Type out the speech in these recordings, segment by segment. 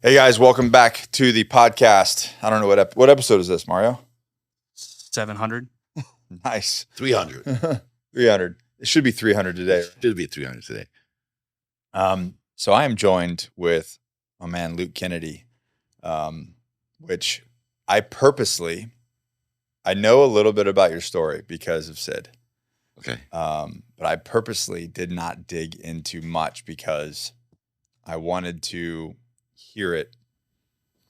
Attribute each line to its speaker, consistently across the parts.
Speaker 1: Hey guys, welcome back to the podcast. I don't know what episode is this, Mario?
Speaker 2: 700.
Speaker 1: Nice.
Speaker 3: 300.
Speaker 1: 300. It should be 300 today.
Speaker 3: It should be 300 today.
Speaker 1: So I am joined with my man Luke Kennedy, which I know a little bit about your story because of Sid.
Speaker 3: Okay.
Speaker 1: But I purposely did not dig into much because I wanted to hear it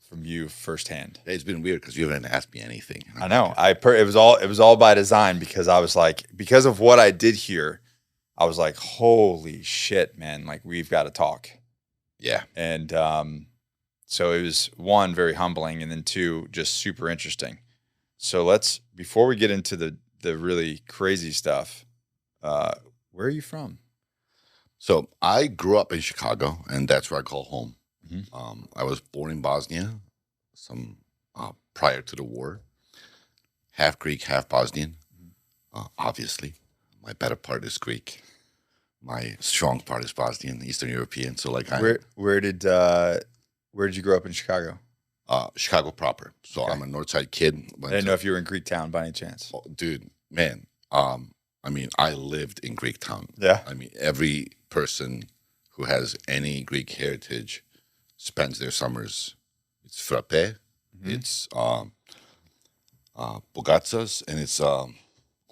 Speaker 1: from you firsthand.
Speaker 3: It's been weird because you haven't asked me anything.
Speaker 1: I know. It was all by design because I was like, because of what I did here, I was like, holy shit, man! Like we've got to talk.
Speaker 3: Yeah.
Speaker 1: And so it was one, very humbling, and then two, just super interesting. So before we get into the really crazy stuff, where are you from?
Speaker 3: So I grew up in Chicago, and that's where I call home.
Speaker 1: Mm-hmm.
Speaker 3: I was born in Bosnia, prior to the war. Half Greek, half Bosnian. Obviously, my better part is Greek. My strong part is Bosnian, Eastern European. So like,
Speaker 1: where did you grow up in Chicago?
Speaker 3: Chicago proper. So
Speaker 1: Okay.
Speaker 3: I'm a Northside kid.
Speaker 1: I didn't know if you were in Greektown by any chance.
Speaker 3: Oh, dude, man. I lived in Greektown.
Speaker 1: Yeah.
Speaker 3: Every person who has any Greek heritage spends their summers. It's frappe, it's bogatsas, and it's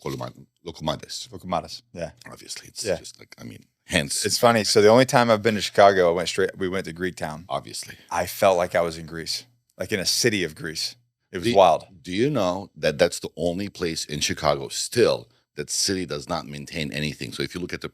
Speaker 3: lokomades.
Speaker 1: Yeah.
Speaker 3: Obviously, it's
Speaker 1: Yeah.
Speaker 3: just like, hence.
Speaker 1: It's funny. So the only time I've been to Chicago, we went to Greektown.
Speaker 3: Obviously.
Speaker 1: I felt like I was in Greece, like in a city of Greece. It was wild.
Speaker 3: Do you know that that's the only place in Chicago still that city does not maintain anything? So if you look at the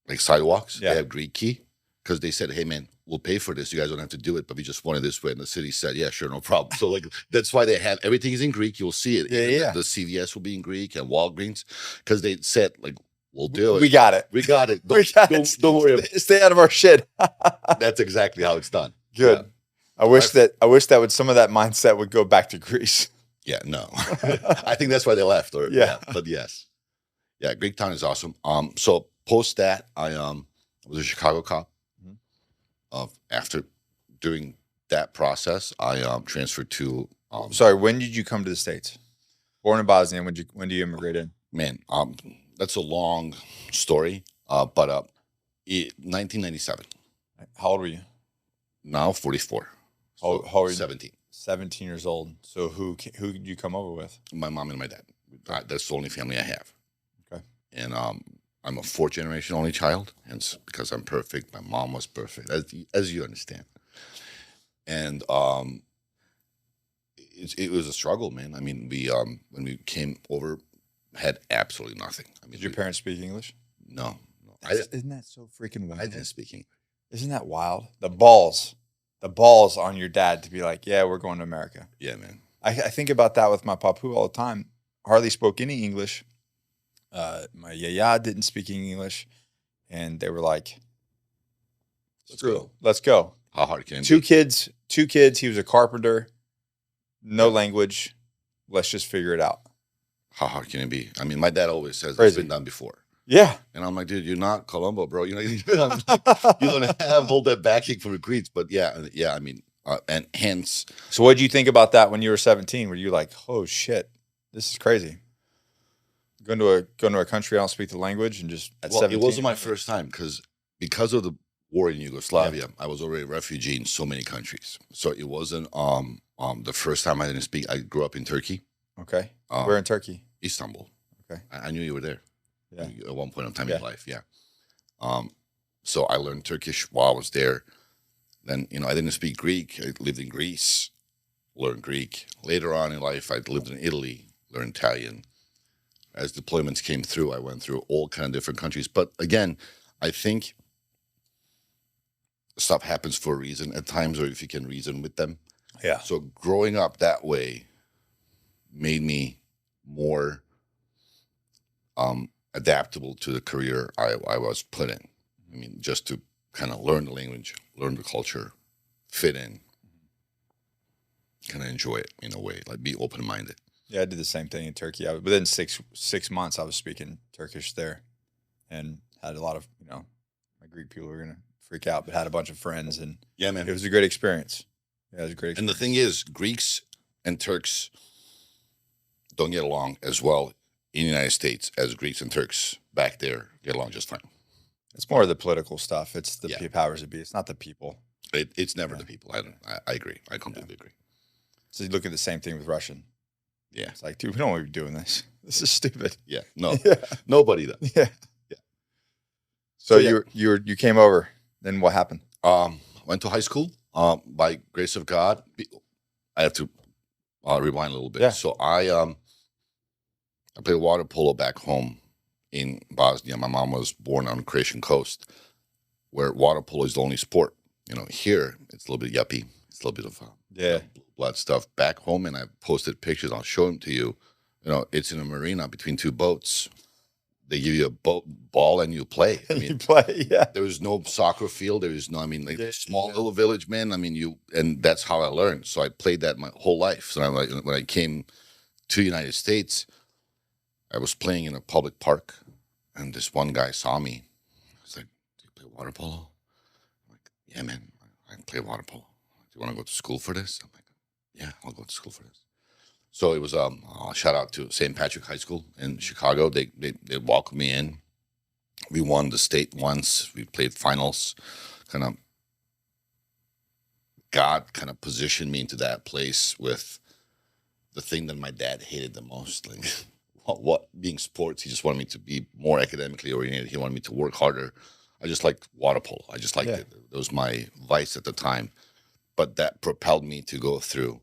Speaker 3: like sidewalks,
Speaker 1: Yeah.
Speaker 3: they have Greek key because they said, "Hey man, we'll pay for this. You guys don't have to do it, but we just want it this way." And the city said, "Yeah, sure, no problem." So like that's why they have everything is in Greek. You'll see it.
Speaker 1: Yeah.
Speaker 3: The CVS will be in Greek and Walgreens because they said like, "We'll do it.
Speaker 1: We got it.
Speaker 3: We got it.
Speaker 1: We got it.
Speaker 3: Don't worry about it."
Speaker 1: Stay out of our shit.
Speaker 3: That's exactly how it's done.
Speaker 1: Good.
Speaker 3: Yeah.
Speaker 1: I wish that some of that mindset would go back to Greece.
Speaker 3: Yeah, no. I think that's why they left.
Speaker 1: Yeah.
Speaker 3: But yes. Yeah, Greektown is awesome. So post that, I was a Chicago cop. After doing that process, I transferred to
Speaker 1: Sorry, when did you come to the States? Born in Bosnia. When do you immigrate in?
Speaker 3: man, that's a long story. But 1997.
Speaker 1: How old were you?
Speaker 3: Now 44.
Speaker 1: How old are you?
Speaker 3: 17.
Speaker 1: 17 years old. So who did you come over with?
Speaker 3: My mom and my dad. That's the only family I have.
Speaker 1: Okay.
Speaker 3: And I'm a fourth generation only child, and because I'm perfect, my mom was perfect, as you understand. And it was a struggle, man. We when we came over, had absolutely nothing.
Speaker 1: Did your parents speak English?
Speaker 3: No.
Speaker 1: Isn't that so freaking wild?
Speaker 3: I didn't speak English.
Speaker 1: Isn't that wild? The balls on your dad to be like, yeah, we're going to America.
Speaker 3: Yeah, man.
Speaker 1: I think about that with my papu all the time. Hardly spoke any English. My yaya didn't speak English, and they were like, let's go.
Speaker 3: How hard can it
Speaker 1: Two
Speaker 3: be?
Speaker 1: kids. He was a carpenter, no language. Let's just figure it out.
Speaker 3: How hard can it be? My dad always says
Speaker 1: Crazy.
Speaker 3: it's been done before.
Speaker 1: Yeah.
Speaker 3: And I'm like, dude, you're not Colombo, bro. You don't have all that backing for recruits. But yeah. And hence.
Speaker 1: So what did you think about that when you were 17? Were you like, oh shit, this is crazy? Going to a country I don't speak the language and just at 17?
Speaker 3: It wasn't my first time because of the war in Yugoslavia. Yeah. I was already a refugee in so many countries. So it wasn't the first time I didn't speak. I grew up in Turkey.
Speaker 1: Okay. Where in Turkey?
Speaker 3: Istanbul.
Speaker 1: Okay.
Speaker 3: I knew you were there.
Speaker 1: Yeah.
Speaker 3: At one point in time in your life. Yeah. So I learned Turkish while I was there. Then, I didn't speak Greek. I lived in Greece, learned Greek. Later on in life, I lived in Italy, learned Italian. As deployments came through, I went through all kind of different countries. But again, I think stuff happens for a reason at times, or if you can reason with them.
Speaker 1: Yeah.
Speaker 3: So growing up that way made me more adaptable to the career I was put in. Just to kind of learn the language, learn the culture, fit in, kind of enjoy it in a way, like be open-minded.
Speaker 1: Yeah, I did the same thing in Turkey. Within six months, I was speaking Turkish there, and had a lot of my Greek people were gonna freak out, but had a bunch of friends, and
Speaker 3: Yeah, man.
Speaker 1: it was a great experience. Yeah, it was a great experience.
Speaker 3: And the thing is, Greeks and Turks don't get along as well in the United States as Greeks and Turks back there get along just fine.
Speaker 1: It's more of the political stuff. It's the
Speaker 3: Yeah.
Speaker 1: powers that be. It's not the people.
Speaker 3: It's never
Speaker 1: Yeah.
Speaker 3: the people. I agree. I completely agree.
Speaker 1: So you look at the same thing with Russian.
Speaker 3: Yeah.
Speaker 1: It's like, dude, we don't want to be doing this. This is stupid.
Speaker 3: Yeah. No.
Speaker 1: Yeah.
Speaker 3: Nobody does.
Speaker 1: Yeah.
Speaker 3: Yeah.
Speaker 1: So
Speaker 3: yeah.
Speaker 1: you came over. Then what happened?
Speaker 3: Went to high school. By grace of God, I have to rewind a little bit.
Speaker 1: Yeah.
Speaker 3: So I played water polo back home in Bosnia. My mom was born on the Croatian coast, where water polo is the only sport. You know, here it's a little bit yuppie. It's a little bit of blood stuff. Back home, and I posted pictures. I'll show them to you. You know, it's in a marina between two boats. They give you a ball and you play. I mean,
Speaker 1: you play, yeah.
Speaker 3: there was no soccer field. There was no, I mean, like
Speaker 1: Yeah,
Speaker 3: small
Speaker 1: yeah.
Speaker 3: little village, man. I mean, and that's how I learned. So I played that my whole life. So when I came to the United States, I was playing in a public park, and this one guy saw me. He's like, "Do you play water polo?" I'm like, "Yeah, man, I play water polo. Do you want to go to school for this?" I'm like, "Yeah, I'll go to school for this." So it was shout out to St. Patrick High School in Chicago. They welcomed me in. We won the state once. We played finals. God kind of positioned me into that place with the thing that my dad hated the most, like what being sports. He just wanted me to be more academically oriented. He wanted me to work harder. I just liked water polo. I just liked it. It was my vice at the time. But that propelled me to go through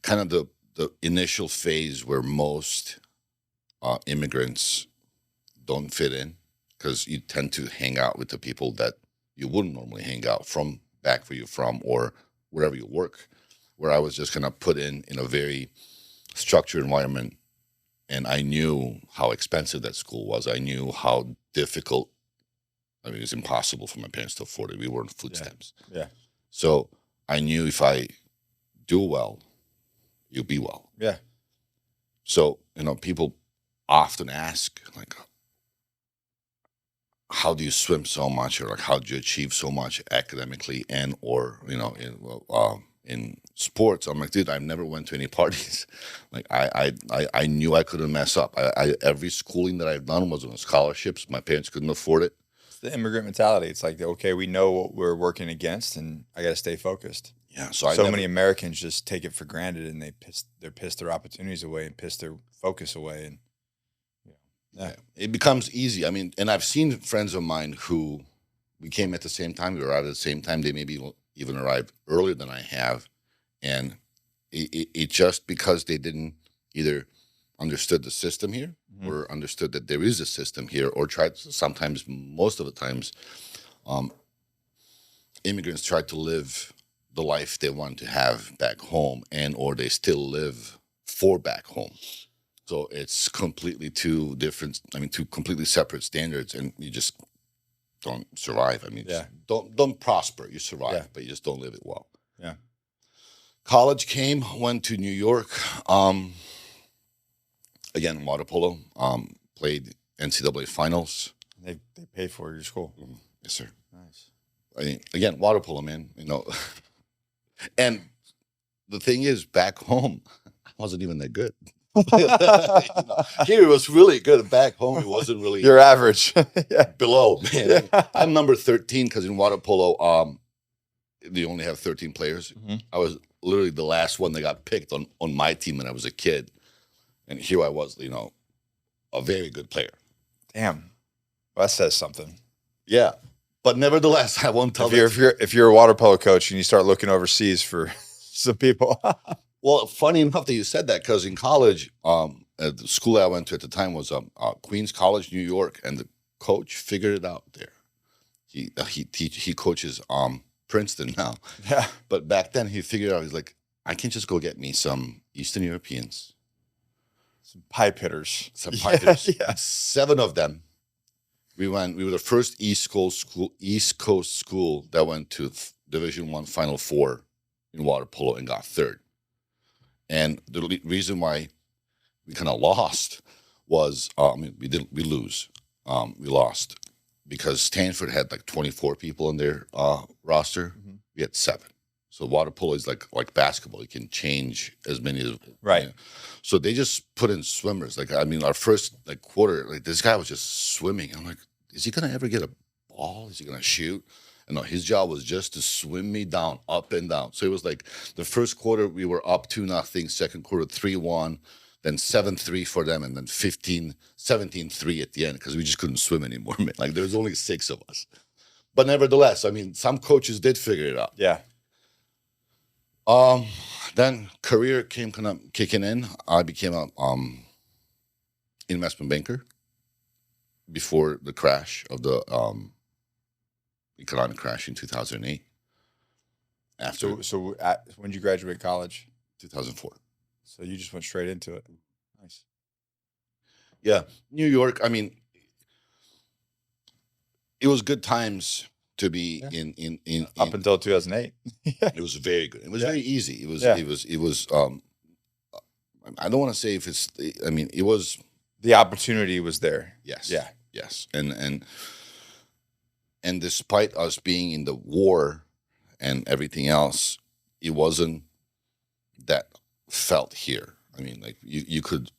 Speaker 3: kind of the initial phase where most immigrants don't fit in, because you tend to hang out with the people that you wouldn't normally hang out from back where you're from or wherever you work, where I was just kind of put in a very structured environment. And I knew how expensive that school was. I knew how difficult, I mean, it was impossible for my parents to afford it. We were on food stamps.
Speaker 1: Yeah.
Speaker 3: So I knew if I do well, you'll be well.
Speaker 1: Yeah.
Speaker 3: So, you know, people often ask, like, how do you swim so much, or like, how do you achieve so much academically and or, you know, in sports? I'm like, dude, I've never went to any parties. Like, I knew I couldn't mess up. Every schooling that I've done was on scholarships. My parents couldn't afford it.
Speaker 1: It's the immigrant mentality. It's like, okay, we know what we're working against, and I got to stay focused.
Speaker 3: Yeah. So
Speaker 1: many Americans just take it for granted, and they're pissed their opportunities away and piss their focus away. And
Speaker 3: yeah, it becomes easy. I mean, and I've seen friends of mine who we came at the same time. We arrived at the same time. They maybe even arrived earlier than I have. And it just because they didn't either understood the system here or understood that there is a system here, or tried, sometimes, most of the times, immigrants tried to live the life they want to have back home, and or they still live for back home. So it's completely two completely separate standards, and you just don't survive. I mean, don't prosper. You survive, but you just don't live it well.
Speaker 1: Yeah.
Speaker 3: College came, went to New York. Again, water polo. Played NCAA finals.
Speaker 1: They pay for your school.
Speaker 3: Yes, sir.
Speaker 1: Nice.
Speaker 3: I mean, again, water polo, man. You know, and the thing is, back home, I wasn't even that good. You know, here it was really good. Back home, it wasn't really.
Speaker 1: You're average.
Speaker 3: Below, man. I'm number 13 because in water polo, they only have 13 players. I was literally the last one that got picked on my team when I was a kid, and here I was, you know, a very good player.
Speaker 1: Damn, well, that says something.
Speaker 3: Yeah, but nevertheless, I won't tell.
Speaker 1: If you're a water polo coach and you start looking overseas for some people.
Speaker 3: Well, funny enough that you said that, because in college, at the school I went to at the time was Queens College, New York, and the coach figured it out there. He coaches Princeton now.
Speaker 1: Yeah.
Speaker 3: But back then he figured out, he's like, I can just go get me some Eastern Europeans.
Speaker 1: Some pipe hitters.
Speaker 3: Some pipe hitters.
Speaker 1: Yeah.
Speaker 3: 7 of them. We were the first East Coast school that went to Division I Final Four in water polo and got 3rd. And the reason why we kind of lost was, we lost because Stanford had like 24 people in their roster. We had 7. So water polo is like basketball. You can change as many as
Speaker 1: Right.
Speaker 3: you know. So they just put in swimmers. Like, I mean, our first like quarter, like this guy was just swimming. I'm like, is he gonna ever get a ball? Is he gonna shoot? And no, his job was just to swim me down, up and down. So it was like the first quarter we were up 2-0, second quarter 3-1, then 7-3 for them, and then 17-3 at the end because we just couldn't swim anymore. Man. Like there was only 6 of us. But nevertheless, I mean, some coaches did figure it out.
Speaker 1: Yeah.
Speaker 3: Then career came kind of kicking in. I became a investment banker before the crash of the economic crash in 2008. After
Speaker 1: So when did you graduate college?
Speaker 3: 2004.
Speaker 1: So you just went straight into it. Nice.
Speaker 3: Yeah, New York. I mean, it was good times to be in
Speaker 1: up until 2008.
Speaker 3: It was very good. It was very easy. It was I don't want to say if it's. I mean, it was.
Speaker 1: The opportunity was there.
Speaker 3: Yes.
Speaker 1: Yeah.
Speaker 3: Yes. And despite us being in the war and everything else, it wasn't that felt here. I mean, like you could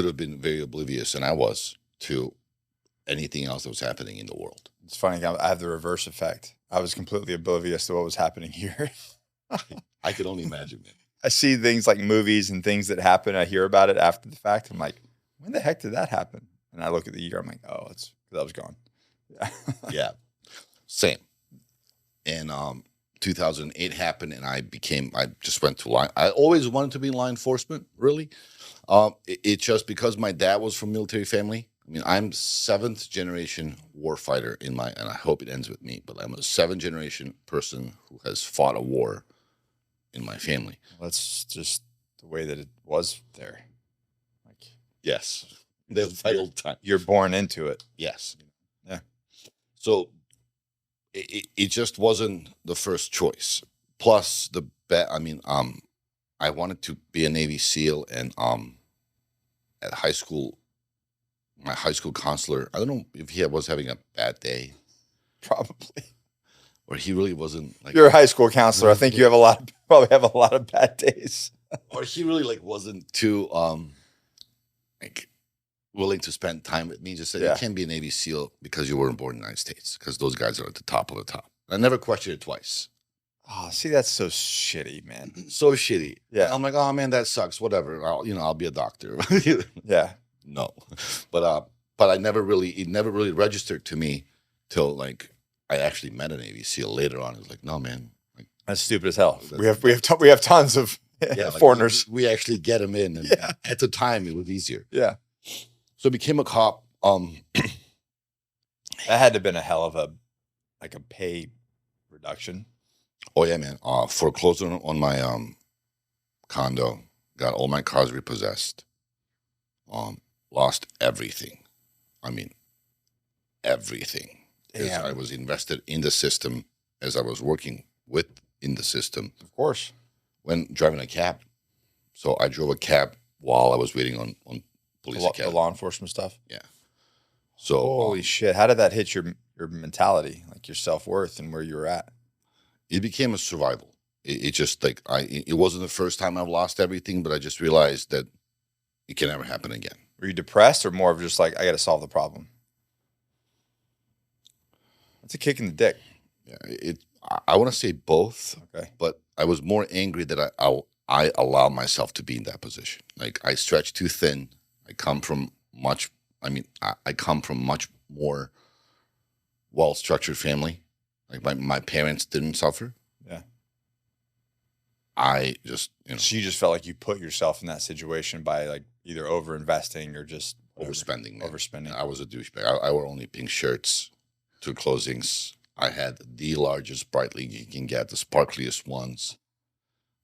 Speaker 3: have been very oblivious, and I was, to anything else that was happening in the world.
Speaker 1: It's funny. I have the reverse effect. I was completely oblivious to what was happening here.
Speaker 3: I could only imagine, man.
Speaker 1: I see things like movies and things that happen. I hear about it after the fact. I'm like, when the heck did that happen? And I look at the year. I'm like, oh, it's because I was gone. Yeah.
Speaker 3: Yeah. Same. And 2008 happened, and I just went to line. I always wanted to be in law enforcement, really. It just because my dad was from military family. I mean, I'm 7th generation warfighter and I hope it ends with me, but I'm a 7th generation person who has fought a war in my family.
Speaker 1: That's just the way that it was there. Like,
Speaker 3: yes, the vital time.
Speaker 1: You're born into it.
Speaker 3: Yes.
Speaker 1: Yeah.
Speaker 3: So it just wasn't the first choice. Plus I wanted to be a Navy SEAL, and at high school, my high school counselor, I don't know if he was having a bad day.
Speaker 1: Probably.
Speaker 3: Or he really wasn't like.
Speaker 1: You're a high school counselor. I think you probably have a lot of bad days.
Speaker 3: Or he really wasn't too willing to spend time with me. Just said, you can't be a Navy SEAL because you weren't born in the United States, because those guys are at the top of the top. I never questioned it twice.
Speaker 1: Oh, see, that's so shitty, man.
Speaker 3: So shitty.
Speaker 1: Yeah.
Speaker 3: I'm like, oh man, that sucks. Whatever. I'll be a doctor.
Speaker 1: Yeah.
Speaker 3: No. But it never really registered to me till like I actually met a Navy SEAL later on. It was like, no, man. Like,
Speaker 1: that's stupid as hell. We have tons of foreigners.
Speaker 3: We actually get them in. And at the time, it was easier.
Speaker 1: Yeah.
Speaker 3: So I became a cop.
Speaker 1: That had to have been a hell of a pay reduction.
Speaker 3: Oh yeah, man. Foreclosed on my condo. Got all my cars repossessed. Lost everything. I mean, everything. As I was invested in the system, as I was working in the system.
Speaker 1: Of course. When
Speaker 3: driving a cab. So I drove a cab while I was waiting on police academy.
Speaker 1: The law enforcement stuff?
Speaker 3: Yeah. So
Speaker 1: holy shit. How did that hit your mentality, like your self-worth and where you were at?
Speaker 3: It became a survival. It just like it wasn't the first time I've lost everything, but I just realized that it can never happen again.
Speaker 1: Were you depressed, or more of just like, I got to solve the problem? That's a kick in the dick.
Speaker 3: Yeah, I want to say both.
Speaker 1: Okay.
Speaker 3: But I was more angry that I allowed myself to be in that position. Like I stretched too thin. I come from much more well-structured family. Like my parents didn't suffer.
Speaker 1: Yeah.
Speaker 3: I just,
Speaker 1: So you just felt like you put yourself in that situation by like either over-investing or just
Speaker 3: overspending.
Speaker 1: Overspending.
Speaker 3: I was a douchebag. I wore only pink shirts to closings. I had the largest Breitling you can get, the sparkliest ones.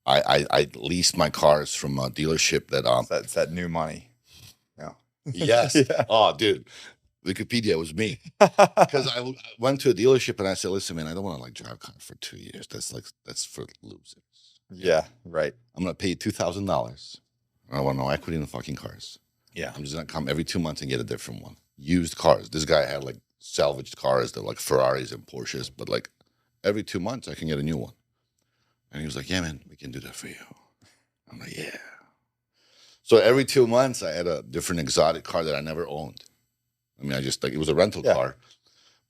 Speaker 3: I leased my cars from a dealership that
Speaker 1: That's that new money. Yeah.
Speaker 3: Yes. Yeah. Oh, dude. Wikipedia was me. Because I went to a dealership and I said, listen, man, I don't want to like drive a car for 2 years. That's for losers.
Speaker 1: Yeah, right.
Speaker 3: I'm going to pay you $2,000. I want no equity in the fucking cars.
Speaker 1: Yeah.
Speaker 3: I'm just going to come every 2 months and get a different one. Used cars. This guy had like salvaged cars, they're like Ferraris and Porsches, but like every 2 months I can get a new one. And he was like, yeah, man, we can do that for you. I'm like, yeah. So every 2 months I had a different exotic car that I never owned. I mean, I just like, it was a rental car.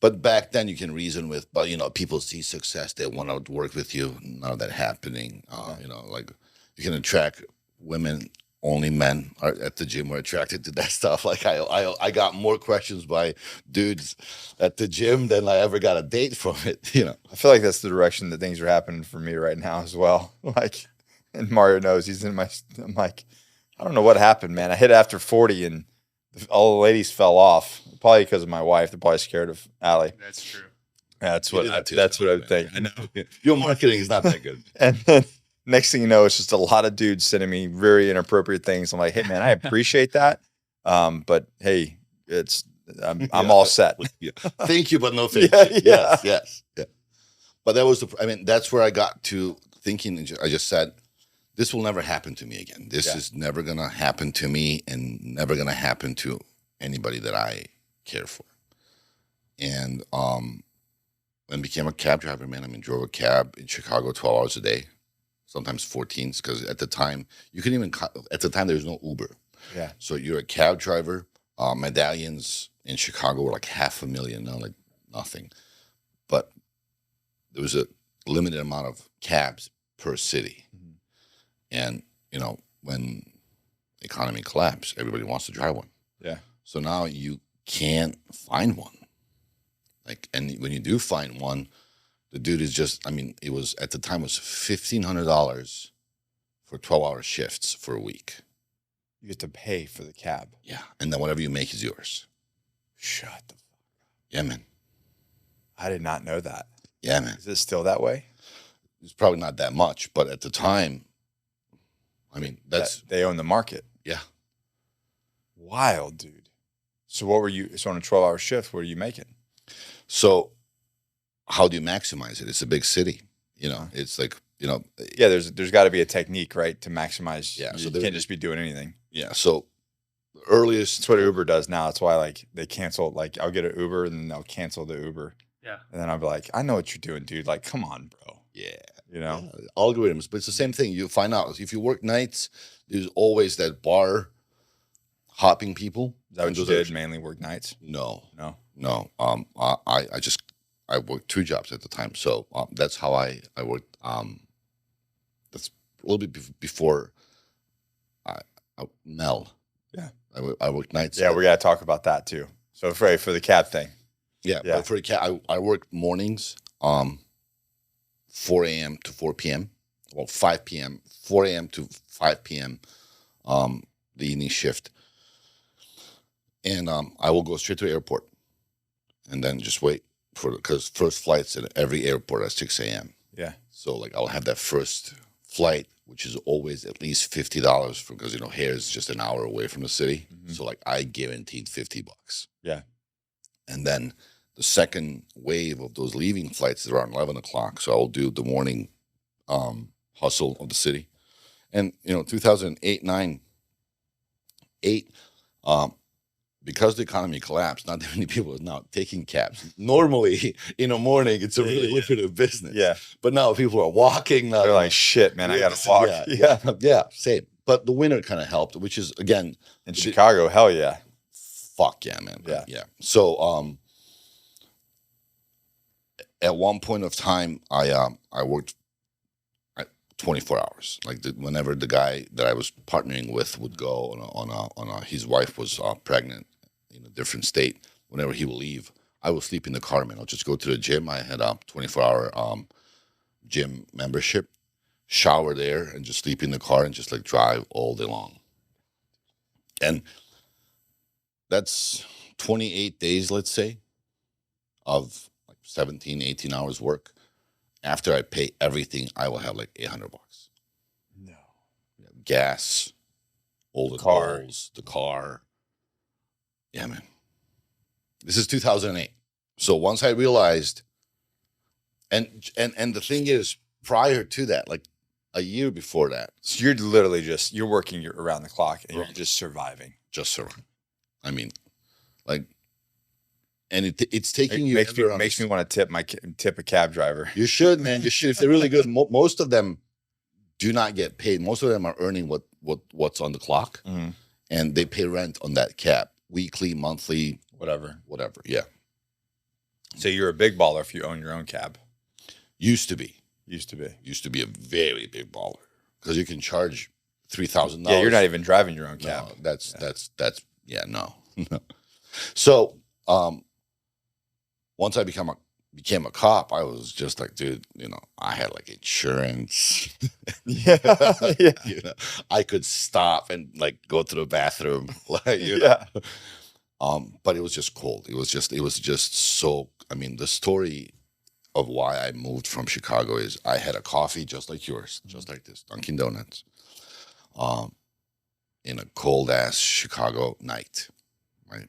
Speaker 3: But back then you can reason with, but you know, people see success, they want to work with you. None of that happening. You know, like you can attract women, only men are at the gym were attracted to that stuff. Like I got more questions by dudes at the gym than I ever got a date from it, you know.
Speaker 1: I feel like that's the direction that things are happening for me right now as well. Like, and Mario knows he's in my, I'm like, I don't know what happened, man. I hit after 40 and all the ladies fell off. Probably because of my wife. They're probably scared of Allie.
Speaker 2: That's true.
Speaker 1: That's what I would think.
Speaker 3: I know. Your marketing is not that good.
Speaker 1: And then next thing you know, it's just a lot of dudes sending me very inappropriate things. I'm like, hey man, I appreciate that. But hey, I'm all set.
Speaker 3: Yeah. Thank you, but no thank you. Yes. But that was that's where I got to thinking. I just said, this will never happen to me again. This is never going to happen to me and never going to happen to anybody that I care for. And then became a cab driver, man. I mean, drove a cab in Chicago 12 hours a day, sometimes 14, because at the time, there was no Uber.
Speaker 1: Yeah.
Speaker 3: So you're a cab driver. Medallions in Chicago were like $500,000, now like nothing. But there was a limited amount of cabs per city. Mm-hmm. And, you know, when the economy collapsed, everybody wants to drive one.
Speaker 1: Yeah. So
Speaker 3: now you can't find one. Like, and when you do find one, the dude is just, it was, at the time, it was $1,500 for 12-hour shifts for a week.
Speaker 1: You get to pay for the cab.
Speaker 3: Yeah. And then whatever you make is yours.
Speaker 1: Shut the fuck up.
Speaker 3: Yeah, man.
Speaker 1: I did not know that.
Speaker 3: Yeah, man.
Speaker 1: Is it still that way?
Speaker 3: It's probably not that much, but at the time,
Speaker 1: they own the market.
Speaker 3: Yeah.
Speaker 1: Wild, dude. So what were you, so on a 12-hour shift, what are you making?
Speaker 3: So how do you maximize it? It's a big city, you know, it's like, you know.
Speaker 1: Yeah, there's got to be a technique, right, to maximize.
Speaker 3: Yeah.
Speaker 1: So you can't just be doing anything.
Speaker 3: Yeah. So the earliest.
Speaker 1: That's what Uber does now. That's why, like, they cancel, like, I'll get an Uber and then they'll cancel the Uber.
Speaker 2: Yeah.
Speaker 1: And then I'll be like, I know what you're doing, dude. Like, come on, bro.
Speaker 3: Yeah.
Speaker 1: You know?
Speaker 3: Yeah. Algorithms. But it's the same thing. You find out if you work nights, there's always that bar hopping people.
Speaker 1: Is that what you did? Mainly work nights?
Speaker 3: No. I worked 2 jobs at the time, so that's how I worked. That's a little bit before Mel.
Speaker 1: Yeah,
Speaker 3: I worked nights.
Speaker 1: Yeah, we gotta talk about that too. So for the cab thing.
Speaker 3: Yeah. But for the cab, I worked mornings, 4 a.m. to 4 p.m. Well, 5 p.m. 4 a.m. to 5 p.m. The evening shift. And I will go straight to the airport and then just wait because first flight's at every airport at 6 a.m.
Speaker 1: Yeah.
Speaker 3: So like I'll have that first flight, which is always at least $50 because, you know, here is just an hour away from the city. Mm-hmm. So like I guaranteed $50.
Speaker 1: Yeah.
Speaker 3: And then the second wave of those leaving flights is around 11 o'clock. So I'll do the morning hustle of the city. And, you know, 2008, 9, 8, because the economy collapsed, not that many people are now taking cabs. Normally, in the morning, it's a really lucrative business.
Speaker 1: Yeah.
Speaker 3: But now people are walking.
Speaker 1: They're like, shit, man, I got to walk.
Speaker 3: Yeah, same. But the winter kind of helped, which is, again.
Speaker 1: In Chicago, hell yeah.
Speaker 3: Fuck yeah, man.
Speaker 1: Yeah.
Speaker 3: So at one point of time, I worked 24 hours. Like whenever the guy that I was partnering with would go on a his wife was pregnant in a different state. Whenever he will leave, I will sleep in the car, man. I'll just go to the gym. I had a 24-hour gym membership, shower there, and just sleep in the car and just like drive all day long. And that's 28 days, let's say, of like 17, 18 hours work. After I pay everything, I will have like $800.
Speaker 1: No.
Speaker 3: Gas, all the tolls, the car. Yeah, man. This is 2008. So once I realized, and the thing is, prior to that, like a year before that.
Speaker 1: So you're literally you're working around the clock and you're just surviving.
Speaker 3: Just surviving. I mean, like, and it's taking
Speaker 1: It
Speaker 3: you.
Speaker 1: makes me want to tip a cab driver.
Speaker 3: You should, man. You should if they're really good. Most of them do not get paid. Most of them are earning what's on the clock, and they pay rent on that cab, weekly, monthly, whatever. Yeah.
Speaker 1: So you're a big baller if you own your own cab.
Speaker 3: Used to be a very big baller because you can charge $3,000.
Speaker 1: Yeah, you're not even driving your own cab.
Speaker 3: No, that's no. So once I became a cop, I was just like, dude, I had like insurance.
Speaker 1: Yeah.
Speaker 3: I could stop and like go to the bathroom. But it was just cold. It was just so. I mean, the story of why I moved from Chicago is I had a coffee just like yours, just like this, Dunkin' Donuts, in a cold ass Chicago night,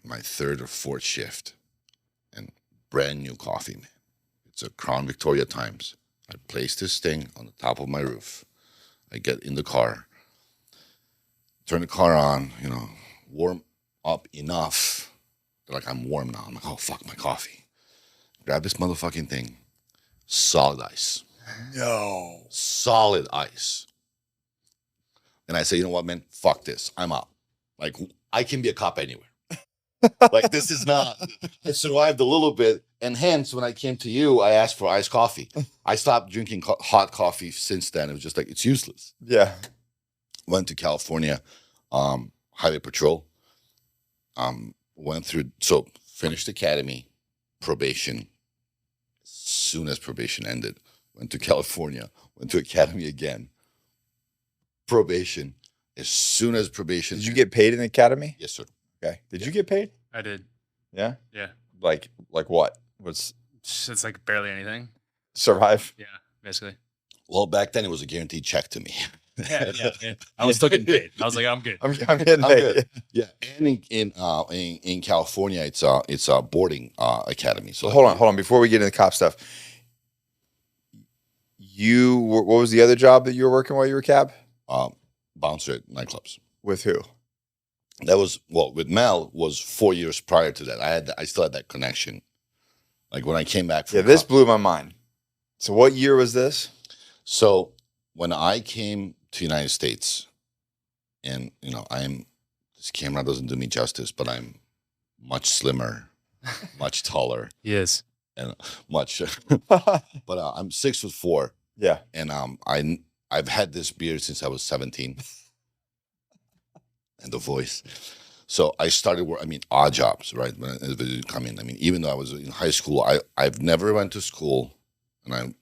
Speaker 3: my third or fourth shift, and brand new coffee, man. It's a Crown Victoria Times. I place this thing on the top of my roof. I get in the car, turn the car on, warm up enough. Like I'm warm now. I'm like, oh fuck, my coffee. Grab this motherfucking thing. Solid ice.
Speaker 1: No.
Speaker 3: Solid ice. And I say, you know what, man? Fuck this. I'm out. Like, I can be a cop anywhere. Like, this is not. I survived a little bit. And hence, when I came to you, I asked for iced coffee. I stopped drinking hot coffee since then. It was just like, it's useless.
Speaker 1: Yeah.
Speaker 3: Went to California, highway patrol. Finished academy, probation. As soon as probation ended, went to California, went to academy again. Probation. As soon as probation.
Speaker 1: Did you get paid in the academy?
Speaker 3: Yes, sir.
Speaker 1: Okay. Did you get paid?
Speaker 2: I did.
Speaker 1: Yeah.
Speaker 2: Yeah.
Speaker 1: Like what? What's
Speaker 2: It's like barely anything.
Speaker 1: survive?
Speaker 2: Yeah, basically.
Speaker 3: Well, back then it was a guaranteed check to me.
Speaker 2: Yeah. I was still getting paid. I was like, I'm good.
Speaker 1: I'm getting
Speaker 3: I'm
Speaker 1: paid.
Speaker 3: good. Yeah, and in California, it's a boarding academy. So
Speaker 1: Hold on. Before we get into the cop stuff, what was the other job that you were working while you were cab?
Speaker 3: Bouncer at nightclubs.
Speaker 1: With who?
Speaker 3: That was with Mel was 4 years prior to that. I still had that connection. Like when I came back from
Speaker 1: this blew my mind. So what year was this?
Speaker 3: So when I came to the United States, and this camera doesn't do me justice, but I'm much slimmer, much taller.
Speaker 2: He is.
Speaker 3: And much, but I'm 6'4".
Speaker 1: Yeah.
Speaker 3: And I've had this beard since I was 17. And the voice. So I started odd jobs, right? When I would come in. Even though I was in high school, I've never went to school, and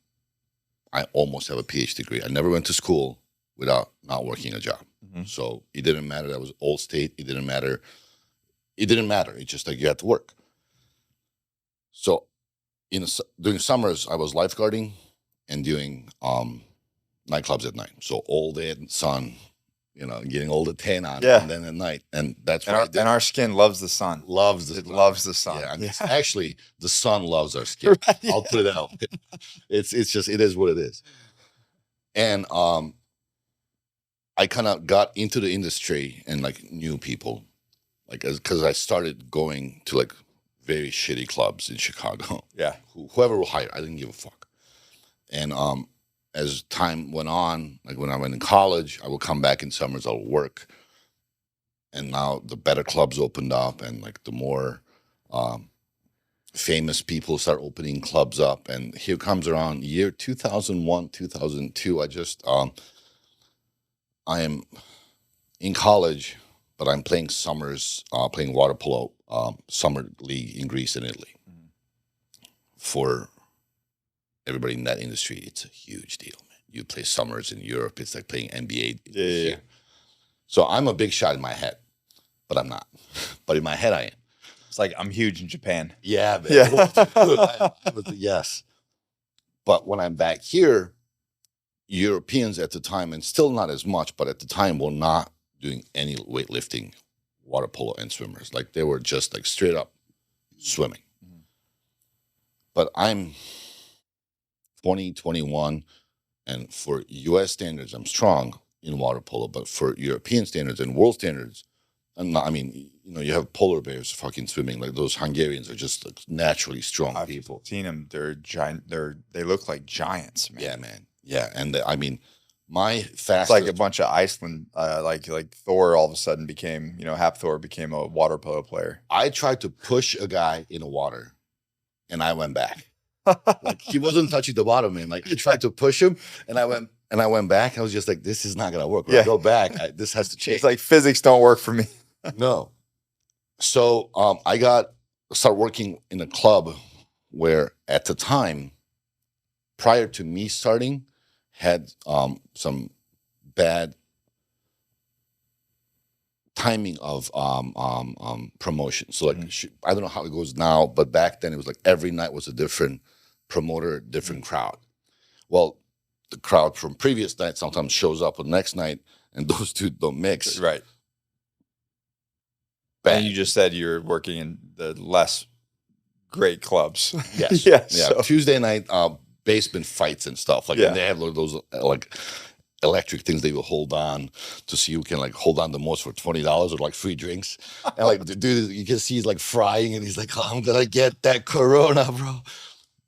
Speaker 3: I almost have a PhD degree. I never went to school without not working a job. Mm-hmm. So it didn't matter that I was old state. It didn't matter. It's just like you had to work. So during summers, I was lifeguarding and doing nightclubs at night. So all day in the sun, getting all the tan on, and then at night, and that's what
Speaker 1: our skin loves the sun.
Speaker 3: Loves the sun. Yeah, actually, the sun loves our skin. Right, I'll put it out. It's just it is what it is. And I kind of got into the industry and like knew people, like because I started going to like very shitty clubs in Chicago.
Speaker 1: Yeah,
Speaker 3: whoever will hire, I didn't give a fuck. And as time went on, like when I went in college, I would come back in summers, I'll work. And now the better clubs opened up, and like the more famous people start opening clubs up. And here comes around year 2001, 2002. I am in college, but I'm playing summers, playing water polo, summer league in Greece and Italy. Mm-hmm. For everybody in that industry, it's a huge deal, man. You play summers in Europe, it's like playing NBA.
Speaker 1: Yeah.
Speaker 3: So I'm a big shot in my head, but I'm not. But in my head, I am.
Speaker 1: It's like I'm huge in Japan.
Speaker 3: Yeah, man.
Speaker 1: Yeah.
Speaker 3: Yes. But when I'm back here, Europeans at the time, and still not as much, but at the time were not doing any weightlifting, water polo, and swimmers. Like they were just like straight up swimming. Mm-hmm. But I'm 20, 21, and for U.S. standards, I'm strong in water polo. But for European standards and world standards, you have polar bears fucking swimming. Like those Hungarians are just like naturally strong
Speaker 1: I've
Speaker 3: people.
Speaker 1: seen them. They're giant. They look like giants, man.
Speaker 3: Yeah, man. Yeah, and I mean, my
Speaker 1: It's
Speaker 3: fastest.
Speaker 1: like a bunch of Iceland, like Thor all of a sudden became, Hap Thor became a water polo player.
Speaker 3: I tried to push a guy in the water, and I went back. Like he wasn't touching the bottom, man. Like I tried to push him, and I went back. I was just like, this is not gonna work. When I go back, this has to change.
Speaker 1: It's like physics don't work for me.
Speaker 3: No. So I started working in a club where at the time, prior to me starting, had some bad timing of promotion. So like I don't know how it goes now, but back then it was like every night was a different promoter, different crowd. Well, the crowd from previous night sometimes shows up on the next night, and those two don't mix.
Speaker 1: Right.
Speaker 3: Bang.
Speaker 1: And you just said you're working in the less great clubs.
Speaker 3: Yes.
Speaker 1: Yeah.
Speaker 3: Yeah.
Speaker 1: So-
Speaker 3: Tuesday night basement fights and stuff. Like and they have those like electric things they will hold on to see who can like hold on the most for $20 or like free drinks. And like the dude, you can see he's like frying and he's like, oh, I'm gonna get that Corona, bro.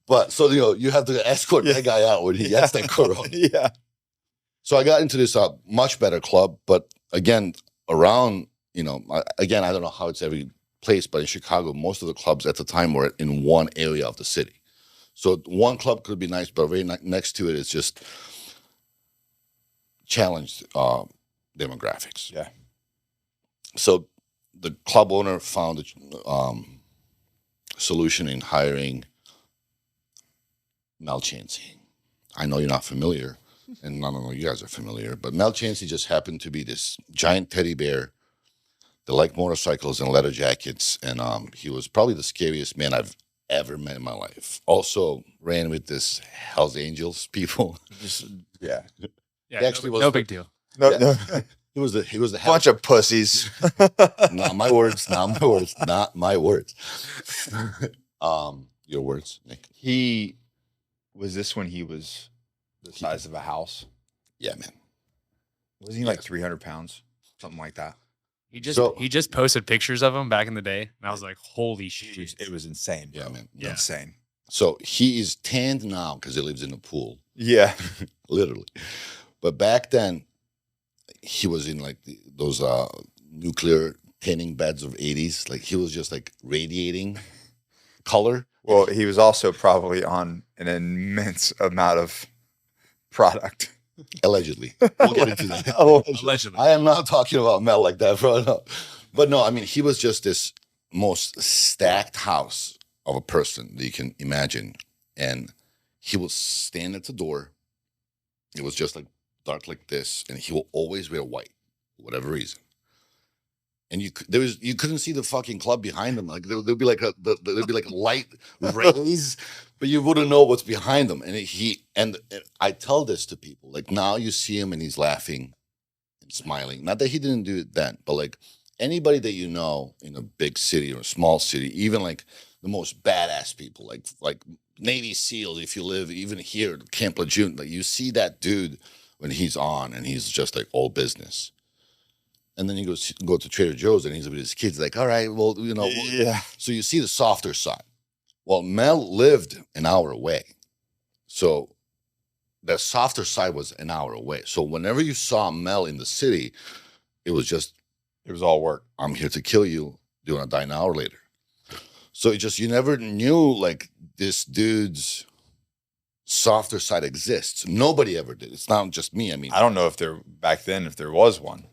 Speaker 3: But so you have to escort that guy out when he gets that Corona.
Speaker 1: Yeah.
Speaker 3: So I got into this much better club, but again, around, again, I don't know how it's every place, but in Chicago, most of the clubs at the time were in one area of the city. So one club could be nice, but right next to it is just challenged demographics.
Speaker 1: Yeah.
Speaker 3: So the club owner found a solution in hiring Mel Chansey. I know you're not familiar, and I don't know you guys are familiar, but Mel Chansey just happened to be this giant teddy bear that liked motorcycles and leather jackets, and he was probably the scariest man I've ever met in my life. Also ran with this Hells Angels people.
Speaker 2: Yeah,
Speaker 3: He actually was
Speaker 2: no big deal.
Speaker 1: No,
Speaker 3: Yeah.
Speaker 1: no.
Speaker 3: He was the
Speaker 1: Bunch of pussies.
Speaker 3: not my words, not my words, not my words. Your words, Nick.
Speaker 1: Was this when he was the size of a house?
Speaker 3: Yeah, man.
Speaker 1: Wasn't he like 300 pounds? Something like that.
Speaker 2: He just posted pictures of him back in the day, and I was like, holy shit.
Speaker 1: It was insane.
Speaker 3: Yeah,
Speaker 1: bro.
Speaker 3: man.
Speaker 2: Yeah.
Speaker 1: Insane.
Speaker 3: So he is tanned now because he lives in a pool,
Speaker 1: Yeah.
Speaker 3: literally. But back then, he was in like those nuclear tanning beds of 80s. Like he was just like radiating color.
Speaker 1: Well, he was also probably on an immense amount of product.
Speaker 3: Allegedly. We'll get into that.
Speaker 2: Allegedly.
Speaker 3: I am not talking about Mel like that, bro. No. But no, I mean, he was just this most stacked house of a person that you can imagine. And he will stand at the door. It was just like dark like this. And he will always wear white, for whatever reason. And you couldn't see the fucking club behind him. Like there'd be like light rays, but you wouldn't know what's behind him. And I tell this to people, like now you see him and he's laughing and smiling. Not that he didn't do it then, but like anybody that you know in a big city or a small city, even like the most badass people, like Navy SEALs, if you live even here at Camp Lejeune, like you see that dude when he's on and he's just like all business. And then he go to Trader Joe's and he's with his kids like, all right, well,
Speaker 1: Yeah.
Speaker 3: So you see the softer side. Well, Mel lived an hour away. So the softer side was an hour away. So whenever you saw Mel in the city, it was
Speaker 1: all work.
Speaker 3: I'm here to kill you. Do you want to die an hour later? So you never knew like this dude's softer side exists. Nobody ever did. It's not just me. I mean,
Speaker 1: I don't know if there was one.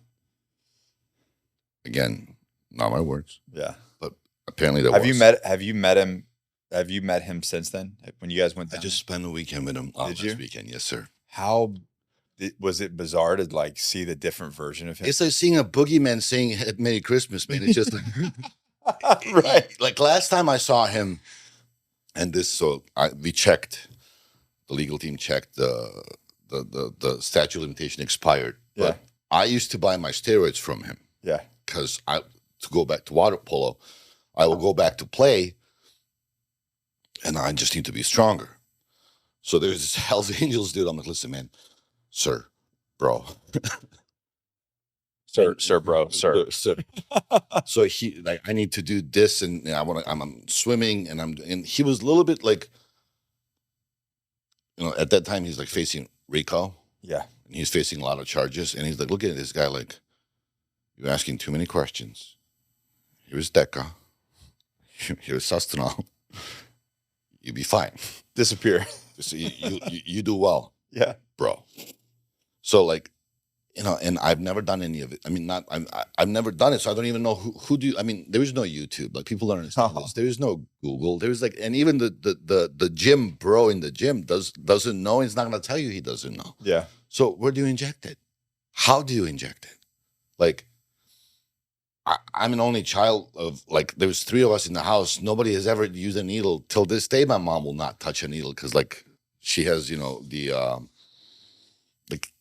Speaker 3: Again, not my words,
Speaker 1: Yeah.
Speaker 3: but apparently there
Speaker 1: Have
Speaker 3: was.
Speaker 1: you met him? Have you met him since then? When you guys went
Speaker 3: I
Speaker 1: down?
Speaker 3: just spent a weekend with him.
Speaker 1: Did you?
Speaker 3: This weekend, yes, sir.
Speaker 1: How was it bizarre to like see the different version of him?
Speaker 3: It's like seeing a boogeyman saying "Merry Christmas," man. It's just like,
Speaker 1: Right.
Speaker 3: Like last time I saw him, and we checked. The legal team checked the statute of limitation expired.
Speaker 1: Yeah.
Speaker 3: But I used to buy my steroids from him.
Speaker 1: Yeah.
Speaker 3: Because to go back to water polo, I will go back to play, and I just need to be stronger. So there's this Hells Angels dude. I'm like, listen, man, sir, bro,
Speaker 1: Sir, bro, sir.
Speaker 3: So he like, I need to do this, and I'm swimming, and he was a little bit like, at that time he's like facing recall.
Speaker 1: Yeah.
Speaker 3: And he's facing a lot of charges, and he's like looking at this guy like, you're asking too many questions. Here's Deca. Here's Sustenance. You'll be fine.
Speaker 1: Disappear.
Speaker 3: So you do well.
Speaker 1: Yeah.
Speaker 3: Bro. So like, and I've never done any of it. I mean, I've never done it, so I don't even know who do. I mean, there is no YouTube. Like, people don't understand this. There is no Google. There's like, and even the gym bro in the gym doesn't know. He's not gonna tell you he doesn't know.
Speaker 1: Yeah.
Speaker 3: So where do you inject it? How do you inject it? Like, I'm an only child of, like, there's 3 of us in the house. Nobody has ever used a needle. Till this day, my mom will not touch a needle because, like, she has, the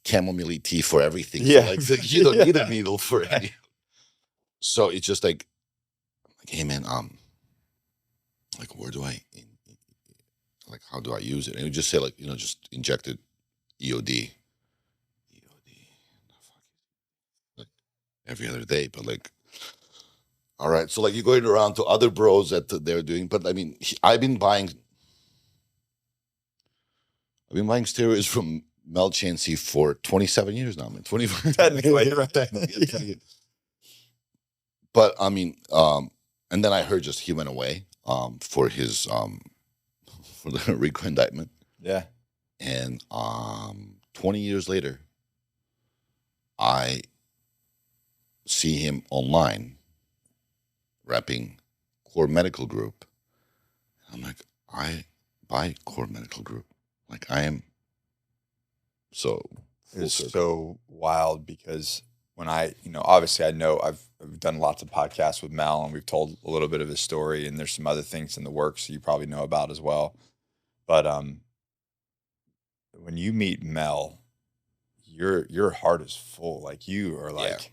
Speaker 3: chamomile tea for everything.
Speaker 1: Yeah.
Speaker 3: So, like, you don't need a needle for any. So it's just like, hey man, like, where do like, how do I use it? And it would just say, like, just injected EOD. Like, every other day, but like, all right. So like, you're going around to other bros that they're doing, but I mean, I've been buying steroids from Mel Chansey for 27 years now, man. 25.
Speaker 1: Technically.
Speaker 3: But I mean, and then I heard just he went away for his for the RICO indictment.
Speaker 1: Yeah.
Speaker 3: And 20 years later, I see him online repping Core Medical Group. I'm like, I buy Core Medical Group. Like, I am so
Speaker 1: It's so wild because when obviously I know I've done lots of podcasts with Mel, and we've told a little bit of his story, and there's some other things in the works you probably know about as well. But when you meet Mel, your heart is full. Like, you are like,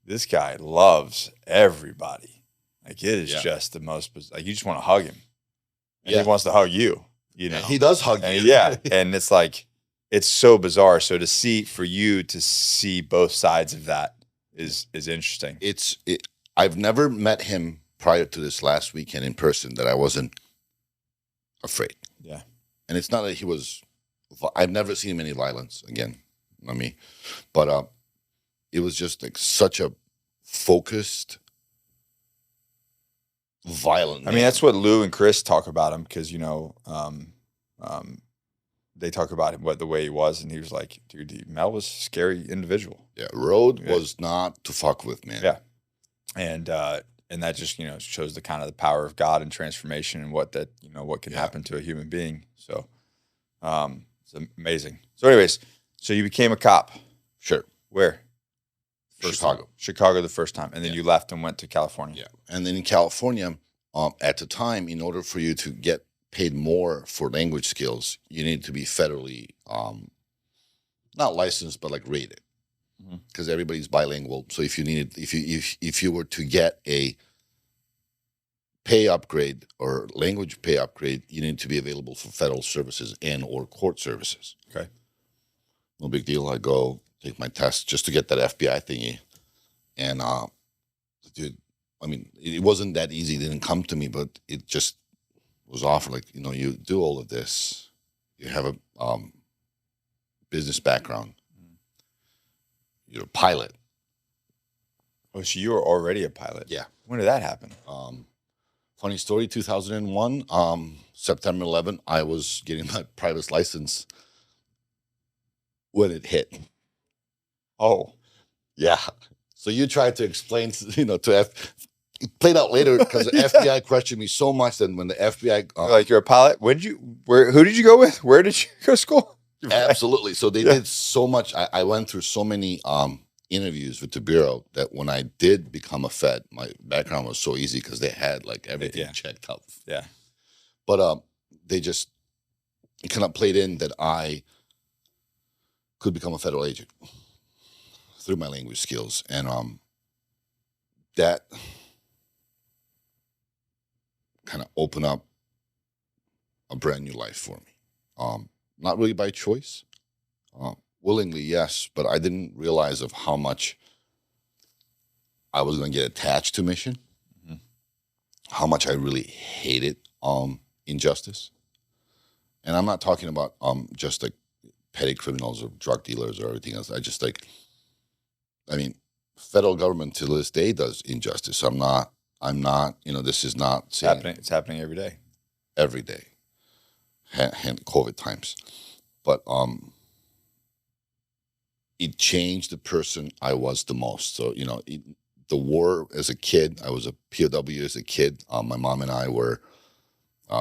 Speaker 1: this guy loves everybody. Like, it is just the most, like, you just want to hug him. And he wants to hug you,
Speaker 3: He does hug you.
Speaker 1: Yeah. And it's like, it's so bizarre. So for you to see both sides of that is interesting.
Speaker 3: I've never met him prior to this last weekend in person that I wasn't afraid.
Speaker 1: Yeah.
Speaker 3: And it's not that I've never seen him any violence again, not me. But it was just like such a focused, violent man.
Speaker 1: I mean, that's what Lou and Chris talk about him, because they talk about him, the way he was, and he was like, dude, Mel was a scary individual.
Speaker 3: Yeah, Road was not to fuck with, man.
Speaker 1: Yeah, and that just shows the kind of the power of God and transformation, and what can happen to a human being. So, it's amazing. So, anyways, so you became a cop.
Speaker 3: Sure.
Speaker 1: Where?
Speaker 3: Chicago
Speaker 1: the first time, and then you left and went to California.
Speaker 3: Yeah, and then in California, at the time, in order for you to get paid more for language skills, you need to be federally not licensed, but like rated, because everybody's bilingual. So if you were to get a pay upgrade or language pay upgrade, you need to be available for federal services and or court services.
Speaker 1: Okay,
Speaker 3: no big deal. I go take my test just to get that FBI thingy, and dude, I mean, it wasn't that easy. It didn't come to me, but it just was offered. Like, you do all of this, you have a business background, you're a pilot.
Speaker 1: Oh, so you were already a pilot?
Speaker 3: Yeah.
Speaker 1: When did that happen?
Speaker 3: Funny story, 2001, September 11th, I was getting my private license when it hit.
Speaker 1: Oh.
Speaker 3: Yeah. So you tried to explain, it played out later because the FBI questioned me so much that when the FBI...
Speaker 1: like, you're a pilot? Who did you go with? Where did you go to school?
Speaker 3: Absolutely. So they did so much. I went through so many interviews with the Bureau that when I did become a Fed, my background was so easy because they had like everything checked out.
Speaker 1: Yeah.
Speaker 3: But they just kind of played in that I could become a federal agent through my language skills. And that kind of opened up a brand new life for me. Not really by choice. Willingly, yes, but I didn't realize of how much I was going to get attached to mission, how much I really hated injustice. And I'm not talking about just like petty criminals or drug dealers or everything else. Federal government to this day does injustice. I'm not, this is not
Speaker 1: It's happening. It's happening every day.
Speaker 3: Every day. COVID times. But it changed the person I was the most. So, the war as a kid, I was a POW as a kid. My mom and I were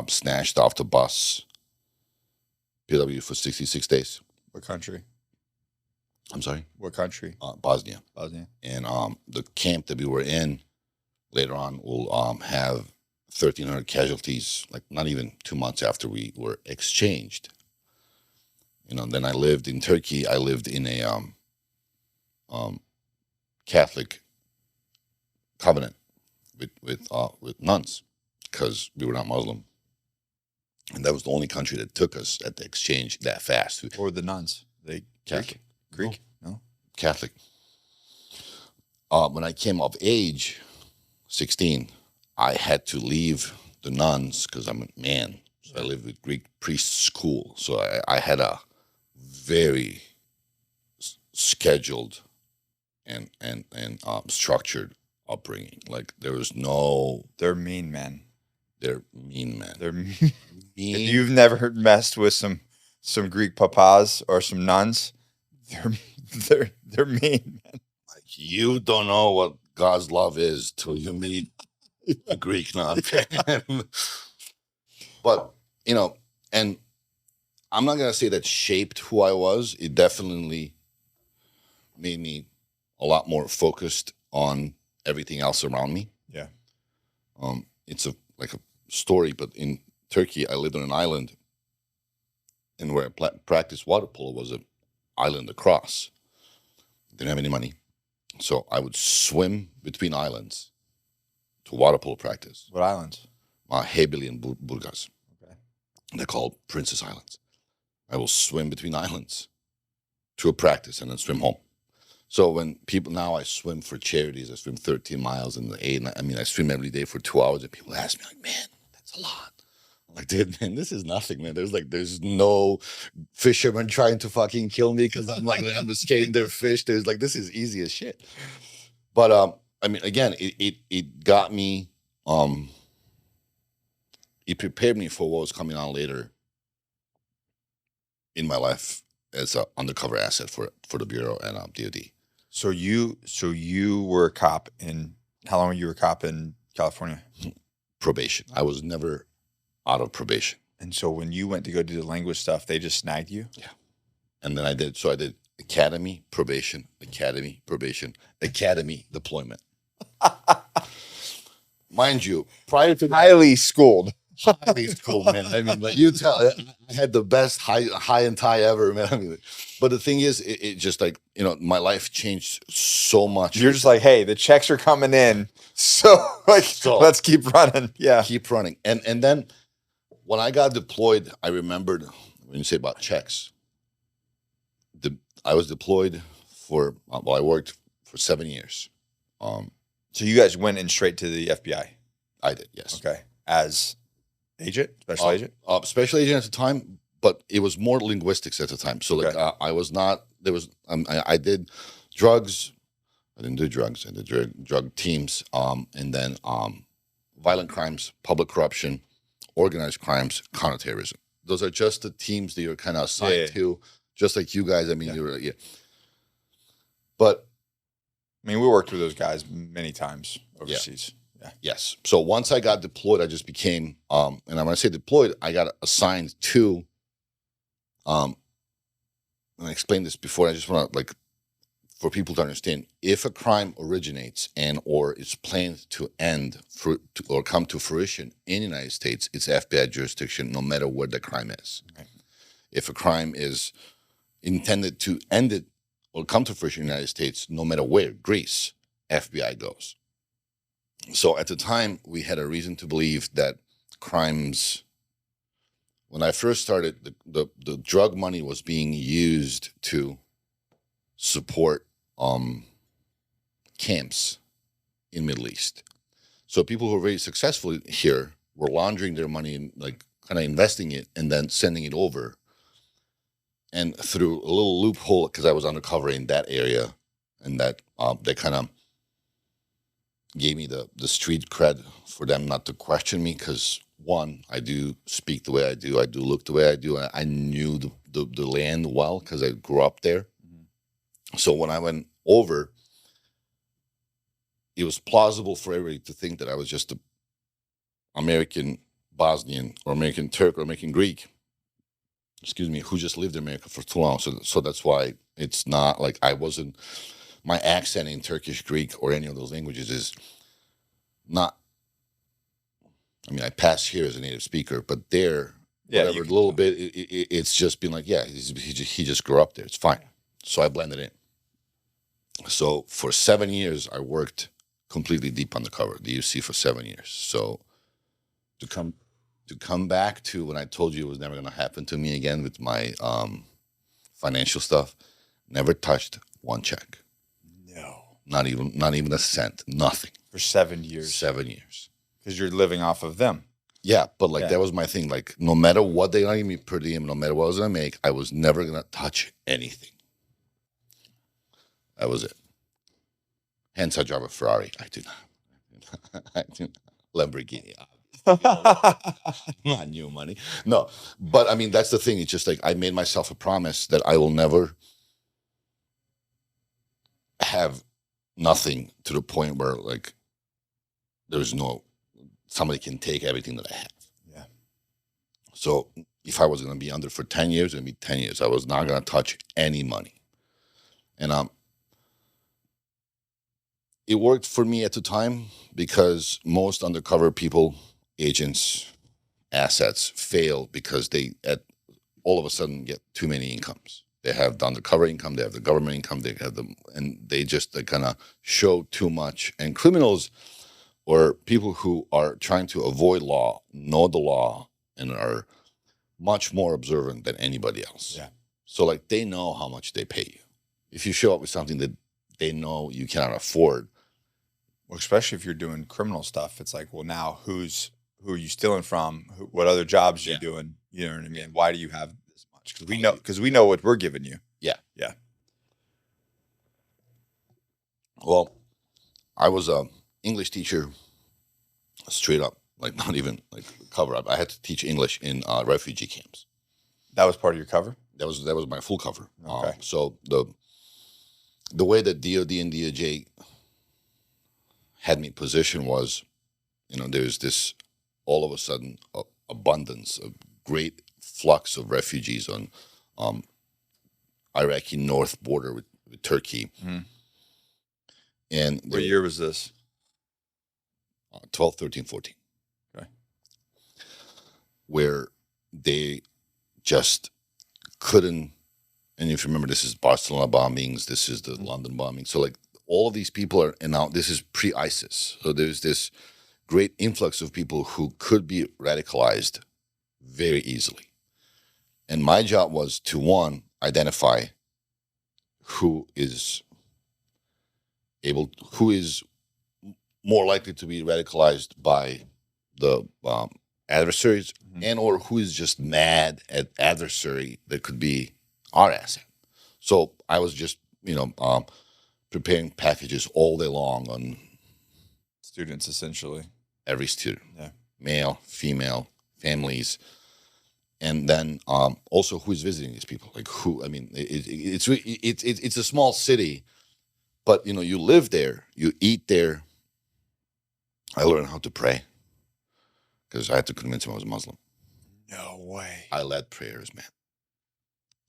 Speaker 3: snatched off the bus, POW for 66 days.
Speaker 1: What country?
Speaker 3: I'm sorry?
Speaker 1: What country?
Speaker 3: Bosnia.
Speaker 1: Bosnia.
Speaker 3: And the camp that we were in later on will have 1,300 casualties, like not even 2 months after we were exchanged. Then I lived in Turkey. I lived in a Catholic covenant with nuns because we were not Muslim. And that was the only country that took us at the exchange that fast.
Speaker 1: What were the nuns? They
Speaker 3: Catholic.
Speaker 1: Greek? No?
Speaker 3: Catholic. When I came of age, 16, I had to leave the nuns because I'm a man. So I lived with Greek priest school. So I had a very scheduled and structured upbringing. Like there was no.
Speaker 1: They're mean men.
Speaker 3: They're mean men.
Speaker 1: They're mean. If you've never messed with some Greek papas or some nuns, they're mean men.
Speaker 3: Like you don't know what God's love is till you meet a Greek nun. But and I'm not gonna say that shaped who I was. It definitely made me a lot more focused on everything else around me.
Speaker 1: Yeah.
Speaker 3: It's a story, but in Turkey, I lived on an island, and where I practiced water polo was an island across. Didn't have any money, so I would swim between islands to water polo practice.
Speaker 1: What islands?
Speaker 3: Hebeli and Burgas.
Speaker 1: Okay.
Speaker 3: They're called Princess Islands. I will swim between islands to a practice and then swim home. So when people now, I swim for charities. I swim 13 miles in the 8. And I swim every day for 2 hours, and people ask me like, "Man, that's a lot." I'm like, dude, man, this is nothing, man. There's no fisherman trying to fucking kill me because I'm skating their fish. This is easy as shit. But again, it got me. It prepared me for what was coming on later in my life as an undercover asset for the Bureau and DOD.
Speaker 1: So you were a cop in, how long were you a cop in California?
Speaker 3: Probation. I was never out of probation.
Speaker 1: And so when you went to go do the language stuff, they just snagged you?
Speaker 3: Yeah. And then I did academy, probation, academy, deployment. Mind you, prior to
Speaker 1: Highly schooled.
Speaker 3: Highly schooled, man. You tell, I had the best high and tie ever, man. But the thing is, it just my life changed so much.
Speaker 1: You're just like, hey, the checks are coming in, so let's keep running. Yeah,
Speaker 3: keep running. And then when I got deployed, I remembered when you say about checks. I was deployed I worked for 7 years.
Speaker 1: So you guys went in straight to the FBI?
Speaker 3: I did, yes.
Speaker 1: Okay, as agent, special agent,
Speaker 3: special agent at the time, but it was more linguistics at the time. So I was not. There was I did drugs. I didn't do drugs. I did drug teams, and then violent crimes, public corruption, organized crimes, counterterrorism. Those are just the teams that you're kind of assigned to, just like you guys. You're But
Speaker 1: we worked with those guys many times overseas. Yeah.
Speaker 3: Yes. So once I got deployed, I just became, and when I say deployed, I got assigned to, and I explained this before, I just want to, for people to understand, if a crime originates or is planned to end or come to fruition in the United States, it's FBI jurisdiction no matter where the crime is. Right. If a crime is intended to end it or come to fruition in the United States, no matter where, Greece, FBI goes. So at the time, we had a reason to believe that crimes, when I first started, the drug money was being used to support camps in Middle East. So people who are very successful here were laundering their money and like kind of investing it and then sending it over. And through a little loophole, because I was undercover in that area, and that they kind of gave me the street cred for them not to question me, because one, I do speak the way I do look the way I do, and I knew the land well because I grew up there. Mm-hmm. So when I went over, it was plausible for everybody to think that I was just a American Bosnian or American Turk or American Greek, who just lived in America for too long. So that's why it's not like I wasn't, my accent in Turkish, Greek, or any of those languages is not, I mean, I pass here as a native speaker, but there, whatever, a little bit, it's just been like, yeah, he just grew up there. It's fine. So I blended in. So for 7 years, I worked completely deep undercover, the UC for 7 years. So to come back to when I told you it was never going to happen to me again with my financial stuff, never touched one check.
Speaker 1: No.
Speaker 3: Not even a cent. Nothing.
Speaker 1: For 7 years.
Speaker 3: 7 years.
Speaker 1: Because you're living off of them.
Speaker 3: Yeah, but like that was my thing. Like no matter what they gave me per diem, no matter what I was gonna make, I was never gonna touch anything. That was it. Hence I drive a Ferrari. I do not. I do not. Lamborghini. Not new money. No. But I mean that's the thing. It's just like I made myself a promise that I will never have nothing to the point where like there's no somebody can take everything that I have. Yeah. So if I was going to be under for 10 years, it would be 10 years. I was not going to touch any money. And it worked for me at the time because most undercover people, agents, assets fail because they all of a sudden get too many incomes. They have the undercover income, they have the government income, and they just kind of show too much. And criminals or people who are trying to avoid law, know the law, and are much more observant than anybody else. Yeah. So like they know how much they pay you. If you show up with something that they know you cannot afford.
Speaker 1: Well, especially if you're doing criminal stuff, it's like, well, now who are you stealing from? What other jobs are you doing? You know what I mean? Why do you have this much? Because we know what we're giving you.
Speaker 3: Yeah.
Speaker 1: Yeah.
Speaker 3: Well, I was a English teacher, straight up, like not even like cover up. I had to teach English in refugee camps.
Speaker 1: That was part of your cover?
Speaker 3: That was my full cover.
Speaker 1: Okay.
Speaker 3: So the way that DOD and DOJ had me positioned was, there's this all of a sudden abundance, a great flux of refugees on Iraqi north border with Turkey. Mm-hmm. And
Speaker 1: what year was this?
Speaker 3: 12, 13, 14.
Speaker 1: Okay.
Speaker 3: Where they just couldn't, and if you remember, this is Barcelona bombings, this is the London bombing. So like all of these people are, and now this is pre-ISIS. So there's this great influx of people who could be radicalized very easily. And my job was to, one, identify who is more likely to be radicalized by the adversaries, mm-hmm. and or who is just mad at adversary that could be our asset. So I was just, preparing packages all day long on
Speaker 1: students, essentially.
Speaker 3: Every student, male, female, families, and then also who is visiting these people. Like who? I mean, it's a small city, but you live there, you eat there. I learned how to pray because I had to convince him I was Muslim.
Speaker 1: No way.
Speaker 3: I led prayers, man.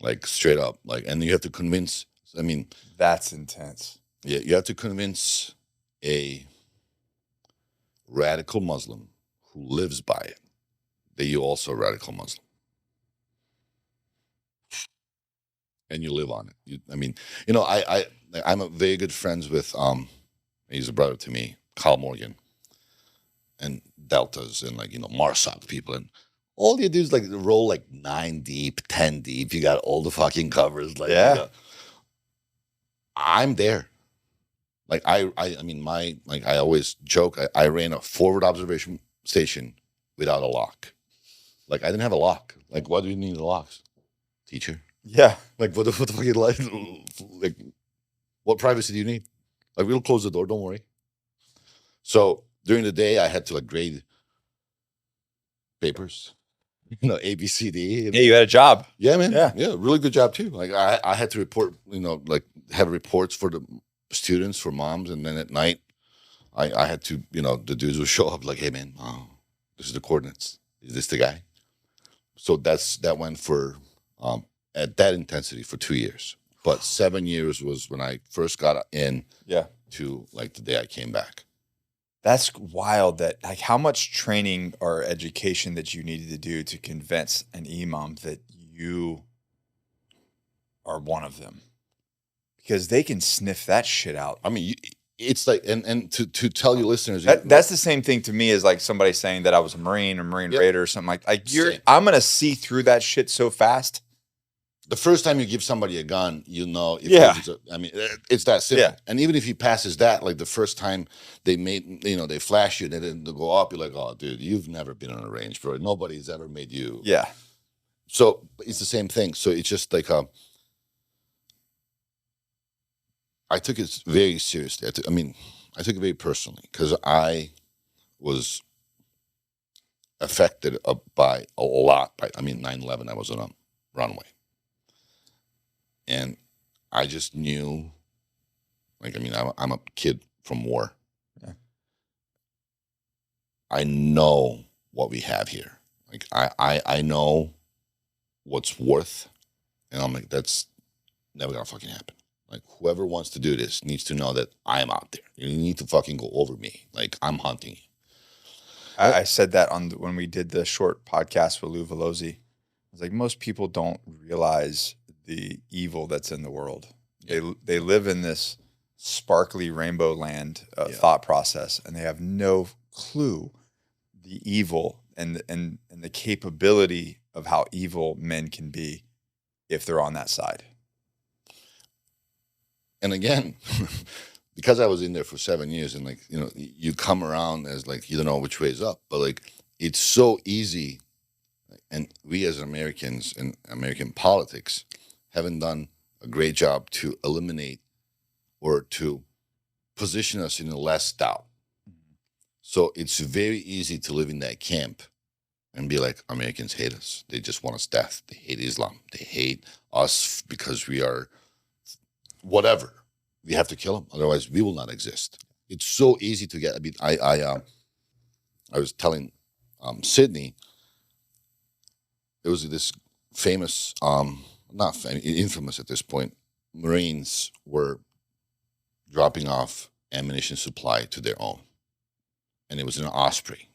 Speaker 3: Like straight up, and you have to convince. I mean,
Speaker 1: that's intense.
Speaker 3: Yeah, you have to convince a radical Muslim who lives by it that you're also a radical Muslim, and you live on it. I'm a very good friends with he's a brother to me, Carl Morgan, and Deltas and Marsop people, and all you do is roll 9 deep, 10 deep. You got all the fucking covers. I'm there. Like I mean, I always joke. I ran a forward observation station without a lock. Like I didn't have a lock. Like, why do you need the locks, teacher?
Speaker 1: Yeah.
Speaker 3: Like, what the fuck? Like, what privacy do you need? Like, we'll close the door. Don't worry. So during the day, I had to like grade papers, A, B, C, D.
Speaker 1: Yeah, you had a job.
Speaker 3: Yeah, man.
Speaker 1: Yeah.
Speaker 3: Yeah, really good job too. Like I had to report, like have reports for the students, for moms, and then at night, I had to, the dudes would show up like, hey man, this is the coordinates. Is this the guy? So that went for at that intensity for 2 years. But 7 years was when I first got in.
Speaker 1: Yeah.
Speaker 3: To like the day I came back.
Speaker 1: That's wild. That like how much training or education that you needed to do to convince an imam that you are one of them, because they can sniff that shit out.
Speaker 3: I mean, it's like, and to tell your listeners,
Speaker 1: that's the same thing to me as like somebody saying that I was a Marine or Marine Raider or something like I'm gonna see through that shit so fast.
Speaker 3: The first time you give somebody a gun, if it's that simple.
Speaker 1: Yeah.
Speaker 3: And even if he passes that, like the first time they flash you and then they go up, you're like, oh, dude, you've never been on a range, bro. Nobody's ever made you.
Speaker 1: Yeah.
Speaker 3: So it's the same thing. So it's just like, I took it very seriously. I took it very personally because I was affected by a lot. 9/11, I was on a runway. And I just knew, I'm a kid from war.
Speaker 1: Yeah.
Speaker 3: I know what we have here. Like I know what's worth, and I'm like, that's never gonna fucking happen. Like whoever wants to do this needs to know that I am out there. You need to fucking go over me. Like I'm hunting you.
Speaker 1: I said that when we did the short podcast with Lou Velosi. I was like, most people don't realize the evil that's in the world. They live in this sparkly rainbow land thought process, and they have no clue the evil and the capability of how evil men can be if they're on that side.
Speaker 3: And again, because I was in there for 7 years, and like you come around as like you don't know which way is up, but like it's so easy, and we as Americans and American politics haven't done a great job to eliminate or to position us in less doubt. Mm-hmm. So it's very easy to live in that camp and be like, Americans hate us. They just want us death. They hate Islam. They hate us because we are whatever. We have to kill them. Otherwise, we will not exist. It's so easy to get. I was telling Sydney, there was this famous, infamous at this point, Marines were dropping off ammunition supply to their own. And it was an Osprey.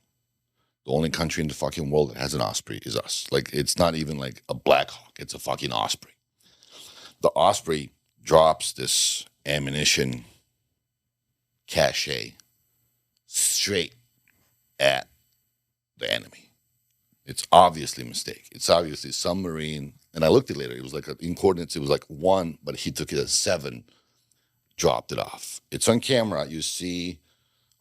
Speaker 3: The only country in the fucking world that has an Osprey is us. Like, it's not even like a Black Hawk. It's a fucking Osprey. The Osprey drops this ammunition cache straight at the enemy. It's obviously a mistake. It's obviously some Marine, and I looked at it later. It was like in coordinates, it was like 1, but he took it as 7, dropped it off. It's on camera. You see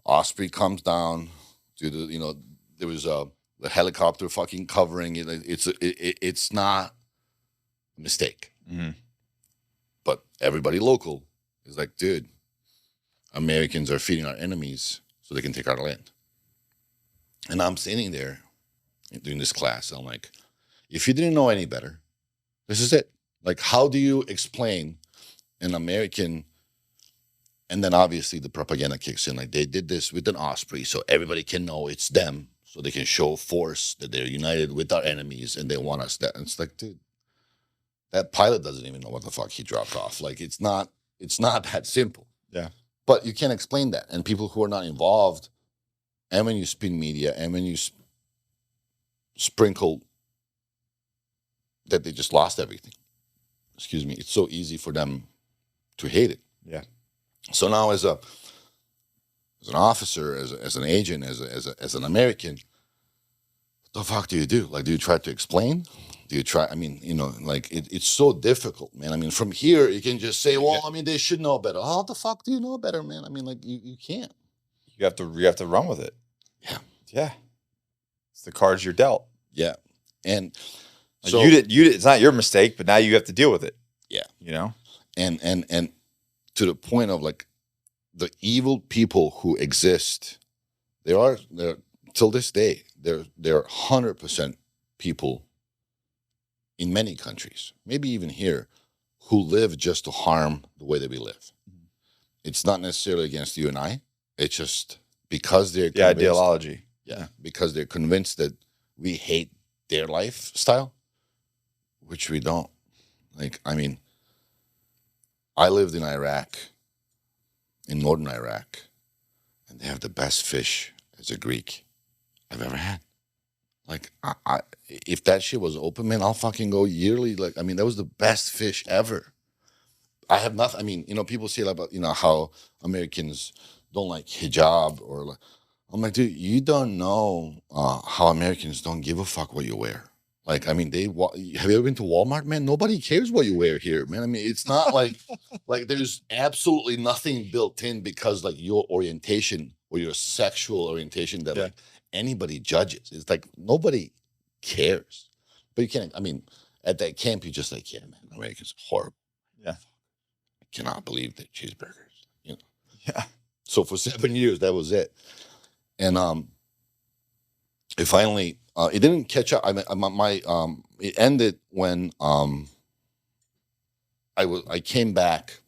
Speaker 3: Osprey comes down to the, there was a helicopter fucking covering it. It's not a mistake.
Speaker 1: Mm-hmm.
Speaker 3: But everybody local is like, dude, Americans are feeding our enemies so they can take our land. And I'm sitting there doing this class. I'm like, if you didn't know any better, this is it. Like, how do you explain an American? And then obviously the propaganda kicks in. Like, they did this with an Osprey so everybody can know it's them, so they can show force that they're united with our enemies and they want us that. And it's like, dude, that pilot doesn't even know what the fuck he dropped off. Like, it's not that simple.
Speaker 1: Yeah.
Speaker 3: But you can't explain that. And people who are not involved, and when you spin media, and when you sprinkle that they just lost everything, excuse me, it's so easy for them to hate it.
Speaker 1: Yeah.
Speaker 3: So now as an officer, as an agent, as an American, what the fuck do you do? Like, do you try to explain? Do you try? I mean, like it's so difficult, man. I mean, from here you can just say, well, I mean, they should know better. How the fuck do you know better, man? I mean, like you can't.
Speaker 1: You have to run with it.
Speaker 3: Yeah.
Speaker 1: Yeah. It's the cards you're dealt.
Speaker 3: Yeah. And
Speaker 1: Like,
Speaker 3: so
Speaker 1: you did it's not your mistake, but now you have to deal with it.
Speaker 3: Yeah.
Speaker 1: You know?
Speaker 3: And to the point of like the evil people who exist, they're till this day, there are 100% people in many countries, maybe even here, who live just to harm the way that we live.
Speaker 1: Mm-hmm.
Speaker 3: It's not necessarily against you and I. It's just because they're
Speaker 1: The ideology.
Speaker 3: Yeah, because they're convinced that we hate their lifestyle, which we don't. Like, I mean, I lived in Iraq, in northern Iraq, and they have the best fish as a Greek I've ever had. Like, if that shit was open, man, I'll fucking go yearly. Like, I mean, that was the best fish ever. I have nothing. I mean, people say about, how Americans don't like hijab or like, I'm like, dude, you don't know how Americans don't give a fuck what you wear. Like, I mean, have you ever been to Walmart, man? Nobody cares what you wear here, man. I mean, it's not like, like there's absolutely nothing built in because like your orientation or your sexual orientation that like anybody judges. It's like nobody cares. But you can't, I mean, at that camp, you're just like, yeah, man, Americans are horrible.
Speaker 1: Yeah.
Speaker 3: I cannot believe they're cheeseburgers,
Speaker 1: Yeah.
Speaker 3: So for 7 years, that was it. And it finally, it didn't catch up. I mean, it ended when I came back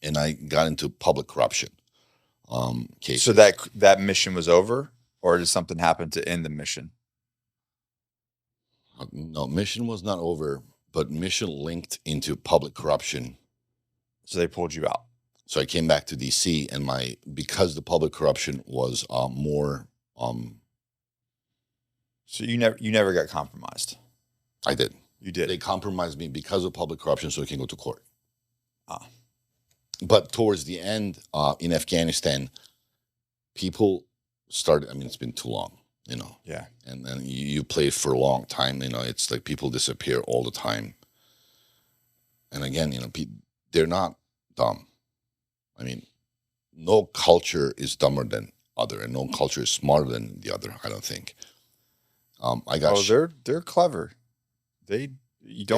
Speaker 3: and I got into public corruption cases.
Speaker 1: So that mission was over, or did something happen to end the mission?
Speaker 3: No, mission was not over, but mission linked into public corruption.
Speaker 1: So they pulled you out.
Speaker 3: So I came back to DC, and because the public corruption was more.
Speaker 1: So you never got compromised.
Speaker 3: I did.
Speaker 1: You did.
Speaker 3: They compromised me because of public corruption, so I can go to court.
Speaker 1: Ah.
Speaker 3: But towards the end, in Afghanistan, people started. I mean, it's been too long,
Speaker 1: Yeah.
Speaker 3: And then you played for a long time. It's like people disappear all the time. And again, they're not dumb. I mean, no culture is dumber than other, and no culture is smarter than the other. I don't think.
Speaker 1: They're clever. They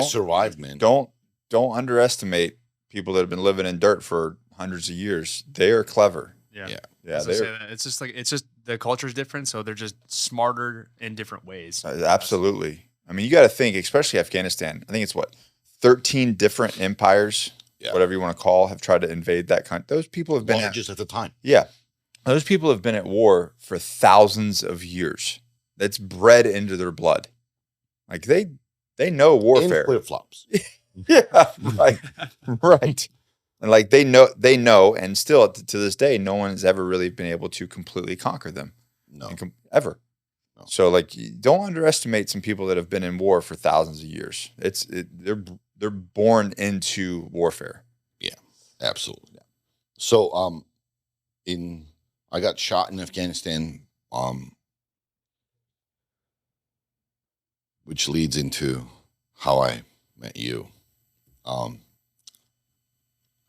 Speaker 3: survived, man.
Speaker 1: Don't underestimate people that have been living in dirt for hundreds of years. They are clever.
Speaker 2: Yeah.
Speaker 1: It's
Speaker 2: just the culture is different, so they're just smarter in different ways.
Speaker 1: Absolutely. I mean, you got to think, especially Afghanistan. I think it's 13 different empires, whatever you want to call, have tried to invade that country. Those people have been
Speaker 3: just at the time.
Speaker 1: Yeah, those people have been at war for thousands of years. That's bred into their blood. Like they know warfare.
Speaker 3: In flip-flops.
Speaker 1: Yeah, right, right. And like they know, and still to this day, no one has ever really been able to completely conquer them.
Speaker 3: No,
Speaker 1: ever. No. So like, don't underestimate some people that have been in war for thousands of years. They're born into warfare.
Speaker 3: Yeah, absolutely. Yeah. So I got shot in Afghanistan, which leads into how I met you.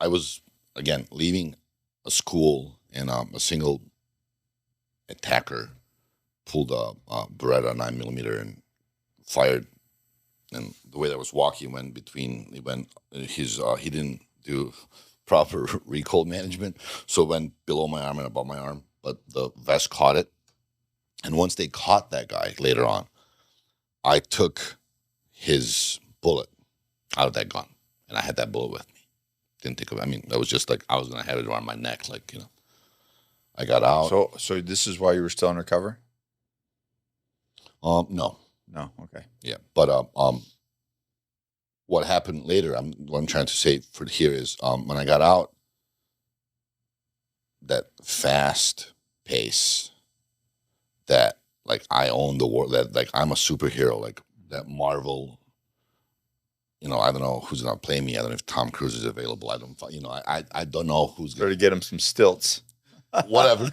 Speaker 3: I was, again, leaving a school, and a single attacker pulled a Beretta 9mm and fired. And the way that I was walking he didn't do proper recoil management, so it went below my arm and above my arm, but the vest caught it. And once they caught that guy later on, I took his bullet out of that gun, and I had that bullet with me. Didn't think of it. I mean, that was just like I was gonna have it around my neck, like I got out.
Speaker 1: So this is why you were still undercover?
Speaker 3: No.
Speaker 1: Okay.
Speaker 3: Yeah, but what happened later? What I'm trying to say for here is when I got out, that fast pace, that like I own the world, that like I'm a superhero, like that Marvel. I don't know who's gonna play me. I don't know if Tom Cruise is available. I don't. I don't know who's
Speaker 1: gonna get him some stilts.
Speaker 3: Whatever.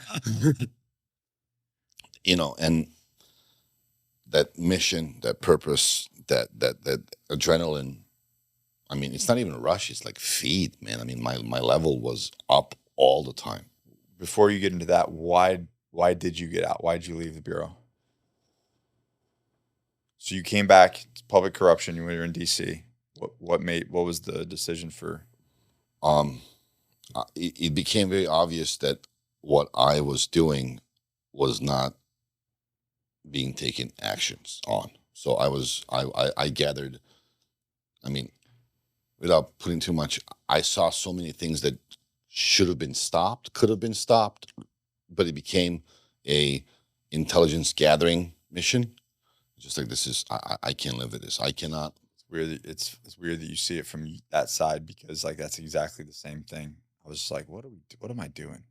Speaker 3: And that mission, that purpose, that adrenaline. I mean, it's not even a rush. It's like feed, man. I mean, my level was up all the time.
Speaker 1: Before you get into that, why did you get out? Why did you leave the bureau? So you came back to public corruption. You were in D.C. What was the decision for?
Speaker 3: It became very obvious that what I was doing was not being taken actions on. So I gathered, I mean, without putting too much, I saw so many things that should have been stopped, could have been stopped, but it became a intelligence gathering mission. Just like I can't live with this. I cannot.
Speaker 1: It's weird that you see it from that side, because like that's exactly the same thing. I was just like, what am I doing?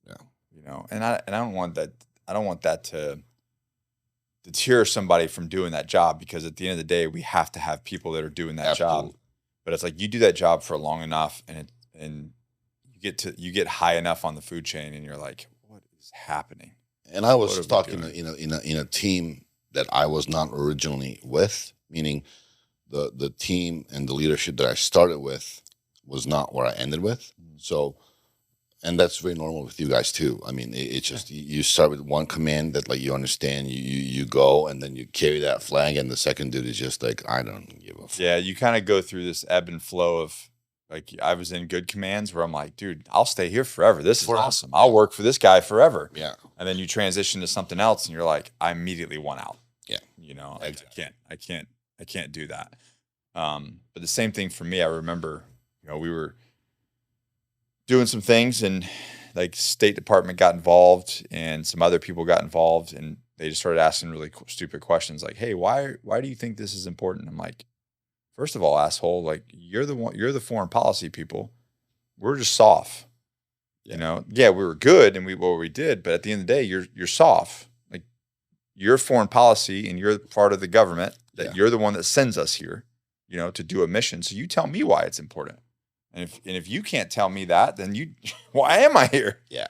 Speaker 3: Yeah.
Speaker 1: And I don't want that. I don't want that to deter somebody from doing that job, because at the end of the day, we have to have people that are doing that
Speaker 3: Absolutely.
Speaker 1: job. But it's like you do that job for long enough, and you get high enough on the food chain, and you're like, what is happening?
Speaker 3: And I was stuck in a team that I was not originally with, meaning the team and the leadership that I started with was not where I ended with. So, and that's very normal with you guys too. I mean, it's just you start with one command that like you understand, you go, and then you carry that flag, and the second dude is just like, I don't give a fuck.
Speaker 1: Yeah, you kind of go through this ebb and flow of, like, I was in good commands where I'm like, dude, I'll stay here forever. This is awesome. I'll work for this guy forever.
Speaker 3: Yeah.
Speaker 1: And then you transition to something else, and you're like, I immediately want out.
Speaker 3: Yeah.
Speaker 1: Exactly. I can't do that. But the same thing for me. I remember, we were doing some things, and like State Department got involved, and some other people got involved, and they just started asking really stupid questions, like, "Hey, why do you think this is important?" I'm like, first of all, asshole, like you're the foreign policy people. We're just soft.
Speaker 3: Yeah.
Speaker 1: Yeah, we were good and what we did, but at the end of the day, you're soft. Like, you're foreign policy, and you're part of the government. That you're the one that sends us here, to do a mission. So you tell me why it's important. And if you can't tell me that, then why am I here?
Speaker 3: Yeah.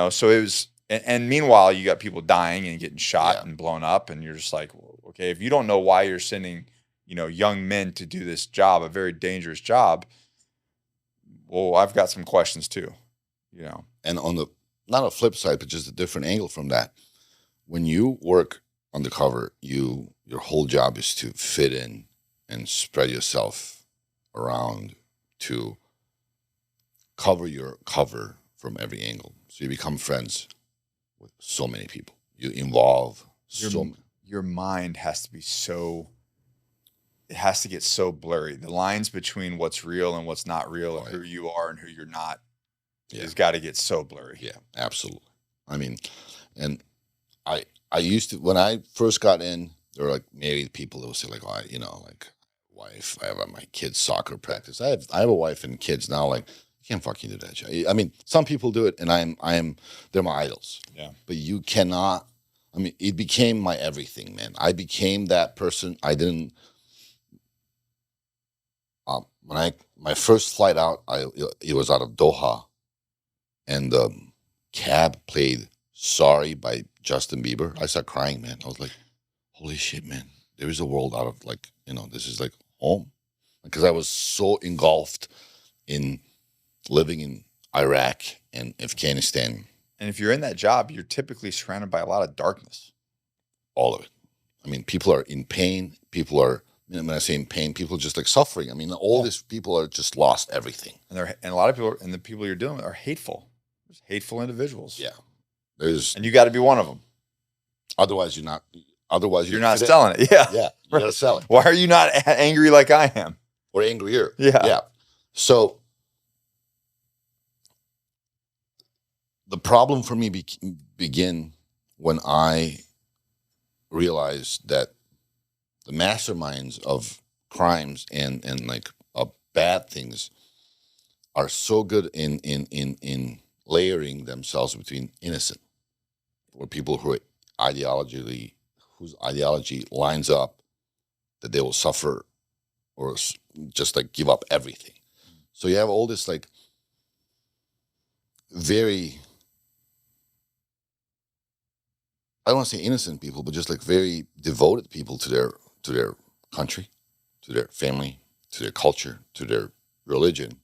Speaker 1: So it was, and meanwhile, you got people dying and getting shot and blown up, and you're just like, well, okay, if you don't know why you're sending, young men to do this job, a very dangerous job, well, I've got some questions too,
Speaker 3: And on the, not a flip side, but just a different angle from that, when you work undercover, your whole job is to fit in and spread yourself around to cover your cover from every angle. So you become friends with so many people. You involve
Speaker 1: your mind has to be it has to get so blurry. The lines between what's real and what's not real, and who you are and who you're not, has got to get so blurry.
Speaker 3: Yeah, absolutely. I mean, and I used to, when I first got in, there were like married people that would say like, oh, like wife, I have my kids' soccer practice. I have a wife and kids now. Like, you can't fucking do that. I mean, some people do it, and they're my idols.
Speaker 1: Yeah.
Speaker 3: But you cannot. I mean, it became my everything, man. I became that person. I didn't. My first flight out, it was out of Doha, and the cab played "Sorry" by Justin Bieber. I started crying, man. I was like, holy shit, man. There is a world out of like, this is like home. Because I was so engulfed in living in Iraq and Afghanistan.
Speaker 1: And if you're in that job, you're typically surrounded by a lot of darkness.
Speaker 3: All of it. I mean, people are in pain. People are, when I say in pain, people are just like suffering. I mean, all these people are just lost everything.
Speaker 1: And a lot of people, and the people you're dealing with are hateful. There's hateful individuals.
Speaker 3: Yeah.
Speaker 1: And you got to be one of them.
Speaker 3: Otherwise, you're not. Otherwise,
Speaker 1: you're not selling it. Yeah.
Speaker 3: Yeah. You got to sell it.
Speaker 1: Why are you not angry like I am?
Speaker 3: Or angrier.
Speaker 1: Yeah.
Speaker 3: Yeah. So the problem for me began when I realized that the masterminds of crimes and like bad things are so good in layering themselves between innocent, or people who are whose ideology lines up, that they will suffer or just like give up everything. So you have all this like very I don't want to say innocent people, but just like very devoted people to their country, to their family, to their culture, to their religion,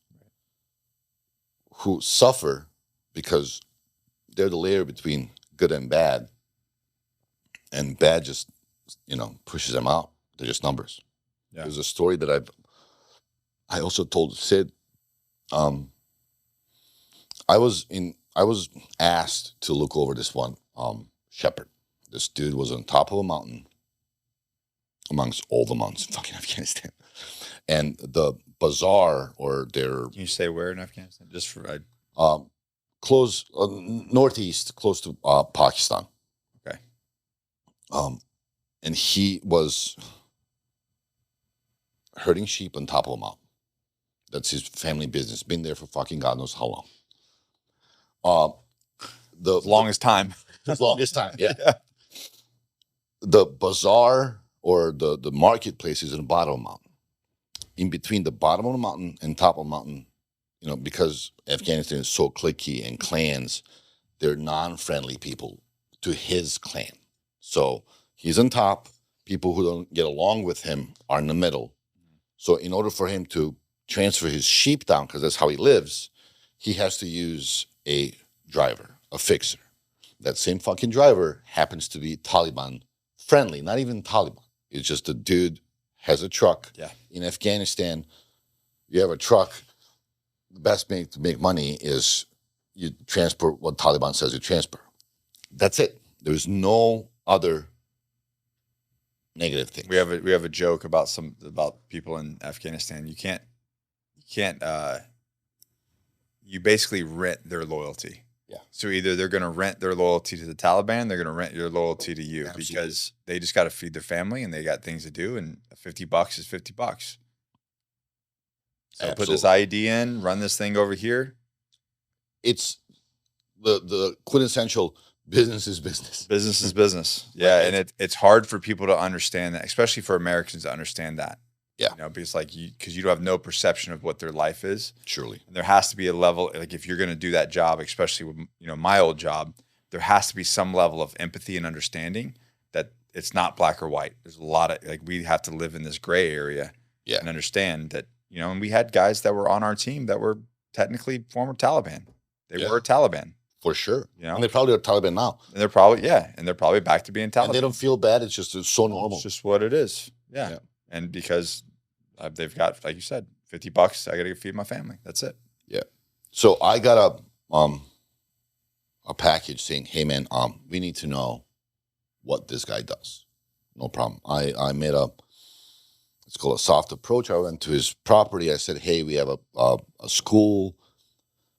Speaker 3: who suffer because they're the layer between good and bad just, pushes them out. They're just numbers.
Speaker 1: Yeah.
Speaker 3: There's a story that I also told Sid. I was asked to look over this one shepherd. This dude was on top of a mountain amongst all the mountains in fucking Afghanistan. And the bazaar or their
Speaker 1: Can you say where in Afghanistan? Just for
Speaker 3: close northeast, close to Pakistan.
Speaker 1: Okay.
Speaker 3: And he was herding sheep on top of a mountain. That's his family business. Been there for fucking God knows how long. The
Speaker 1: longest time.
Speaker 3: The longest time, yeah. The bazaar or the marketplace is in the bottom of the mountain. In between the bottom of the mountain and top of the mountain, because Afghanistan is so cliquey and clans, they're non-friendly people to his clan. So he's on top. People who don't get along with him are in the middle. So in order for him to transfer his sheep down, because that's how he lives, he has to use a driver, a fixer. That same fucking driver happens to be Taliban friendly, not even Taliban. It's just a dude has a truck.
Speaker 1: Yeah.
Speaker 3: In Afghanistan, you have a truck. The best way to make money is you transport what Taliban says you transport. That's it. There's no other negative thing.
Speaker 1: We have a joke about people in Afghanistan. You basically rent their loyalty.
Speaker 3: Yeah.
Speaker 1: So either they're going to rent their loyalty to the Taliban, they're going to rent your loyalty to you.
Speaker 3: Absolutely.
Speaker 1: Because they just got to feed their family and they got things to do, and $50 is $50. So put this ID in, run this thing over here.
Speaker 3: It's the quintessential business is business.
Speaker 1: Business is business. Yeah, and it's hard for people to understand that, especially for Americans to understand that.
Speaker 3: Yeah.
Speaker 1: Because because you don't have no perception of what their life is.
Speaker 3: Surely.
Speaker 1: And there has to be a level, like if you're going to do that job, especially with my old job, there has to be some level of empathy and understanding that it's not black or white. There's a lot of we have to live in this gray area and understand that and we had guys that were on our team that were technically former Taliban. They were Taliban
Speaker 3: for sure.
Speaker 1: And
Speaker 3: they probably are Taliban now.
Speaker 1: And they're probably back to being Taliban.
Speaker 3: And they don't feel bad. It's just so normal.
Speaker 1: It's just what it is. Yeah. And because they've got, like you said, $50, I got to feed my family. That's it.
Speaker 3: Yeah. So I got a package saying, "Hey man, we need to know what this guy does." No problem. I made it's called a soft approach. I went to his property. I said, "Hey, we have a school.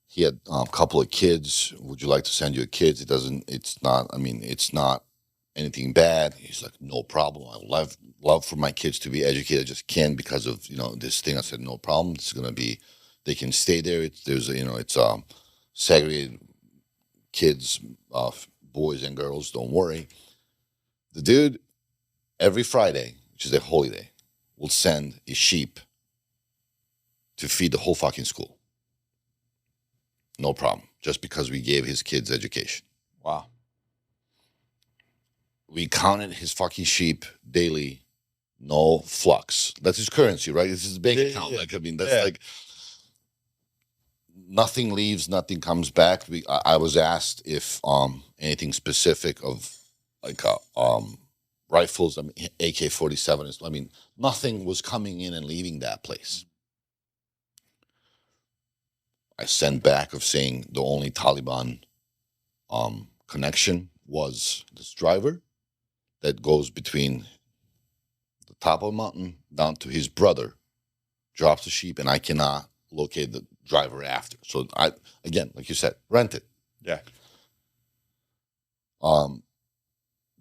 Speaker 3: He had a couple of kids. Would you like to send your kids? It's not anything bad." He's like, "No problem. I love for my kids to be educated. I just can't because of, this thing." I said, "No problem. It's going to be, they can stay there. It's segregated kids, boys and girls. Don't worry." The dude, every Friday, which is a holy day, will send a sheep to feed the whole fucking school. No problem. Just because we gave his kids education.
Speaker 1: Wow.
Speaker 3: We counted his fucking sheep daily, no flux. That's his currency, right? This is his bank account. Yeah. Nothing leaves, nothing comes back. I was asked if anything specific of rifles, AK-47. Nothing was coming in and leaving that place. I sent back of saying the only Taliban connection was this driver that goes between the top of a mountain down to his brother, drops the sheep, and I cannot locate the driver after. So again, like you said, rent it.
Speaker 1: Yeah.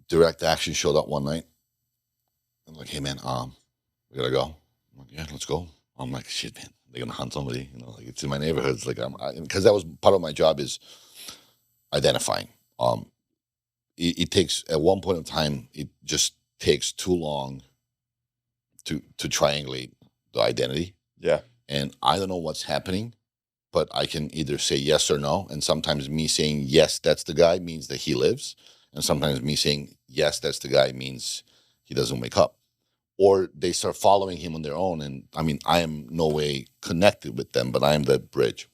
Speaker 3: Direct Action showed up one night. I'm like, "Hey man, we gotta go." I'm like, "Yeah, let's go." I'm like, "Shit, man, they're gonna hunt somebody." It's in my neighborhood. It's like because that was part of my job is identifying. It takes, at one point in time, it just takes too long to triangulate the identity.
Speaker 1: Yeah.
Speaker 3: And I don't know what's happening, but I can either say yes or no. And sometimes me saying yes, that's the guy, means that he lives. And sometimes me saying, yes, that's the guy means he doesn't wake up. Or they start following him on their own. And I mean, I am no way connected with them, but I am the bridge.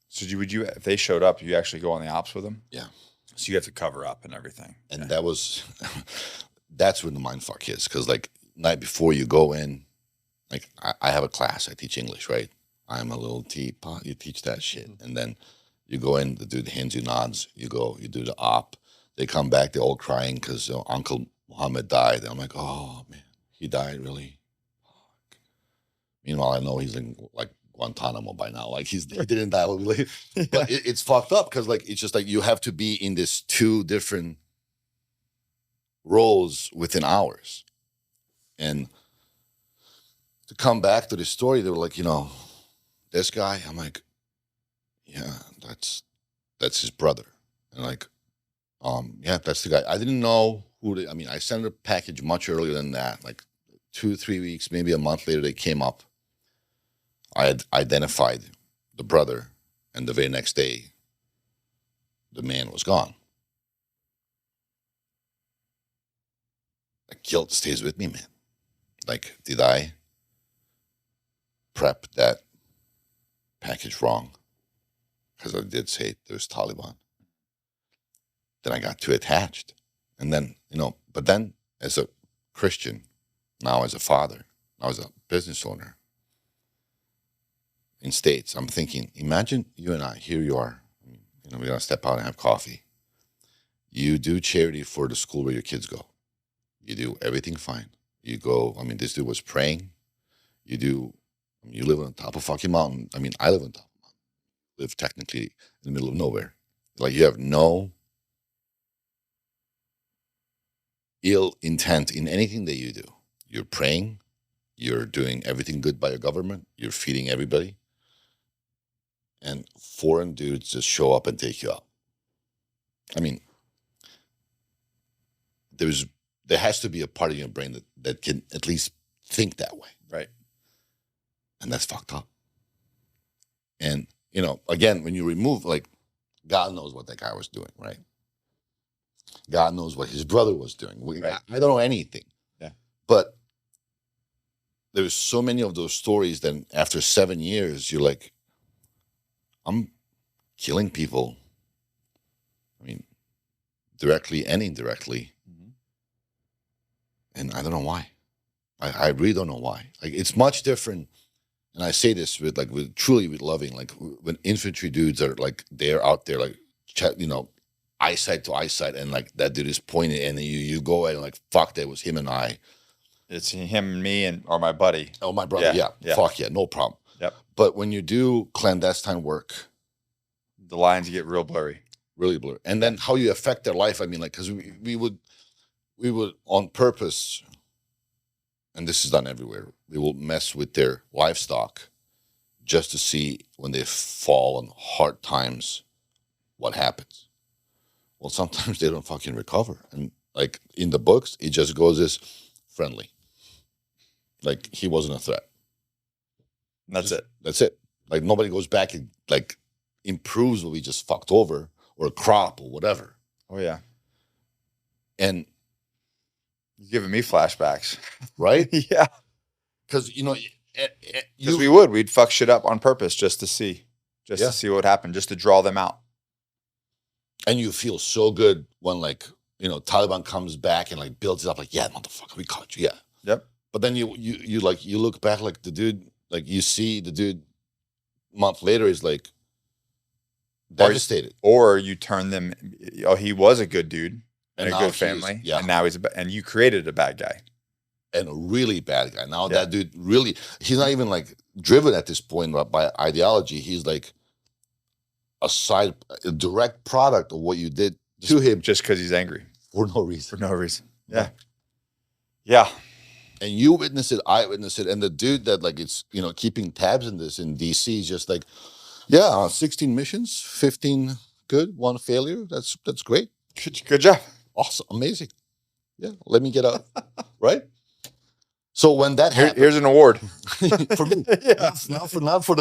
Speaker 1: So would you, if they showed up, you actually go on the ops with them?
Speaker 3: Yeah.
Speaker 1: So you have to cover up and everything.
Speaker 3: And that was, that's where the mind fuck is. Because like night before you go in, like I have a class, I teach English, right? I'm a little teapot, you teach that shit. And then you go in, the dude hands you nods, you go, you do the op. They come back, they're all crying because Uncle Muhammad died. And I'm like, oh man, he died, really? Fuck. Meanwhile, I know he's in like Guantanamo by now. Like he didn't die. But it's fucked up because like it's just like you have to be in this two different roles within hours. And to come back to the story, they were like, this guy, I'm like, yeah, that's his brother. And like, yeah, that's the guy. I didn't know who I sent a package much earlier than that, like 2-3 weeks, maybe a month later, they came up. I had identified the brother, and the very next day, the man was gone. The guilt stays with me, man. Like, did I prep that package wrong? Because I did say there's Taliban. Then I got too attached. And then, but then as a Christian, now as a father, now as a business owner in States, I'm thinking, imagine you and I, here you are, we're going to step out and have coffee. You do charity for the school where your kids go. You do everything fine. You go, this dude was praying. You live on the top of a fucking mountain. I live on top of a mountain. Live technically in the middle of nowhere. Like you have no ill intent in anything that you do. You're praying. You're doing everything good by your government. You're feeding everybody. And foreign dudes just show up and take you out. There has to be a part of your brain that can at least think that way.
Speaker 1: Right.
Speaker 3: And that's fucked up. And, again, when you remove, like, God knows what that guy was doing, right? God knows what his brother was doing.
Speaker 1: Right.
Speaker 3: I don't know anything.
Speaker 1: Yeah.
Speaker 3: But there's so many of those stories that after 7 years, you're like, I'm killing people. Directly and indirectly. Mm-hmm. And I don't know why. I really don't know why. Like, it's much different. And I say this with loving, like when infantry dudes are like, they're out there, like, eyesight to eyesight, and like that dude is pointing, and you go and like, fuck, that was him and I.
Speaker 1: It's him and me or my buddy.
Speaker 3: Oh, my brother. Yeah. Fuck yeah, no problem.
Speaker 1: Yep.
Speaker 3: But when you do clandestine work,
Speaker 1: the lines get real blurry.
Speaker 3: Really blurry. And then how you affect their life. Because we would on purpose, and this is done everywhere, we will mess with their livestock just to see when they fall on hard times what happens. Well, sometimes they don't fucking recover. And like in the books, it just goes as friendly. Like he wasn't a threat.
Speaker 1: That's it.
Speaker 3: That's it. Like nobody goes back and like improves what we just fucked over, or a crop or whatever.
Speaker 1: Oh yeah.
Speaker 3: And
Speaker 1: you're giving me flashbacks.
Speaker 3: Right?
Speaker 1: Yeah.
Speaker 3: Because,
Speaker 1: we'd fuck shit up on purpose just to see what would happen, just to draw them out.
Speaker 3: And you feel so good when like, Taliban comes back and like builds it up like, yeah, motherfucker, we caught you. Yeah.
Speaker 1: Yep.
Speaker 3: But then you look back, like the dude, like you see the dude a month later is like devastated.
Speaker 1: Or you turn them, he was a good dude and a good family.
Speaker 3: Yeah.
Speaker 1: And now and you created a bad guy.
Speaker 3: And a really bad guy. Now that dude really, he's not even like driven at this point by ideology. He's like a direct product of what you did to him.
Speaker 1: Just because he's angry.
Speaker 3: For no reason.
Speaker 1: Yeah. Yeah.
Speaker 3: And you witness it, I witness it. And the dude that like it's, keeping tabs in this in DC is just like, 16 missions, 15 good, 1 failure. That's great.
Speaker 1: Good job.
Speaker 3: Awesome. Amazing. Yeah. Let me get out. Right? So when that happened,
Speaker 1: here's an award
Speaker 3: for me.
Speaker 1: Yeah.
Speaker 3: Not for the
Speaker 1: for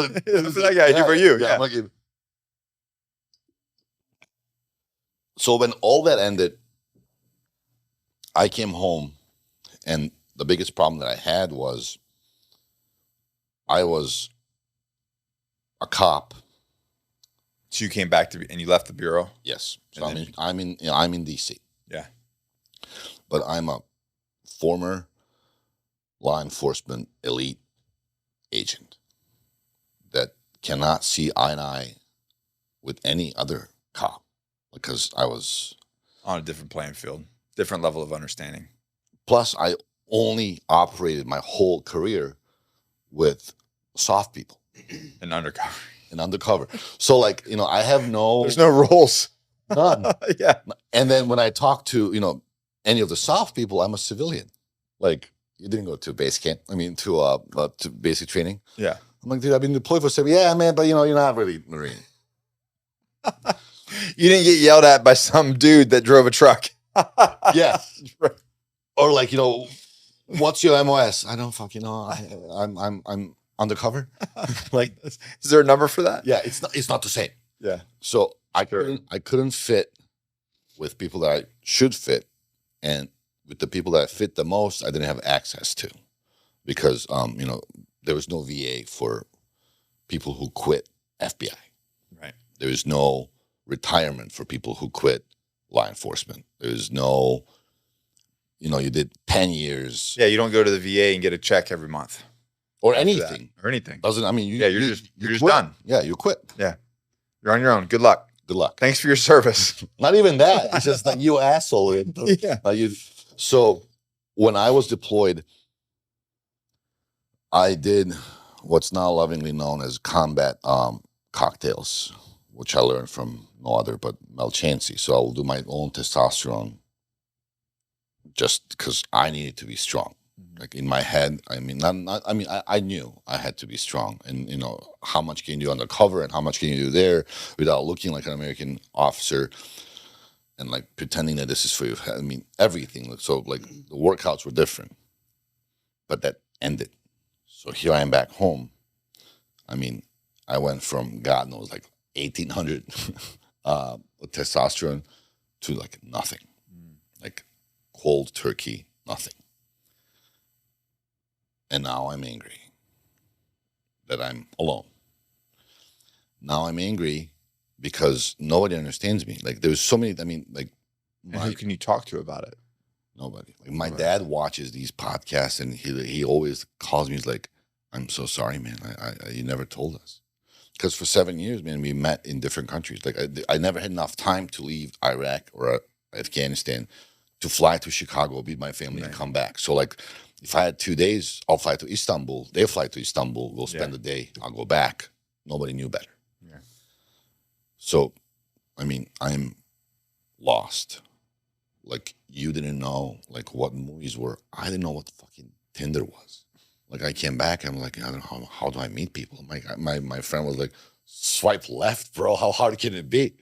Speaker 1: that guy, for you. Yeah.
Speaker 3: So when all that ended, I came home, and the biggest problem that I had was I was a cop.
Speaker 1: So you came back and you left the bureau?
Speaker 3: Yes. So
Speaker 1: And
Speaker 3: I'm in DC.
Speaker 1: Yeah.
Speaker 3: But I'm a former law enforcement elite agent that cannot see eye and eye with any other cop because I was
Speaker 1: On a different playing field, different level of understanding.
Speaker 3: plus I only operated my whole career with soft people
Speaker 1: And undercover.
Speaker 3: and undercover. So like, I have
Speaker 1: There's no rules.
Speaker 3: none.
Speaker 1: Yeah.
Speaker 3: And then when I talk to, any of the soft people, I'm a civilian. Like, you didn't go to base camp. I mean, to basic training.
Speaker 1: Yeah.
Speaker 3: I'm like, dude, I've been deployed for 7 years. Yeah, man, but you're not really Marine.
Speaker 1: You didn't get yelled at by some dude that drove a truck.
Speaker 3: Yeah. Or like, what's your MOS? I don't fucking know. I'm undercover. Like,
Speaker 1: Is there a number for that?
Speaker 3: yeah, it's not the same.
Speaker 1: Yeah.
Speaker 3: So
Speaker 1: Sure.
Speaker 3: I couldn't fit with people that I should fit, and with the people that I fit the most, I didn't have access to, because there was no VA for people who quit FBI.
Speaker 1: Right.
Speaker 3: There was no retirement for people who quit law enforcement. There was no, you did 10 years
Speaker 1: Yeah, you don't go to the VA and get a check every month.
Speaker 3: or
Speaker 1: after
Speaker 3: anything.
Speaker 1: that. Or anything.
Speaker 3: Doesn't
Speaker 1: You're just
Speaker 3: quit.
Speaker 1: done.
Speaker 3: Yeah, you quit.
Speaker 1: You're on your own. Good luck.
Speaker 3: Good luck.
Speaker 1: Thanks for your service.
Speaker 3: Not even that. It's just like, you asshole.
Speaker 1: Yeah.
Speaker 3: So when I was deployed, I did what's now lovingly known as combat cocktails, which I learned from no other but Mel Chansey. So I will do my own testosterone just because I needed to be strong. Like in my head, I knew I had to be strong, and how much can you do undercover and how much can you do there without looking like an American officer and like pretending that this is for you. I mean, everything. So like the workouts were different, but that ended. So here I am back home. I mean, I went from God knows like 1,800 testosterone to like nothing, like cold turkey, nothing. And now I'm angry that I'm alone. Now I'm angry because nobody understands me. Like there's so many. I mean, like
Speaker 1: And who can you talk to about it?
Speaker 3: nobody. Like my dad watches these podcasts, and he always calls me. He's like, "I'm so sorry, man. I you never told us." Because for 7 years, man, we met in different countries. Like I never had enough time to leave Iraq or Afghanistan to fly to Chicago, be with my family, and come back. So like, if I had 2 days, I'll fly to Istanbul. They fly to Istanbul. We'll spend the day. I'll go back. Nobody knew better.
Speaker 1: Yeah.
Speaker 3: So, I mean, I'm lost. Like, you didn't know, like, what movies were. I didn't know what fucking Tinder was. Like, I came back, I'm like, I don't know, how do I meet people? My friend was like, swipe left, bro. How hard can it be?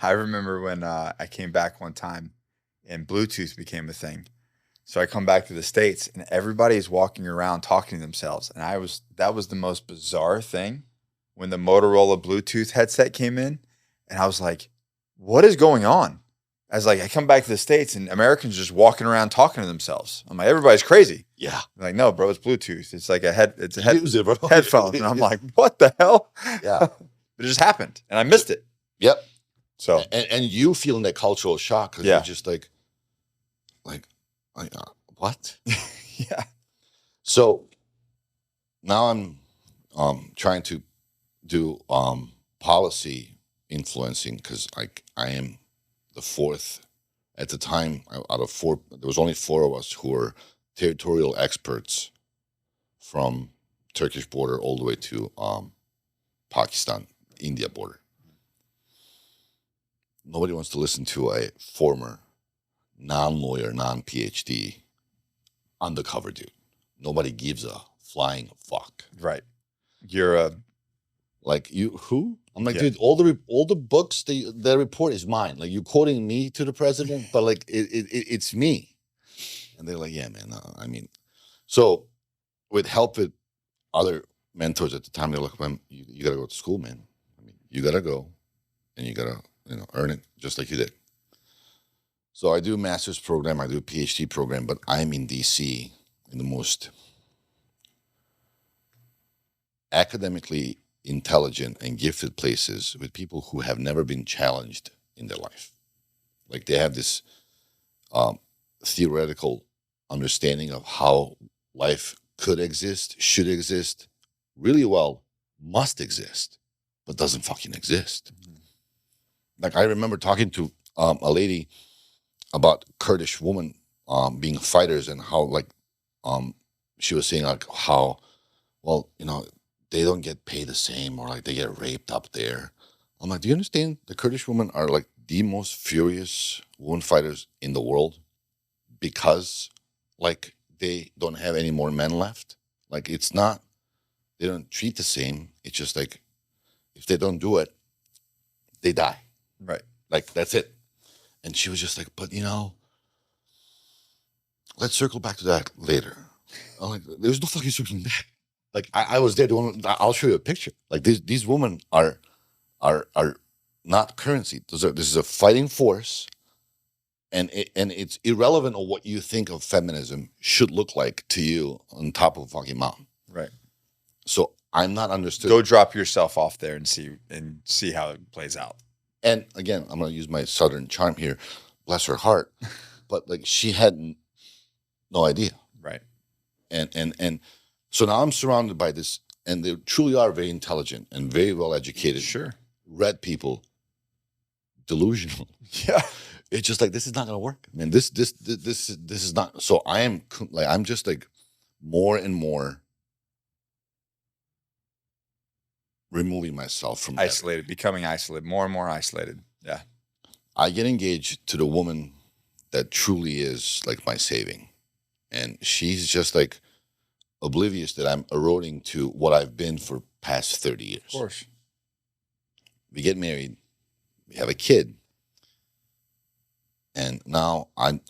Speaker 1: I remember when I came back one time and Bluetooth became a thing. So I come back to the States and everybody is walking around talking to themselves. And that was the most bizarre thing when the Motorola Bluetooth headset came in. And I was like, what is going on? I come back to the States and Americans just walking around talking to themselves. I'm like, everybody's crazy.
Speaker 3: Yeah.
Speaker 1: They're like, no, bro, it's Bluetooth. It's like
Speaker 3: Use it, bro.
Speaker 1: headphones. And I'm like, what the hell?
Speaker 3: Yeah.
Speaker 1: It just happened. And I missed it.
Speaker 3: Yep.
Speaker 1: So
Speaker 3: And you feeling that cultural shock because you're just like, what?
Speaker 1: yeah.
Speaker 3: So now I'm trying to do policy influencing because I am the fourth. At the time, out of four, there was only four of us who were territorial experts from Turkish border all the way to Pakistan, India border. Nobody wants to listen to a former non-lawyer, non-PhD undercover dude. Nobody gives a flying fuck.
Speaker 1: Right. You're a
Speaker 3: Like, you who? I'm like, dude, all the books, the report is mine. Like, you're quoting me to the president, but like it's me. And they're like, yeah, man. I mean, so with help with other mentors at the time, they're like, man, you gotta go to school, man. I mean, you gotta go and you gotta, earn it just like you did. So I do a master's program, I do a PhD program, but I'm in DC in the most academically intelligent and gifted places with people who have never been challenged in their life. Like they have this theoretical understanding of how life could exist, should exist, really well, must exist, but doesn't fucking exist. Like I remember talking to a lady about Kurdish women being fighters and how like she was saying like how, well, you know, they don't get paid the same or like they get raped up there. I'm like, do you understand? The Kurdish women are like the most furious women fighters in the world because like they don't have any more men left. Like it's not, they don't treat the same. It's just like if they don't do it, they die.
Speaker 1: Right.
Speaker 3: Like that's it. And she was just like, but you know, let's circle back to that later. I'm like, there's no fucking circling back. Like I was there doing. I'll show you a picture. Like these women are not currency. This is a fighting force, and it's irrelevant of what you think of feminism should look like to you on top of a fucking mountain.
Speaker 1: Right.
Speaker 3: So I'm not understood.
Speaker 1: Go drop yourself off there and see how it plays out.
Speaker 3: And again, I'm going to use my Southern charm here. Bless her heart, but like she had no idea.
Speaker 1: Right.
Speaker 3: And so now I'm surrounded by this, and they truly are very intelligent and very well educated.
Speaker 1: Sure.
Speaker 3: Read people, delusional.
Speaker 1: Yeah.
Speaker 3: It's just like, this is not going to work. I mean, this is not. So I'm just like more and more removing myself from
Speaker 1: isolated, becoming isolated, more and more isolated. Yeah.
Speaker 3: I get engaged to the woman that truly is like my saving. And she's just like oblivious that I'm eroding to what I've been for past 30 years.
Speaker 1: Of course.
Speaker 3: We get married, we have a kid. And now I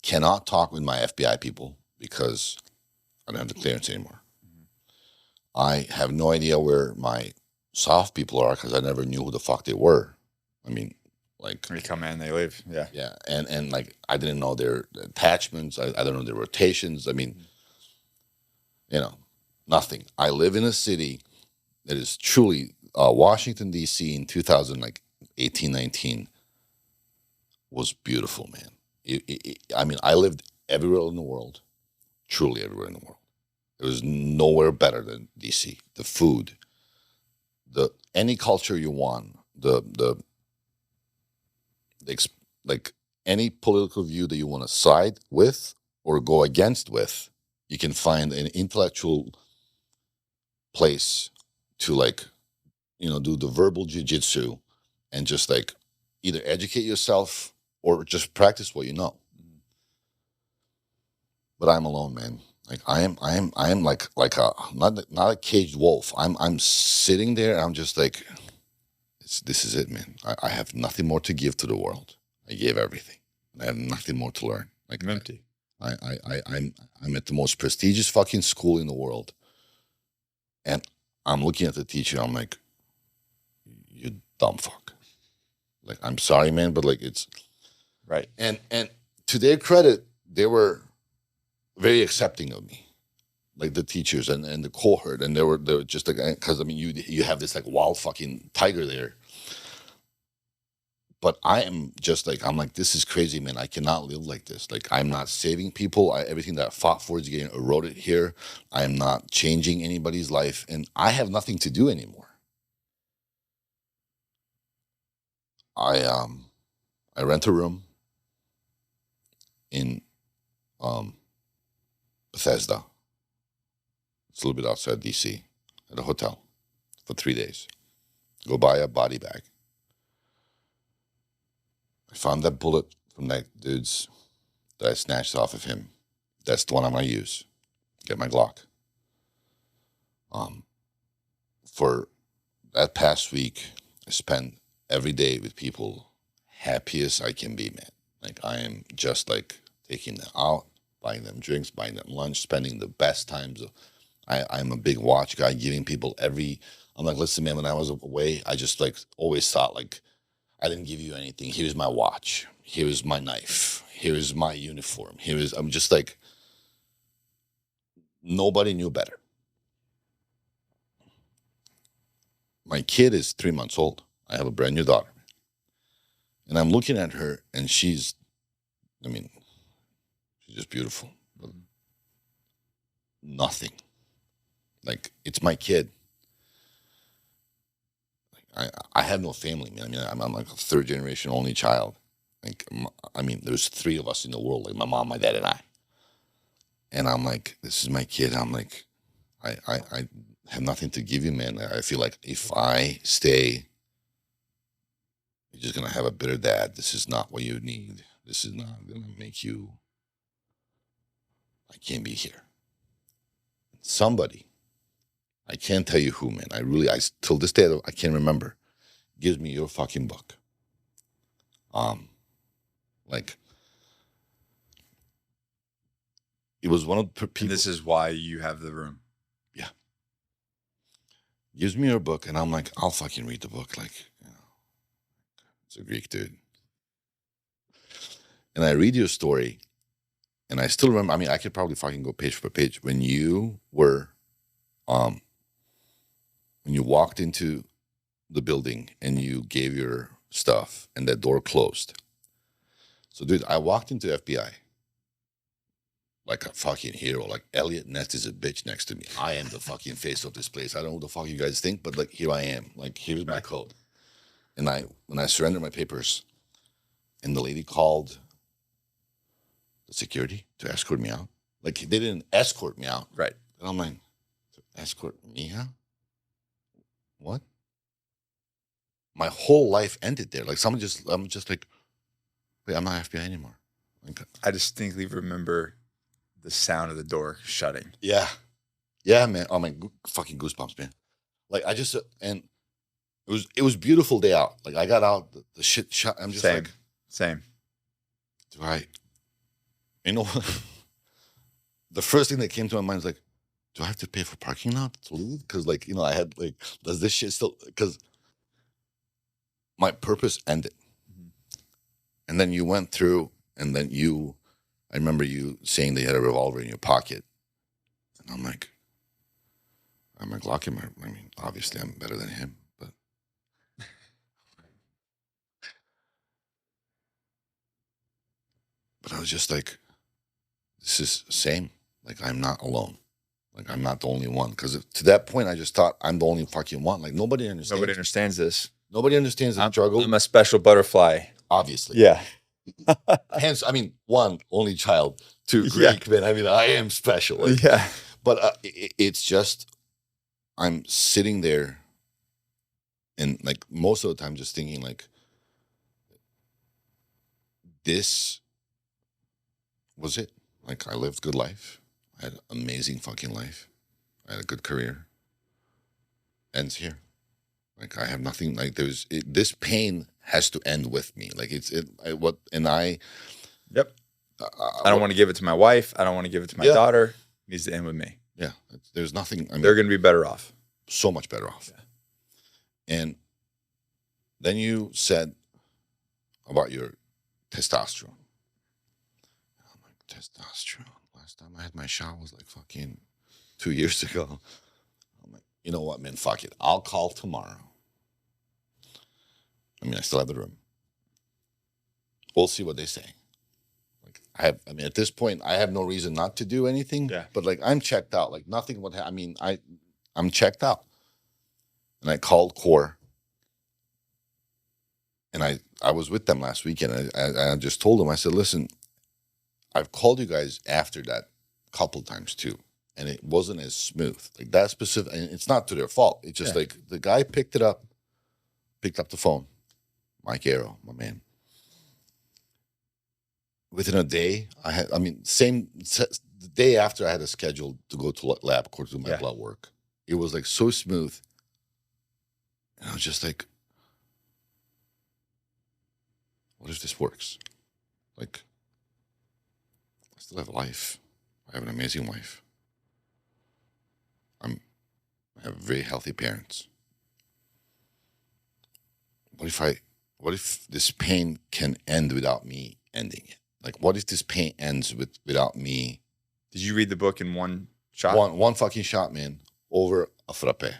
Speaker 3: cannot talk with my FBI people because I don't have the clearance anymore. I have no idea where my soft people are because I never knew who the fuck they were. I mean, like
Speaker 1: They come in, they leave. Yeah.
Speaker 3: yeah, and like I didn't know their attachments. I don't know their rotations. I mean, you know, nothing. I live in a city that is truly Washington D.C. in 2018, 19 was beautiful, man. I mean, I lived everywhere in the world, truly everywhere in the world. There was nowhere better than D.C. The food, any culture you want, like any political view that you want to side with or go against with, you can find an intellectual place to like, you know, do the verbal jiu-jitsu and just like either educate yourself or just practice what you know. But I'm alone, man. Like I am like a not a caged wolf. I'm sitting there and I'm just like, this is it, man. I have nothing more to give to the world. I gave everything. I have nothing more to learn. Like
Speaker 1: I'm empty.
Speaker 3: I'm at the most prestigious fucking school in the world, and I'm looking at the teacher. I'm like, you dumb fuck. Like I'm sorry, man, but like it's
Speaker 1: right.
Speaker 3: And to their credit, they were very accepting of me, like the teachers and the cohort, and they were just like, because I mean you have this like wild fucking tiger there. But I am just like, I'm like, this is crazy, man. I cannot live like this. Like, I'm not saving people. Everything that I fought for is getting eroded here. I am not changing anybody's life. And I have nothing to do anymore. I rent a room in Bethesda. It's a little bit outside D.C. at a hotel for 3 days. Go buy a body bag. I found that bullet from that dude's that I snatched off of him. That's the one I'm going to use. Get my Glock. For that past week, I spent every day with people happiest I can be, man. Like I am just like taking them out, buying them drinks, buying them lunch, spending the best times. I'm a big watch guy, giving people I'm like, listen, man, when I was away, I just like always thought like, I didn't give you anything. Here's my watch. Here's my knife. Here's my uniform. I'm just like, nobody knew better. My kid is 3 months old. I have a brand new daughter. And I'm looking at her, and she's just beautiful. Nothing. Like, it's my kid. I have no family, man. I'm like a third generation only child. Like, there's 3 of us in the world, like my mom, my dad, and I. And I'm like, this is my kid. I'm like, I have nothing to give you, man. I feel like if I stay, you're just gonna have a bitter dad. This is not what you need. This is not gonna make you. I can't be here. Somebody, I can't tell you who, man. Till this day, I can't remember. Gives me your fucking book. Like, it was one of the people.
Speaker 1: And this is why you have the room.
Speaker 3: Yeah. Gives me your book, and I'm like, I'll fucking read the book. Like, it's a Greek dude. And I read your story, and I still remember. I could probably fucking go page for page when you were, when you walked into the building and you gave your stuff, and that door closed. So, dude, I walked into FBI like a fucking hero. Like, Elliot Ness is a bitch next to me. I am the fucking face of this place. I don't know what the fuck you guys think, but like, here I am. Like, here's my code. And when I surrendered my papers, and the lady called the security to escort me out. Like, they didn't escort me out.
Speaker 1: Right.
Speaker 3: And I'm like, to escort me out? What? My whole life ended there. Like, I'm just like, wait, I'm not FBI anymore. Like,
Speaker 1: I distinctly remember the sound of the door shutting.
Speaker 3: yeah. Yeah, man. Oh, my fucking goosebumps, man. like I just and it was a beautiful day out. Like I got out, the shit shut. I'm just like,
Speaker 1: same.
Speaker 3: Do I? You know, the first thing that came to my mind was like, do I have to pay for parking now to leave? Because like I had like, does this shit still? Because my purpose ended, and then you went through, and then I remember you saying they had a revolver in your pocket, and I'm like, lock him. I mean, obviously I'm better than him, but I was just like, this is the same. Like I'm not alone. Like I'm not the only one. Because to that point, I just thought I'm the only fucking one. Like nobody understands.
Speaker 1: Nobody understands this.
Speaker 3: Nobody understands the struggle.
Speaker 1: I'm a special butterfly.
Speaker 3: Obviously.
Speaker 1: Yeah.
Speaker 3: Hence, I mean, one, only child. Two, Greek. Man, I mean, I am special. Like,
Speaker 1: yeah.
Speaker 3: But it's just, I'm sitting there and like most of the time just thinking like, this was it. Like I lived a good life. I had an amazing fucking life. I had a good career. Ends here. Like I have nothing. Like this pain has to end with me. Like
Speaker 1: Yep. I don't want to give it to my wife. I don't want to give it to my daughter. It needs to end with me.
Speaker 3: Yeah. There's nothing. I mean,
Speaker 1: they're going to be better off.
Speaker 3: So much better off. Yeah. And then you said about your testosterone. I'm like, testosterone. Last time I had my shot was like fucking 2 years ago. I'm like, you know what, man? Fuck it. I'll call tomorrow. I mean, I still have the room. We'll see what they say. Like at this point, I have no reason not to do anything.
Speaker 1: Yeah.
Speaker 3: But like, I'm checked out. Like nothing would happen. I mean, I'm checked out. And I called Core. And I was with them last weekend. I just told them, I said, listen, I've called you guys after that a couple times too. And it wasn't as smooth. Like that specific, and it's not to their fault. It's just like the guy picked up the phone. Mike Arrow, my man. Within a day, the day after I had a schedule to go to LabCorp to do my blood work. It was like so smooth. And I was just like, what if this works? Like, I still have a life. I have an amazing wife. I have very healthy parents. What what if this pain can end without me ending it? Like, what if this pain ends without me?
Speaker 1: Did you read the book in one shot?
Speaker 3: One fucking shot, man, over a frappe.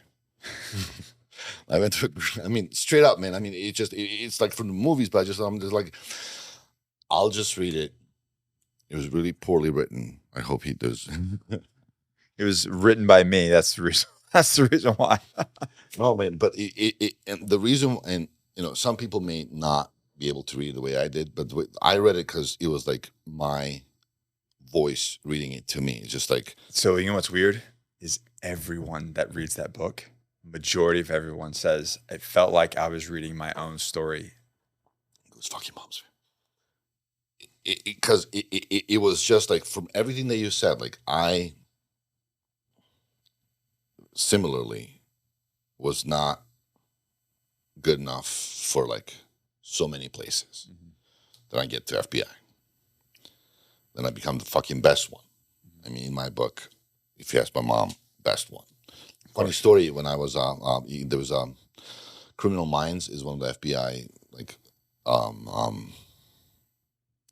Speaker 3: I went to, I mean, straight up, man. I mean, it's like from the movies, but I'm just like, I'll just read it. It was really poorly written. I hope he does.
Speaker 1: It was written by me. That's the reason. That's the reason why.
Speaker 3: No, man. But and the reason, and you know, some people may not be able to read the way I did, but I read it because it was like my voice reading it to me. It's just like.
Speaker 1: So you know what's weird is everyone that reads that book, majority of everyone says it felt like I was reading my own story.
Speaker 3: It was fucking bombs. Because it was just like from everything that you said, like I similarly was not good enough for like so many places.
Speaker 1: Mm-hmm.
Speaker 3: Then I get to FBI. Then I become the fucking best one. I mean, in my book, if you ask my mom, best one. Funny story, when I was, there was Criminal Minds is one of the FBI, like,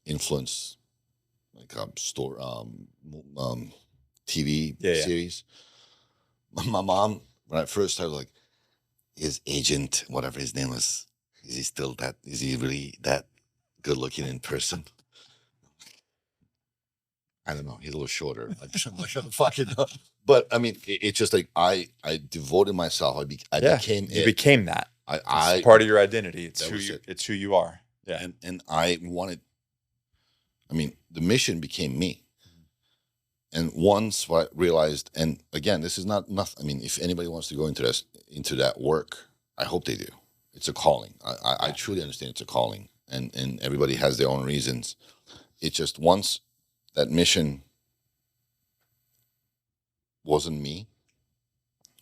Speaker 3: influence, like, TV series. My mom, when I first started, like, his agent, whatever his name was, is he really that good looking in person? I don't know. He's a little shorter. I don't fucking know. But I mean, it's just like I devoted myself. I became
Speaker 1: you became that. It's part of your identity. It's who you are. Yeah.
Speaker 3: And I wanted. I mean, the mission became me. And once I realized, and again, this is not nothing. I mean, if anybody wants to go into that work, I hope they do. It's a calling. I truly understand it's a calling, and everybody has their own reasons. It's just once that mission wasn't me,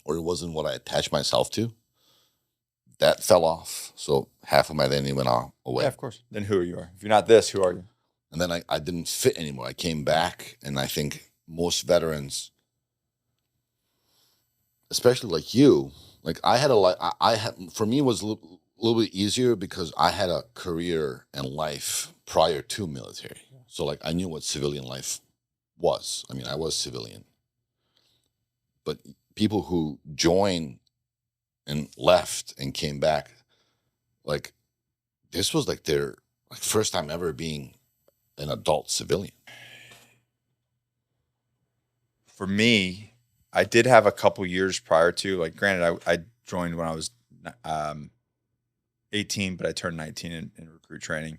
Speaker 3: or it wasn't what I attached myself to, that fell off. So half of my identity went away.
Speaker 1: Yeah, of course. Then who are you? If you're not this, who are you?
Speaker 3: And then I didn't fit anymore. I came back, and I think most veterans, especially like you, like I had for me it was a little bit easier because I had a career and life prior to military. So like I knew what civilian life was. I mean, I was civilian. But people who joined and left and came back, like this was like their first time ever being an adult civilian.
Speaker 1: For me, I did have a couple years prior to, like, granted, I joined when I was 18, but I turned 19 in recruit training.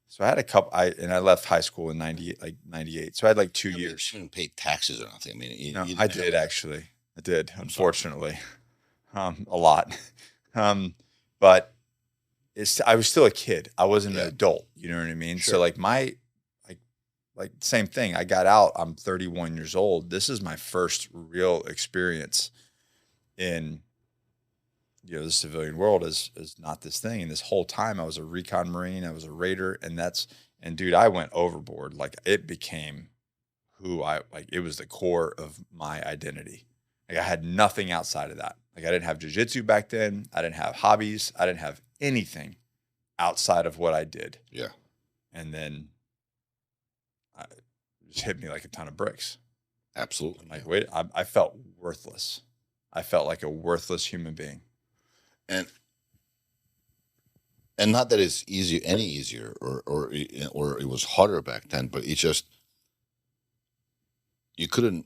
Speaker 1: So I had a couple. I left high school in 98. So I had like 2 years.
Speaker 3: You didn't pay taxes or nothing. I mean,
Speaker 1: I did actually. I did, unfortunately, a lot. But I was still a kid. I wasn't an adult. You know what I mean? Sure. So like same thing. I got out. I'm 31 years old. This is my first real experience in, the civilian world is not this thing. And this whole time I was a recon Marine, I was a Raider, and dude, I went overboard. Like it became it was the core of my identity. Like I had nothing outside of that. Like I didn't have jiu-jitsu back then. I didn't have hobbies. I didn't have anything outside of what I did.
Speaker 3: Yeah.
Speaker 1: And then it just hit me like a ton of bricks.
Speaker 3: Absolutely.
Speaker 1: I'm like, wait, I felt worthless. I felt like a worthless human being.
Speaker 3: And not that it's any easier or it was harder back then, but it's just you couldn't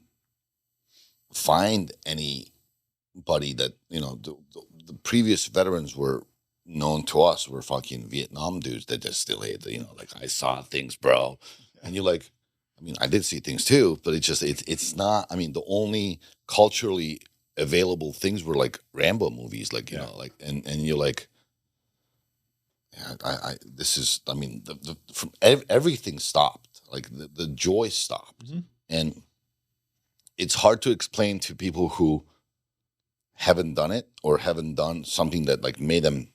Speaker 3: find anybody that the previous veterans were known to us were fucking Vietnam dudes that just still hate like I saw things, bro, and you're like, I mean, I did see things too, but it's not. I mean, the only culturally available things were like Rambo movies, like like and you're like, yeah, this is. I mean, from everything stopped. Like the joy stopped, and it's hard to explain to people who haven't done it or haven't done something that like made them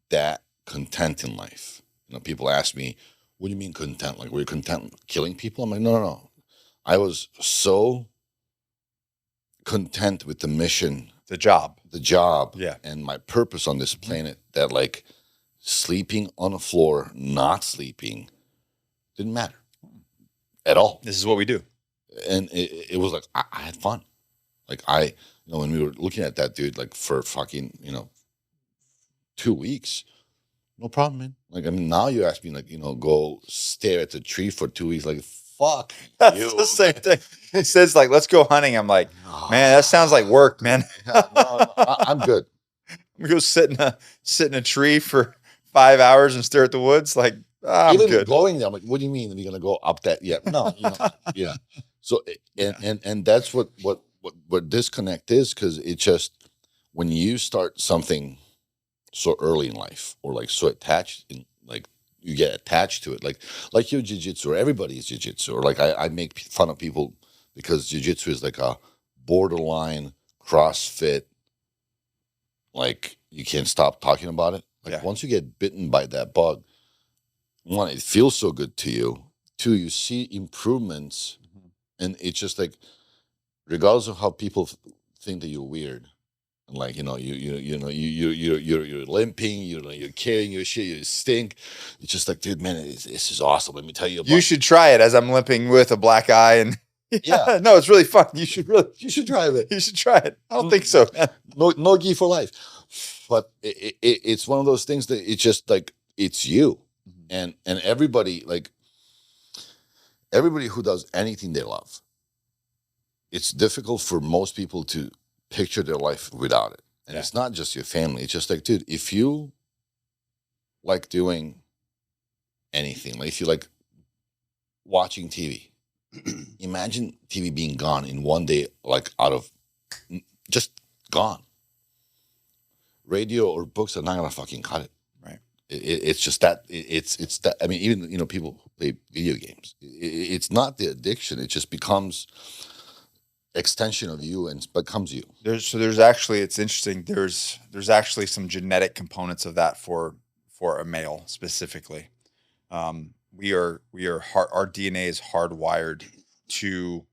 Speaker 3: that content in life. People ask me, "What do you mean content? Like, were you content killing people?" I'm like, no. I was so content with the mission,
Speaker 1: the job,
Speaker 3: and my purpose on this planet that like sleeping on the floor, not sleeping, didn't matter at all.
Speaker 1: This is what we do.
Speaker 3: And it was like, I had fun. Like when we were looking at that dude, like for fucking, 2 weeks, no problem, man. Like, I mean, now you ask me, like, go stare at the tree for 2 weeks. Like, fuck
Speaker 1: That's
Speaker 3: you.
Speaker 1: the same thing. He says, like, let's go hunting. I'm like, man, that sounds like work, man.
Speaker 3: No, I'm good.
Speaker 1: I'm gonna go sit in a tree for 5 hours and stare at the woods. Like, I'm
Speaker 3: Even
Speaker 1: good.
Speaker 3: going there, I'm like, what do you mean? You're gonna go up that? Yeah, no, yeah. So and that's what disconnect is, because it just, when you start something so early in life, or like so attached, in like you get attached to it, like your jiu-jitsu, or everybody's jiu-jitsu, or like I make fun of people because jiu-jitsu is like a borderline CrossFit. Like, you can't stop talking about it. Like, once you get bitten by that bug, one, it feels so good to you. Two, you see improvements, and it's just like, regardless of how people think that you're weird, and like, you're limping, you're carrying your shit, you stink. It's just like, dude, man, this is awesome. Let me tell you about.
Speaker 1: You should try it as I'm limping with a black eye, and
Speaker 3: Yeah.
Speaker 1: no, it's really fun. You should
Speaker 3: try it.
Speaker 1: You should try it. I don't think so, man.
Speaker 3: No gi for life, but it's one of those things that it's just like, it's you, and everybody, like everybody who does anything they love, it's difficult for most people to picture their life without it. And it's not just your family. It's just like, dude, if you like doing anything, like if you like watching TV, imagine TV being gone in one day, like just gone. Radio or books are not gonna fucking cut it.
Speaker 1: Right.
Speaker 3: It's just that it's that. I mean, even people who play video games, it's not the addiction. It just becomes extension of you and becomes you.
Speaker 1: There's actually, it's interesting. There's actually some genetic components of that for a male specifically. Our DNA is hardwired to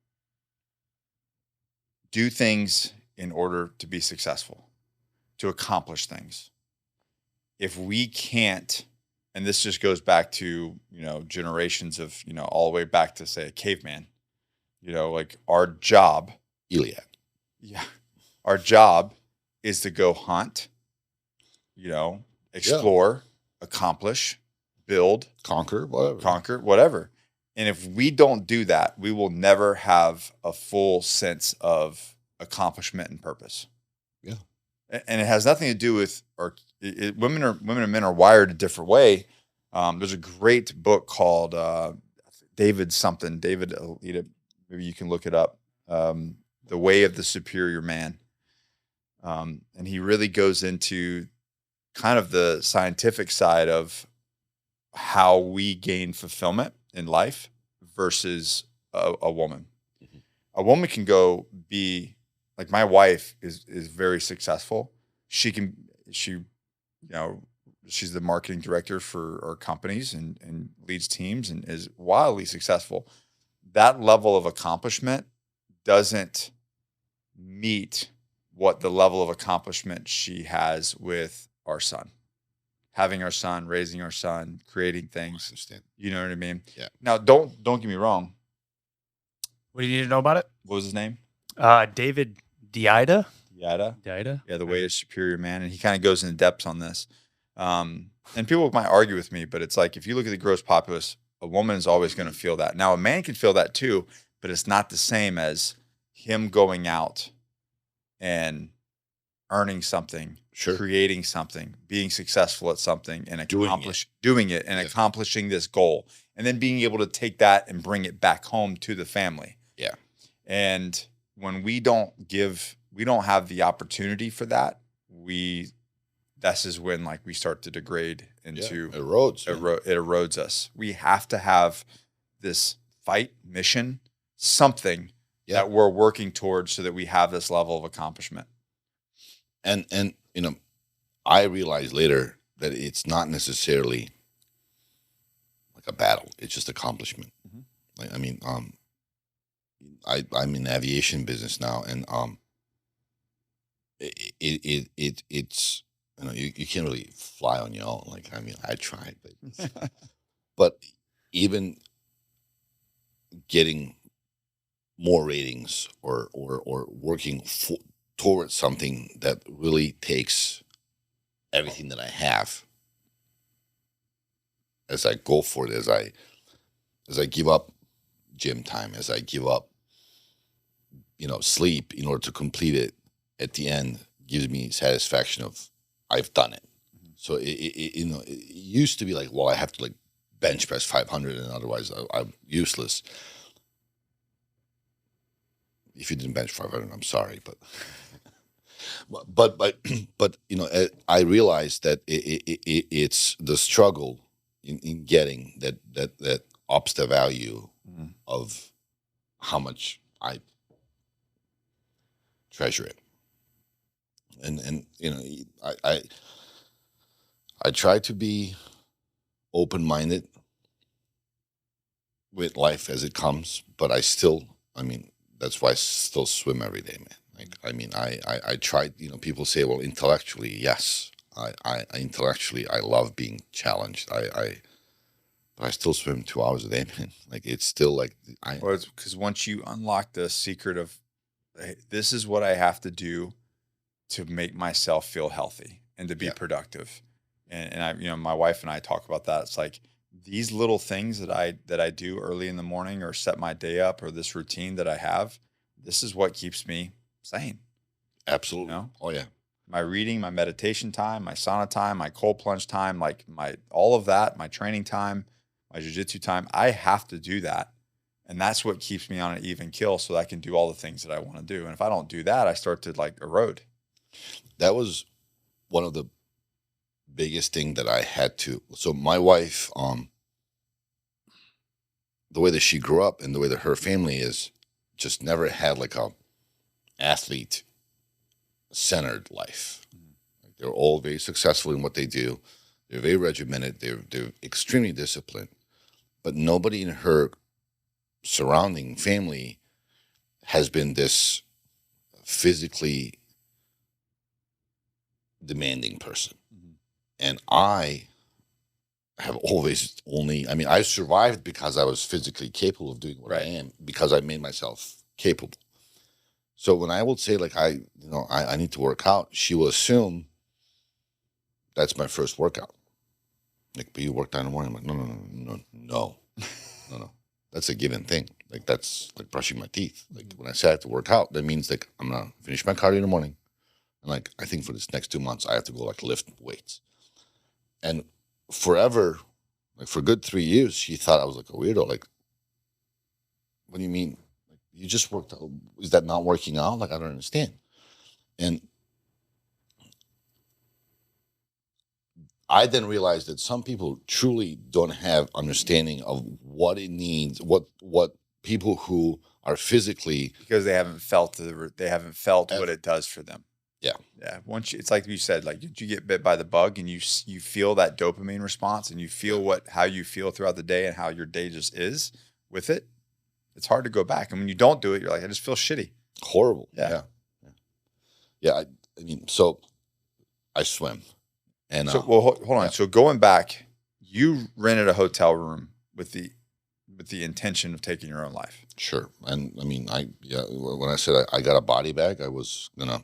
Speaker 1: do things in order to be successful, to accomplish things. If we can't, and this just goes back to, generations of, all the way back to, say, a caveman, like our job,
Speaker 3: Iliad.
Speaker 1: Yeah. Our job is to go hunt, explore, accomplish, build,
Speaker 3: conquer, whatever.
Speaker 1: And if we don't do that, we will never have a full sense of accomplishment and purpose.
Speaker 3: Yeah.
Speaker 1: And it has nothing to do with women and men are wired a different way. There's a great book called David Alita, maybe you can look it up. The Way of the Superior Man. And he really goes into kind of the scientific side of how we gain fulfillment in life versus a woman. Mm-hmm. A woman can go be like, my wife is very successful. She's the marketing director for our companies and leads teams and is wildly successful. That level of accomplishment doesn't meet what the level of accomplishment she has with our son. Having our son, raising our son, creating things.
Speaker 3: I understand.
Speaker 1: You know what I mean?
Speaker 3: Yeah.
Speaker 1: Now, don't get me wrong.
Speaker 2: What do you need to know about it?
Speaker 1: What was his name?
Speaker 2: David Deida.
Speaker 1: Yeah, The Way of Superior Man. And he kind of goes into depths on this. And people might argue with me, but it's like, if you look at the gross populace, a woman is always going to feel that. Now, a man can feel that too, but it's not the same as him going out and earning something, creating something, being successful at something, and doing it and accomplishing this goal, and then being able to take that and bring it back home to the family.
Speaker 3: Yeah.
Speaker 1: And when we don't have the opportunity for that, this is when, like, we start to degrade into
Speaker 3: it erodes.
Speaker 1: It erodes us. We have to have this fight, mission, something that we're working towards so that we have this level of accomplishment.
Speaker 3: And I realized later that it's not necessarily like a battle. It's just accomplishment. Mm-hmm. Like, I mean, I'm in the aviation business now, and it's you can't really fly on your own. Like, I mean, I tried, but even getting more ratings or working towards something that really takes everything that I have as I go for it, as I give up gym time, as I give up, sleep in order to complete it, at the end gives me satisfaction of I've done it. So it used to be like, well, I have to like bench press 500 and otherwise I'm useless. If you didn't bench 500, I'm sorry, but I realized that it's the struggle in getting that ups the value of how much I treasure it, and I try to be open-minded with life as it comes, but that's why I still swim every day, man. Like, I mean, I tried, people say, well, intellectually, yes. I intellectually, I love being challenged. But I still swim 2 hours a day, man. Like, it's still like,
Speaker 1: Well, it's because once you unlock the secret of, hey, this is what I have to do to make myself feel healthy and to be productive. And I, my wife and I talk about that. It's like these little things that I do early in the morning or set my day up or this routine that I have, this is what keeps me sane.
Speaker 3: Absolutely. Oh yeah.
Speaker 1: My reading, my meditation time, my sauna time, my cold plunge time, like all of that, my training time, my jiu-jitsu time, I have to do that. And that's what keeps me on an even kill so that I can do all the things that I want to do. And if I don't do that, I start to like erode.
Speaker 3: That was one of the biggest thing that I had to. So my wife, the way that she grew up and the way that her family is, just never had like a athlete centered life. Like, they're all very successful in what they do. They're very regimented. They're extremely disciplined. But nobody in her surrounding family has been this physically demanding person. And I have always I survived because I was physically capable of doing what I am, because I made myself capable. So when I would say like I need to work out, she will assume that's my first workout. Like, but you worked out in the morning. I'm like, no. That's a given thing. Like, that's like brushing my teeth. Like, when I say I have to work out, that means like I'm gonna finish my cardio in the morning. And like, I think for this next 2 months, I have to go like lift weights. And forever, like for a good 3 years, she thought I was like a weirdo. Like, what do you mean? Like, you just worked out. Is that not working out? Like, I don't understand. And I then realized that some people truly don't have understanding of what it needs, what people who are physically,
Speaker 1: because they haven't felt what it does for them. Yeah. Once it's like you said, like you get bit by the bug and you feel that dopamine response and you feel how you feel throughout the day and how your day just is with it. It's hard to go back. And when you don't do it, you're like, I just feel shitty.
Speaker 3: Horrible. Yeah. I mean, so I swim. And
Speaker 1: so, well, hold on. So going back, you rented a hotel room with the intention of taking your own life.
Speaker 3: Sure. And I mean, when I said I got a body bag, I was gonna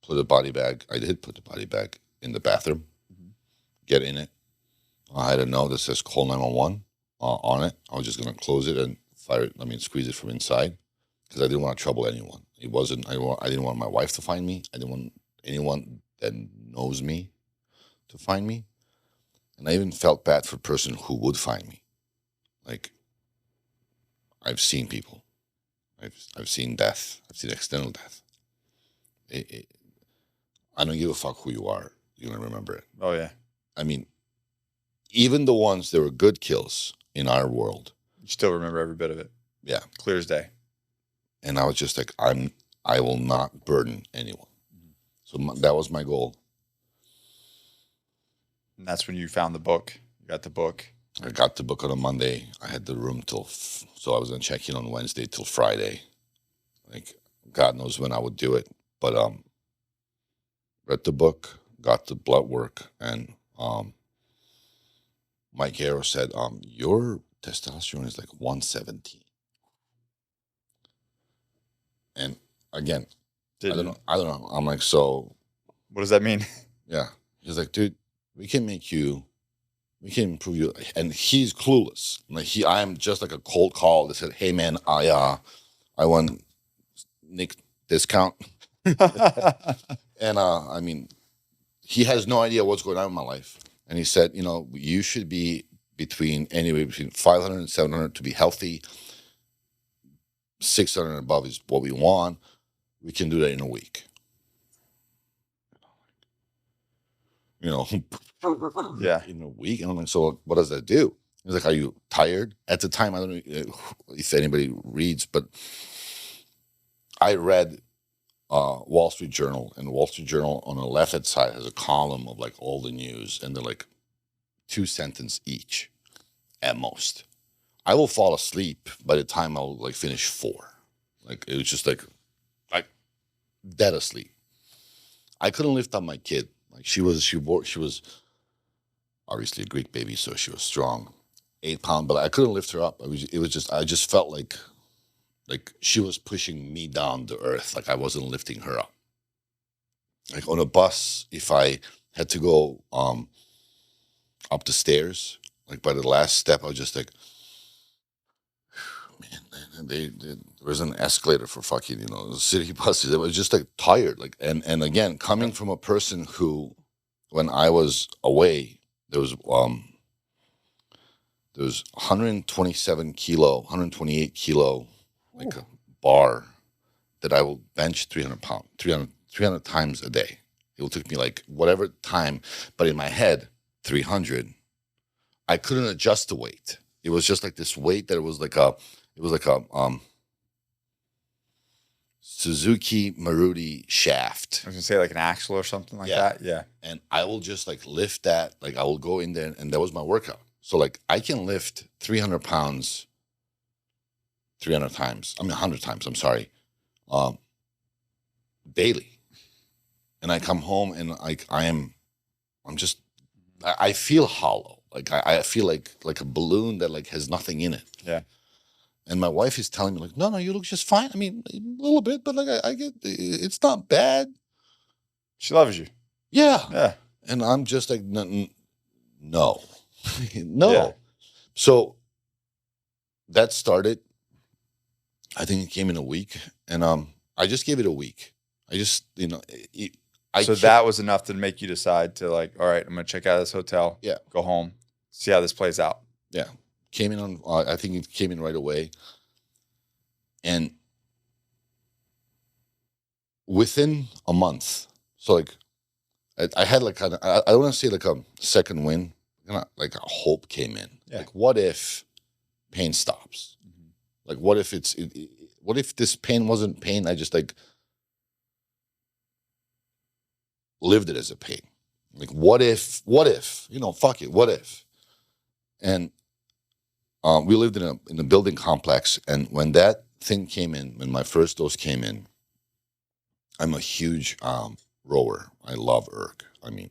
Speaker 3: put a body bag. I did put the body bag in the bathroom. Get in it. I had a note that says call 911 on it. I was just gonna close it and squeeze it from inside, because I didn't want to trouble anyone. I didn't want my wife to find me. I didn't want anyone that knows me to find me. And I even felt bad for the person who would find me. Like, I've seen people. I've seen death. I've seen accidental death. I don't give a fuck who you are. You're going to remember it.
Speaker 1: Oh, yeah.
Speaker 3: I mean, even the ones that were good kills in our world.
Speaker 1: You still remember every bit of it.
Speaker 3: Yeah.
Speaker 1: Clear as day.
Speaker 3: And I was just like, I will not burden anyone. So that was my goal.
Speaker 1: And that's when you found the book. You got the book.
Speaker 3: I got the book on a Monday. I had the room so I was going to check in on Wednesday till Friday. Like, God knows when I would do it. But read the book, got the blood work, and Mike Arrow said, your testosterone is like 117. And again, I don't know. I'm like, so
Speaker 1: what does that mean?
Speaker 3: Yeah. He's like, dude, we can improve you. And he's clueless. Like I am just like a cold call that said, hey man, I want Nick discount. And I mean, he has no idea what's going on in my life. And he said, you should be anywhere between 500 and 700 to be healthy. 600 and above is what we want. We can do that in a week.
Speaker 1: Yeah.
Speaker 3: In a week. And I'm like, so what does that do? He's like, are you tired? At the time, I don't know if anybody reads, but I read Wall Street Journal, and Wall Street Journal on the left-hand side has a column of like all the news, and they're like 2 sentences each at most. I will fall asleep by the time I'll like finish 4. Like it was just like dead asleep. I couldn't lift up my kid. Like she was obviously a Greek baby, so she was strong, 8 pound, but I couldn't lift her up. I just felt like she was pushing me down to earth. Like I wasn't lifting her up. Like on a bus, if I had to go up the stairs, like by the last step, I was just like, man, there was an escalator for fucking, city buses. I was just like tired. Like, and again, coming from a person who, when I was away, there was 128 kilo, like a bar that I will bench 300 times a day. It will take me like whatever time, but in my head, 300. I couldn't adjust the weight. It was just like this weight that it was like a Suzuki Maruti shaft.
Speaker 1: I was gonna say like an axle or something like that. Yeah.
Speaker 3: And I will just like lift that. Like I will go in there, and that was my workout. So like I can lift 300 pounds 100 times. I'm sorry, daily. And I come home and I feel hollow. Like I feel like a balloon that like has nothing in it.
Speaker 1: Yeah.
Speaker 3: And my wife is telling me like, no, you look just fine. I mean, a little bit, but like I get, it's not bad.
Speaker 1: She loves you.
Speaker 3: Yeah.
Speaker 1: Yeah.
Speaker 3: And I'm just like, no. No.
Speaker 1: Yeah.
Speaker 3: So that started, I think it came in a week, and I just gave it a week. I just,
Speaker 1: that was enough to make you decide to like, all right, I'm going to check out this hotel.
Speaker 3: Yeah.
Speaker 1: Go home, see how this plays out.
Speaker 3: Yeah. Came in on, I think it came in right away. And within a month, so like, I had like, I don't want to say like a second win, like a hope came in.
Speaker 1: Yeah.
Speaker 3: Like, what if pain stops? Mm-hmm. Like, what if this pain wasn't pain? I just like lived it as a pain. Like, what if, fuck it, what if? And we lived in a building complex, and when that thing came in, when my first dose came in, I'm a huge rower. I love erg. I mean,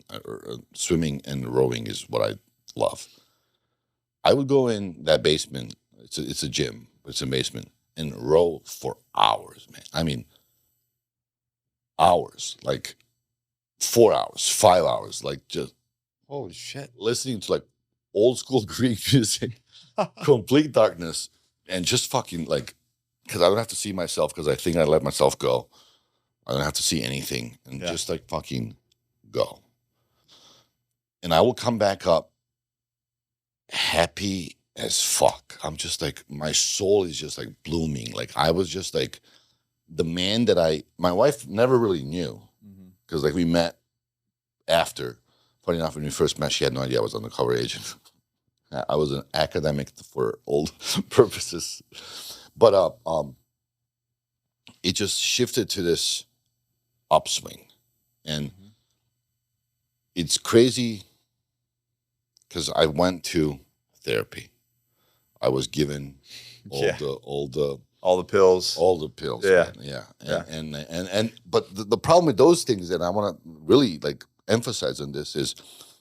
Speaker 3: swimming and rowing is what I love. I would go in that basement. It's a gym, but it's a basement, and row for hours, man. I mean, hours, like 4 hours, 5 hours, like just
Speaker 1: holy shit,
Speaker 3: listening to like old school Greek music, complete darkness, and just fucking like, because I don't have to see myself, because I think I let myself go. I don't have to see anything, and just like fucking go. And I will come back up happy as fuck. I'm just like, my soul is just like blooming. Like I was just like the man that my wife never really knew, because like we met after. Funny enough, when we first met, she had no idea I was an undercover agent. I was an academic for old purposes. But it just shifted to this upswing. And it's crazy because I went to therapy. I was given all the pills. Yeah.
Speaker 1: Yeah.
Speaker 3: And but the problem with those things, and I want to really like emphasize on this is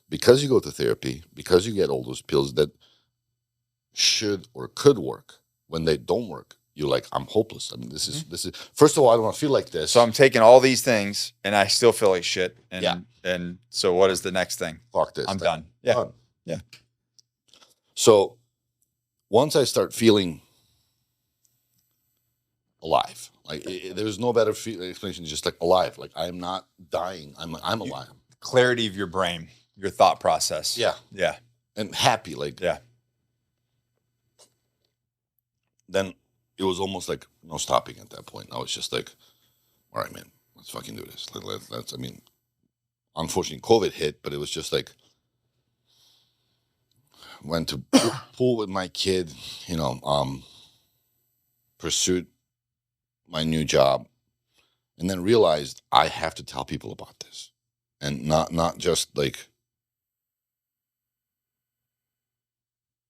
Speaker 3: because you go to therapy, because you get all those pills that should or could work, when they don't work, you're like, I'm hopeless. I mean, this is first of all, I don't want to feel like this.
Speaker 1: So I'm taking all these things and I still feel like shit. And
Speaker 3: Yeah.
Speaker 1: and so what is the next thing?
Speaker 3: Fuck this.
Speaker 1: I'm
Speaker 3: thing.
Speaker 1: done. Yeah.
Speaker 3: Done.
Speaker 1: Yeah.
Speaker 3: So once I start feeling alive, like there's no better explanation, just like alive. Like I am not dying. I'm alive.
Speaker 1: Clarity of your brain, your thought process.
Speaker 3: Yeah.
Speaker 1: Yeah.
Speaker 3: And happy. Like,
Speaker 1: Yeah.
Speaker 3: then it was almost like no stopping at that point. I was just like, all right, man, let's fucking do this. Let's, I mean, unfortunately, COVID hit, but it was just like, went to pool with my kid, you know, pursued my new job, and then realized I have to tell people about this, and not just like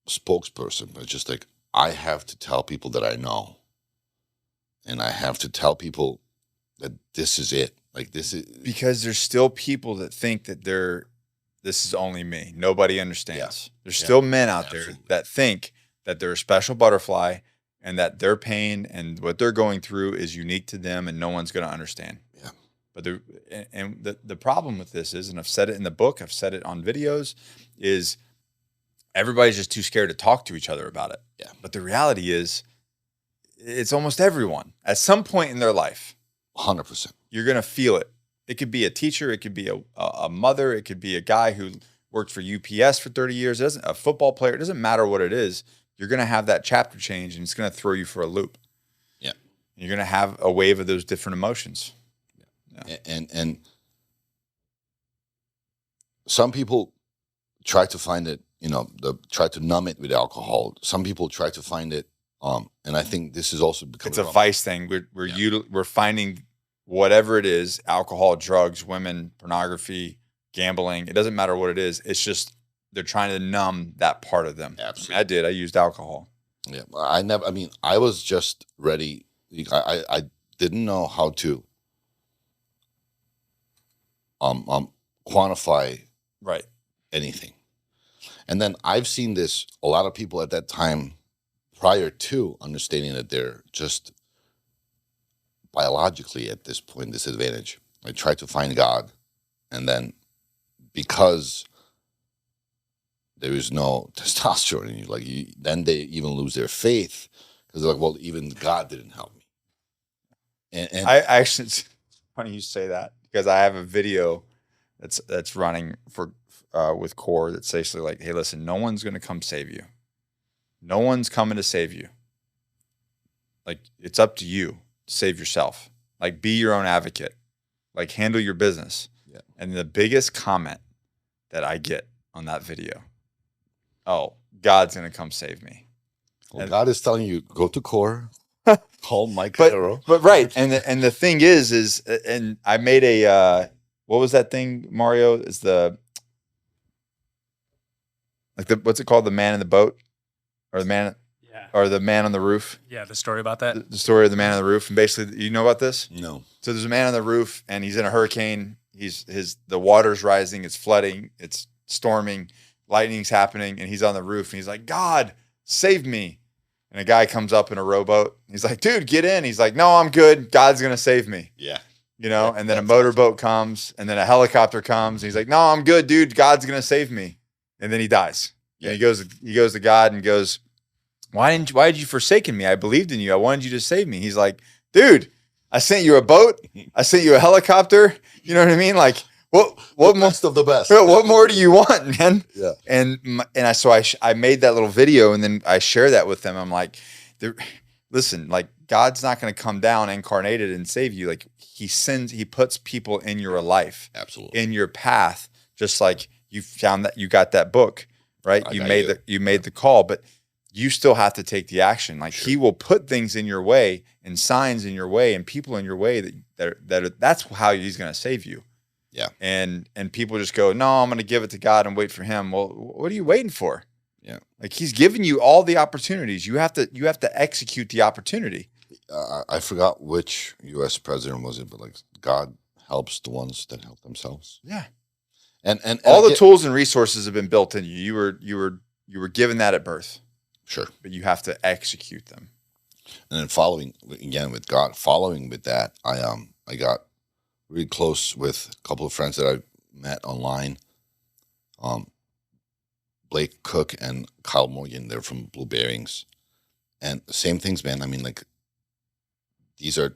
Speaker 3: spokesperson, but just like I have to tell people that I know, and I have to tell people that this is it. Like this is
Speaker 1: Because there's still people that think that this is only me. Nobody understands.
Speaker 3: Yeah.
Speaker 1: There's still men out
Speaker 3: Absolutely.
Speaker 1: there that think that they're a special butterfly and that their pain and what they're going through is unique to them and no one's going to understand.
Speaker 3: Yeah.
Speaker 1: But the problem with this is, and I've said it in the book, I've said it on videos, is everybody's just too scared to talk to each other about it.
Speaker 3: Yeah.
Speaker 1: But the reality is it's almost everyone at some point in their life.
Speaker 3: 100%.
Speaker 1: You're going to feel it. It could be a teacher. It could be a mother. It could be a guy who worked for UPS for 30 years. It doesn't, a football player. It doesn't matter what it is. You're going to have that chapter change, and it's going to throw you for a loop.
Speaker 3: Yeah.
Speaker 1: You're going to have a wave of those different emotions.
Speaker 3: Yeah. And some people try to find it, you know, try to numb it with alcohol. Some people try to find it, and I think this is also becoming
Speaker 1: It's a vice thing. We're finding whatever it is, alcohol, drugs, women, pornography, gambling. It doesn't matter what it is. It's just they're trying to numb that part of them.
Speaker 3: Absolutely.
Speaker 1: I used alcohol.
Speaker 3: Yeah, I was just ready. I didn't know how to quantify
Speaker 1: Right.
Speaker 3: anything. And then I've seen this, a lot of people at that time, prior to understanding that they're just biologically at this point disadvantaged. I try to find God, and then because there is no testosterone in you, then they even lose their faith because they're like, well, even God didn't help me. And
Speaker 1: I actually, it's funny you say that because I have a video that's running for with Core that's basically like, hey, listen, no one's going to come save you. No one's coming to save you. Like, it's up to you to save yourself. Like, be your own advocate. Like, handle your business.
Speaker 3: Yeah.
Speaker 1: And the biggest comment that I get on that video, oh, God's going to come save me.
Speaker 3: well, God is telling you, go to Core, call Mike
Speaker 1: But
Speaker 3: Carroll.
Speaker 1: but right, and the thing is, and I made a what was that thing, Mario? Is what's it called? The man in the boat, or the man,
Speaker 2: Yeah.
Speaker 1: or the man on the roof?
Speaker 2: Yeah. The story about that.
Speaker 1: The story of the man on the roof, and basically, you know about this?
Speaker 3: No.
Speaker 1: So there's a man on the roof, and he's in a hurricane. The water's rising, it's flooding, it's storming, lightning's happening, and he's on the roof, and he's like, God, save me. And a guy comes up in a rowboat. He's like, dude, get in. He's like, no, I'm good. God's going to save me.
Speaker 3: Yeah.
Speaker 1: You know, and then a motorboat comes, and then a helicopter comes. And he's like, no, I'm good, dude. God's going to save me. And then he dies.
Speaker 3: Yeah.
Speaker 1: And he goes to God and goes, why did you forsaken me? I believed in you. I wanted you to save me. He's like, dude, I sent you a boat. I sent you a helicopter. You know what I mean? Like, what
Speaker 3: Best of the best.
Speaker 1: what more do you want, man?
Speaker 3: Yeah.
Speaker 1: And I made that little video, and then I share that with them. I'm like, listen, like, God's not going to come down incarnated and save you. Like, he puts people in your life,
Speaker 3: Absolutely.
Speaker 1: in your path, just like you found that you got that book, right?
Speaker 3: I
Speaker 1: You
Speaker 3: got
Speaker 1: made
Speaker 3: you.
Speaker 1: you made the call, but you still have to take the action. Like,
Speaker 3: Sure.
Speaker 1: he will put things in your way and signs in your way and people in your way that's how he's going to save you.
Speaker 3: Yeah.
Speaker 1: And people just go, no, I'm going to give it to God and wait for him. Well, what are you waiting for?
Speaker 3: Yeah.
Speaker 1: Like, he's giving you all the opportunities. You have to execute the opportunity.
Speaker 3: I forgot which U.S. president was it, but like, God helps the ones that help themselves.
Speaker 1: Yeah.
Speaker 3: And
Speaker 1: all the tools and resources have been built in you. You were given that at birth.
Speaker 3: Sure.
Speaker 1: But you have to execute them.
Speaker 3: And then following again with God, following with that, I got really close with a couple of friends that I met online. Blake Cook and Kyle Morgan, they're from Blue Bearings. And the same things, man. I mean, like, we are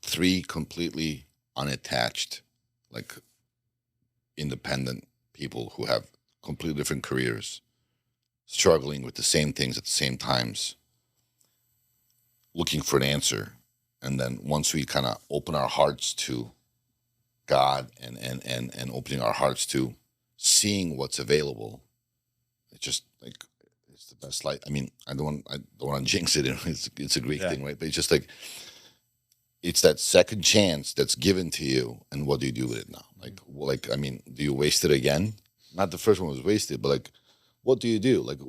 Speaker 3: three completely unattached, like, independent people who have completely different careers, struggling with the same things at the same times, looking for an answer. And then once we kind of open our hearts to God and opening our hearts to seeing what's available, it's just like, it's the best life. I mean, I don't want to jinx it. It's a Greek thing, right? But it's just like, it's that second chance that's given to you, and what do you do with it now? Like, I mean, do you waste it again? Not the first one was wasted, but like, what do you do? Like,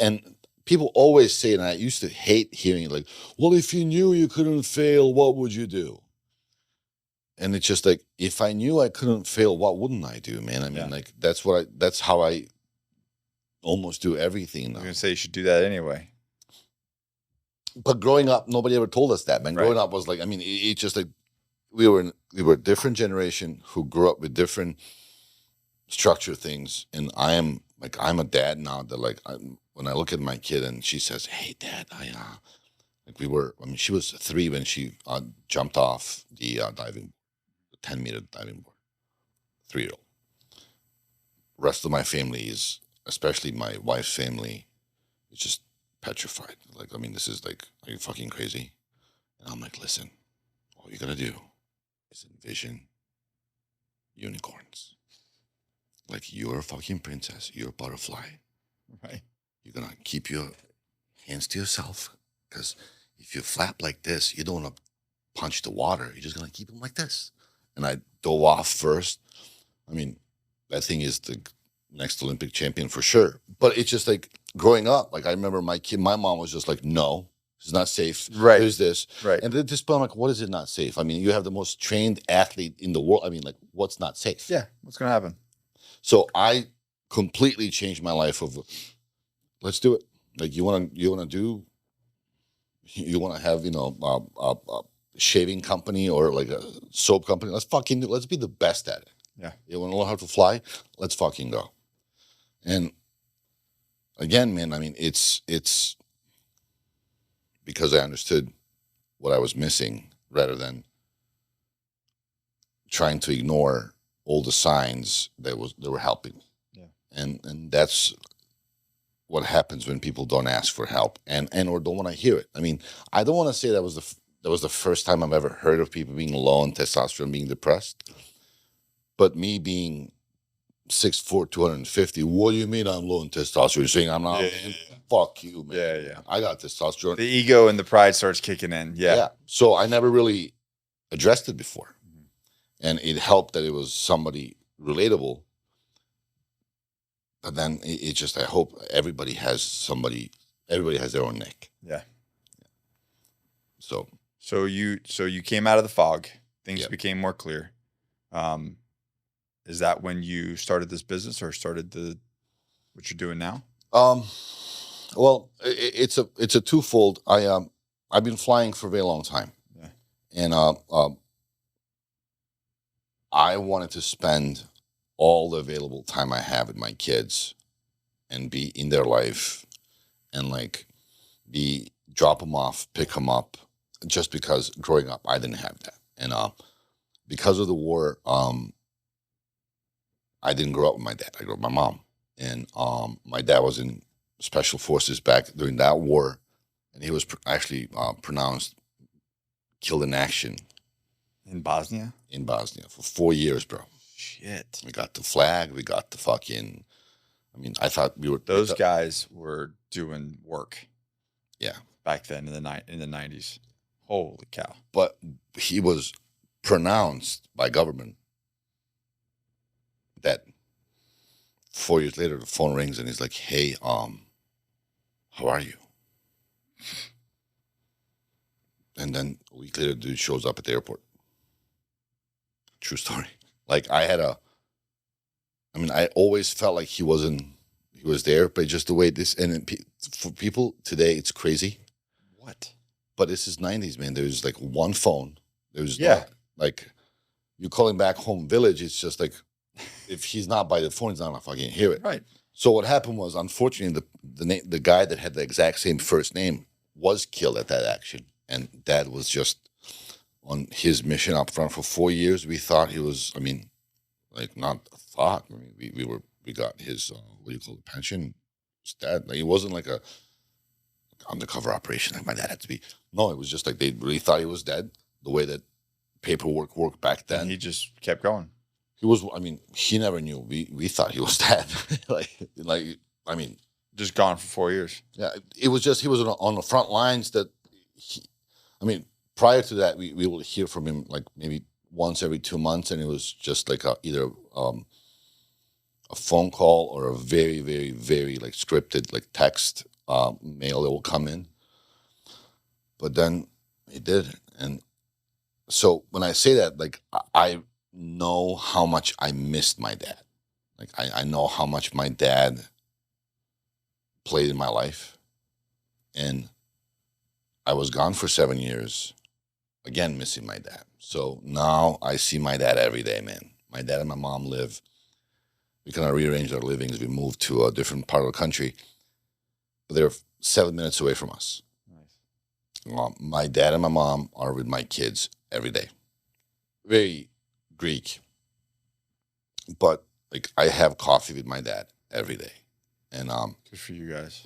Speaker 3: and people always say, and I used to hate hearing it, like, well, if you knew you couldn't fail, what would you do? And it's just like, if I knew I couldn't fail, what wouldn't I do, man? I mean, like, that's how I almost do everything now.
Speaker 1: I was going to say you should do that anyway.
Speaker 3: But growing up, nobody ever told us that, man.
Speaker 1: Right.
Speaker 3: Growing up was like, I mean, it's just like, we were a different generation who grew up with different structure things. And I'm a dad now that, like, when I look at my kid and she says, hey, Dad, she was 3 when she jumped off the 10-meter diving board. 3-year-old. Rest of my family is, especially my wife's family, is just petrified. Like, I mean, this is like, are you fucking crazy? And I'm like, listen, all you gotta do is envision unicorns. Like, you're a fucking princess, you're a butterfly.
Speaker 1: Right.
Speaker 3: You're gonna keep your hands to yourself, because if you flap like this, you don't want to punch the water. You're just gonna keep them like this. And I dove off first. I mean, that thing is the next Olympic champion for sure. But it's just like, growing up, like, I remember my mom was just like, no, it's not safe.
Speaker 1: Right.
Speaker 3: There's this.
Speaker 1: Right.
Speaker 3: And at this point, I'm like, what is it not safe? I mean, you have the most trained athlete in the world. I mean, like, what's not safe?
Speaker 1: Yeah. What's going to happen?
Speaker 3: So I completely changed my life of, let's do it. Like, you want to have, a shaving company or like a soap company. Let's be the best at it.
Speaker 1: Yeah.
Speaker 3: You want to learn how to fly? Let's fucking go. And again, man, I mean, it's because I understood what I was missing rather than trying to ignore all the signs that were helping me.
Speaker 1: Yeah.
Speaker 3: And that's what happens when people don't ask for help and or don't want to hear it. I mean, I don't want to say that was the first time I've ever heard of people being low on testosterone, being depressed. But me being 6'4", 250, what do you mean I'm low in testosterone? You're saying I'm not?
Speaker 1: Yeah.
Speaker 3: Fuck you, man.
Speaker 1: Yeah.
Speaker 3: I got testosterone.
Speaker 1: The ego and the pride starts kicking in. Yeah.
Speaker 3: So I never really addressed it before. And it helped that it was somebody relatable. But then it just, I hope everybody has their own Nick.
Speaker 1: Yeah.
Speaker 3: So
Speaker 1: you came out of the fog. Things
Speaker 3: Yep.
Speaker 1: became more clear. Is that when you started this business or started what you're doing now?
Speaker 3: Well, it's a twofold. I've been flying for a very long time.
Speaker 1: Yeah.
Speaker 3: And I wanted to spend all the available time I have with my kids and be in their life and like drop them off, pick them up, just because growing up I didn't have that. And because of the war, I didn't grow up with my dad. I grew up with my mom. And my dad was in special forces back during that war, and he was actually pronounced killed in action.
Speaker 1: In Bosnia?
Speaker 3: In Bosnia for 4 years, bro.
Speaker 1: Shit.
Speaker 3: We got the flag. We got the fucking. I mean, I thought we were.
Speaker 1: Those guys were doing work.
Speaker 3: Yeah.
Speaker 1: Back then in the 90s. Holy cow.
Speaker 3: But he was pronounced by government that 4 years later the phone rings and he's like, hey, how are you? And then a week later, the dude shows up at the airport. True story. Like, I had I mean, I always felt like he was there, but just the way this, for people today, it's crazy.
Speaker 1: What?
Speaker 3: But this is 90s, man. There's like one phone. There's
Speaker 1: Yeah.
Speaker 3: like you calling back home village. It's just like, if he's not by the phone, he's not gonna fucking hear it.
Speaker 1: Right.
Speaker 3: So what happened was, unfortunately, the guy that had the exact same first name was killed at that action, and Dad was just on his mission up front for 4 years. We thought he was, I mean, like not a thought. I mean, we got his what do you call it, pension. His dad, like, it wasn't like a undercover operation like my dad had to be. No, it was just like they really thought he was dead. The way that paperwork worked back then,
Speaker 1: And he just kept going.
Speaker 3: he was. I mean, he never knew. We thought he was dead. like I mean,
Speaker 1: Just gone for 4 years.
Speaker 3: yeah. It was just he was on the front lines. I mean, prior to that, we would hear from him like maybe once every 2 months, and it was just like either a phone call or a very, very, very like scripted like text mail that will come in. But then he did, and so when I say that, like I know how much I missed my dad. Like I know how much my dad played in my life, and I was gone for 7 years, again missing my dad. So now I see my dad every day, man. My dad and my mom live. We kind of rearranged our livings. We moved to a different part of the country. But they're 7 minutes away from us.
Speaker 1: Nice.
Speaker 3: My dad and my mom are with my kids every day. Very Greek. But like I have coffee with my dad every day. And
Speaker 1: Good for you guys.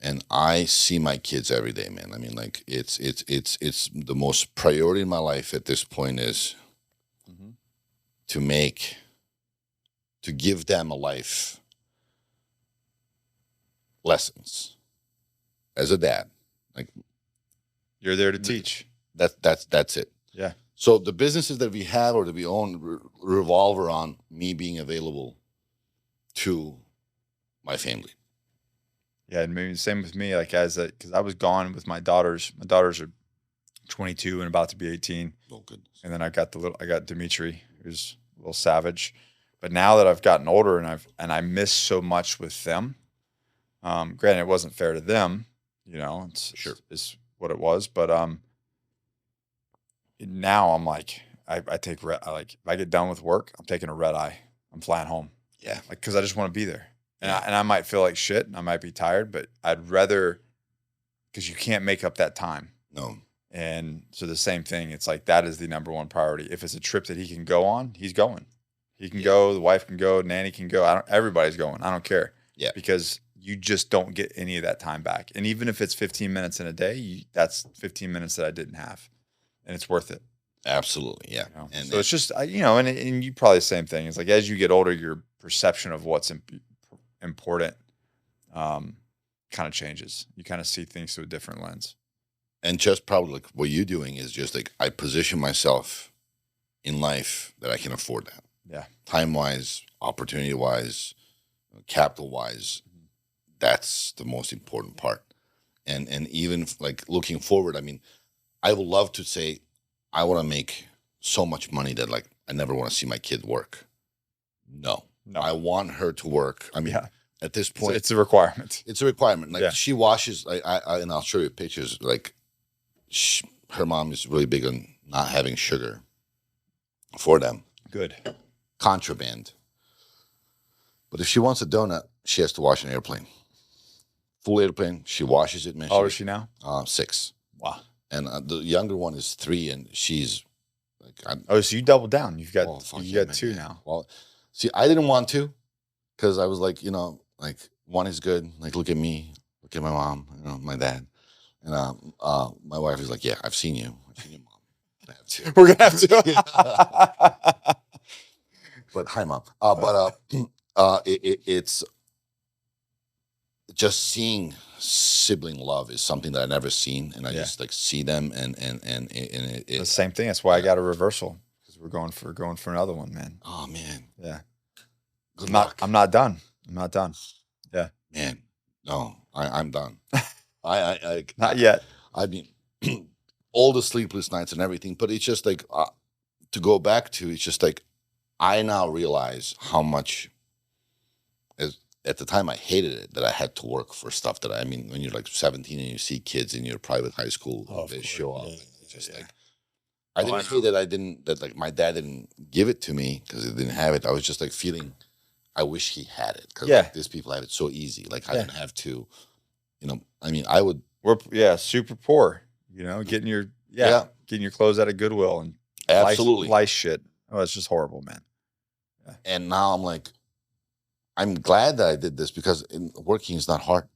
Speaker 3: and I see my kids every day, man. I mean, like it's the most priority in my life at this point is
Speaker 1: Mhm.
Speaker 3: to give them a life lessons as a dad. Like
Speaker 1: You're there to teach.
Speaker 3: that's it.
Speaker 1: Yeah.
Speaker 3: So the businesses that we have or that we own revolve around me being available to my family.
Speaker 1: Yeah, and maybe the same with me. Like because I was gone with my daughters. My daughters are 22 and about to be 18.
Speaker 3: Oh goodness.
Speaker 1: And then I got Dimitri, who's a little savage. But now that I've gotten older and I miss so much with them. Granted, it wasn't fair to them. You know, it's what it was. But now I'm like I take if I get done with work, I'm taking a red eye. I'm flying home.
Speaker 3: Yeah.
Speaker 1: Like because I just want to be there. And I might feel like shit and I might be tired, but I'd rather, because you can't make up that time.
Speaker 3: No.
Speaker 1: And so the same thing, it's like that is the number one priority. If it's a trip that he can go on, he's going. He can go, the wife can go, nanny can go. Everybody's going. I don't care.
Speaker 3: Yeah.
Speaker 1: Because you just don't get any of that time back. And even if it's 15 minutes in a day, that's 15 minutes that I didn't have. And it's worth it.
Speaker 3: Absolutely. Yeah.
Speaker 1: You know?
Speaker 3: And
Speaker 1: so it's just, and you probably the same thing. It's like as you get older, your perception of what's important kind of changes. You kind of see things through a different lens.
Speaker 3: And just probably like what you're doing is just like I position myself in life that I can afford that.
Speaker 1: Yeah.
Speaker 3: Time wise, opportunity wise, capital wise, that's the most important part. And even like looking forward, I mean, I would love to say I want to make so much money that like I never want to see my kid work. No. I want her to work. I mean, at this point,
Speaker 1: it's a requirement.
Speaker 3: It's a requirement. Like she washes. And I'll show you pictures. Like her mom is really big on not having sugar for them.
Speaker 1: Good.
Speaker 3: Contraband. But if she wants a donut, she has to wash an airplane. Full airplane. She washes it. Man,
Speaker 1: How old is she now?
Speaker 3: 6.
Speaker 1: Wow.
Speaker 3: And the younger one is 3, and she's like.
Speaker 1: So you doubled down. You've got got 2 now.
Speaker 3: Well. See, I didn't want to, because I was like, like one is good. Like, look at me, look at my mom, my dad, and my wife is like, yeah, I've seen you, mom. I have to.
Speaker 1: We're gonna have to.
Speaker 3: But hi, mom. It's just seeing sibling love is something that I never seen, and I just like see them, and it's
Speaker 1: the same thing. That's why I got a reversal. We're going for another one, man.
Speaker 3: Oh man,
Speaker 1: yeah.
Speaker 3: Good luck.
Speaker 1: I'm not done. I'm not done. Yeah,
Speaker 3: man. No, I'm done. I
Speaker 1: not yet.
Speaker 3: I mean, all the sleepless nights and everything, but it's just like to go back to. It's just like I now realize how much at the time I hated it that I had to work for stuff that I mean, when you're like 17 and you see kids in your private high school, they show up. It's just like, I didn't hate that like my dad didn't give it to me because he didn't have it. I was just like feeling, I wish he had it because like, these people have it so easy. Like I don't have to, I mean,
Speaker 1: we're super poor, getting your clothes out of Goodwill and
Speaker 3: absolutely
Speaker 1: lice shit. Oh, it's just horrible, man. Yeah.
Speaker 3: And now I'm like, I'm glad that I did this because working is not hard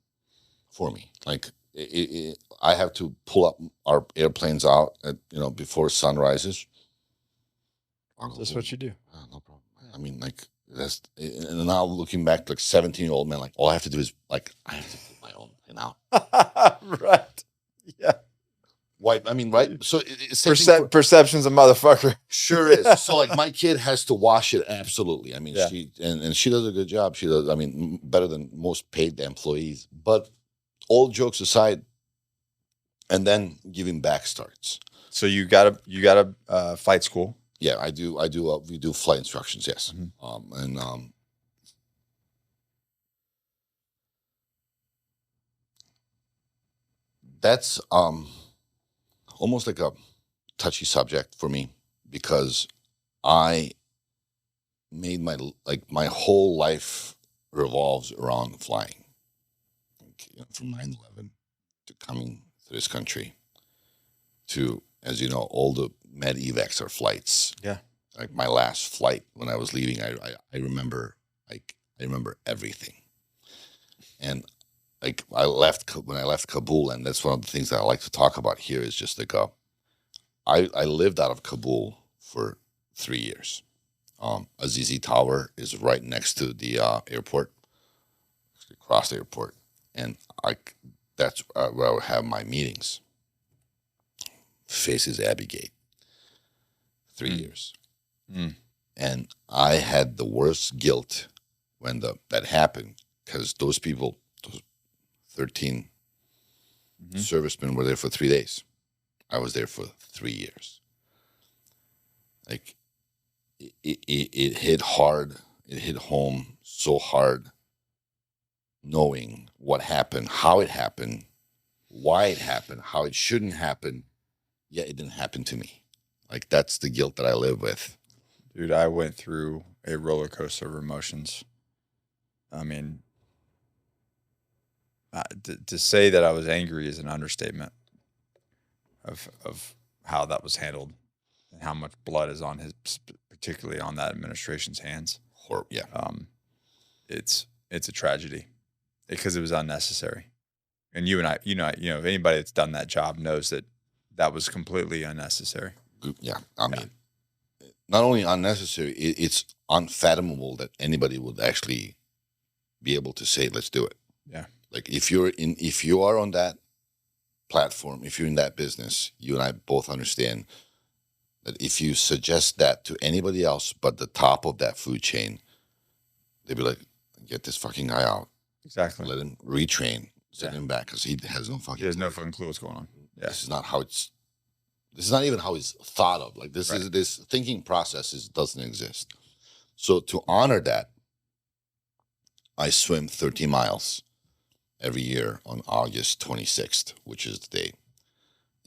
Speaker 3: for me. Like I have to pull up our airplanes out at, before sun rises.
Speaker 1: That's what you do.
Speaker 3: No problem. I mean, like that's, and now looking back, like 17-year-old man, like all I have to do is like I have to put my own thing out.
Speaker 1: Right. Yeah.
Speaker 3: White. I mean, right. So
Speaker 1: perception's a motherfucker.
Speaker 3: Sure is. So like my kid has to wash it. Absolutely. I mean, she does a good job. She does. I mean, better than most paid employees. But all jokes aside, and then giving back starts.
Speaker 1: So you got a flight school.
Speaker 3: Yeah, I do. We do flight instructions. Yes. Mm-hmm. That's almost like a touchy subject for me because I made my whole life revolves around flying. Like, from 9/11 to coming to this country to, as you know, all the med evacs are flights.
Speaker 1: Yeah.
Speaker 3: Like my last flight when I was leaving, I remember I remember everything. And like when I left Kabul, and that's one of the things that I like to talk about here is just like I lived out of Kabul for 3 years. Azizi Tower is right next to the airport, across the airport, and that's where I would have my meetings. Faces Abbey Gate. 3 years. And I had the worst guilt when that happened because those people, those 13 servicemen were there for 3 days. I was there for 3 years. Like it hit hard. It hit home so hard knowing what happened, how it happened, why it happened, how it shouldn't happen. Yet it didn't happen to me. Like that's the guilt that I live with.
Speaker 1: Dude, I went through a roller coaster of emotions. I mean, to say that I was angry is an understatement of how that was handled and how much blood is on particularly on that administration's hands.
Speaker 3: Yeah.
Speaker 1: It's a tragedy because it was unnecessary. And you and I, anybody that's done that job knows that was completely unnecessary.
Speaker 3: Yeah. I mean, not only unnecessary, it's unfathomable that anybody would actually be able to say, let's do it.
Speaker 1: Yeah.
Speaker 3: Like if you are on that platform, if you're in that business, you and I both understand that if you suggest that to anybody else but the top of that food chain, they'd be like, get this fucking guy out.
Speaker 1: Exactly.
Speaker 3: Let him retrain, send him back because he has no fucking
Speaker 1: clue what's going on. Yeah.
Speaker 3: This is not even how it's thought of. Like this thinking process doesn't exist. So to honor that, I swim 30 miles every year on August 26th, which is the date.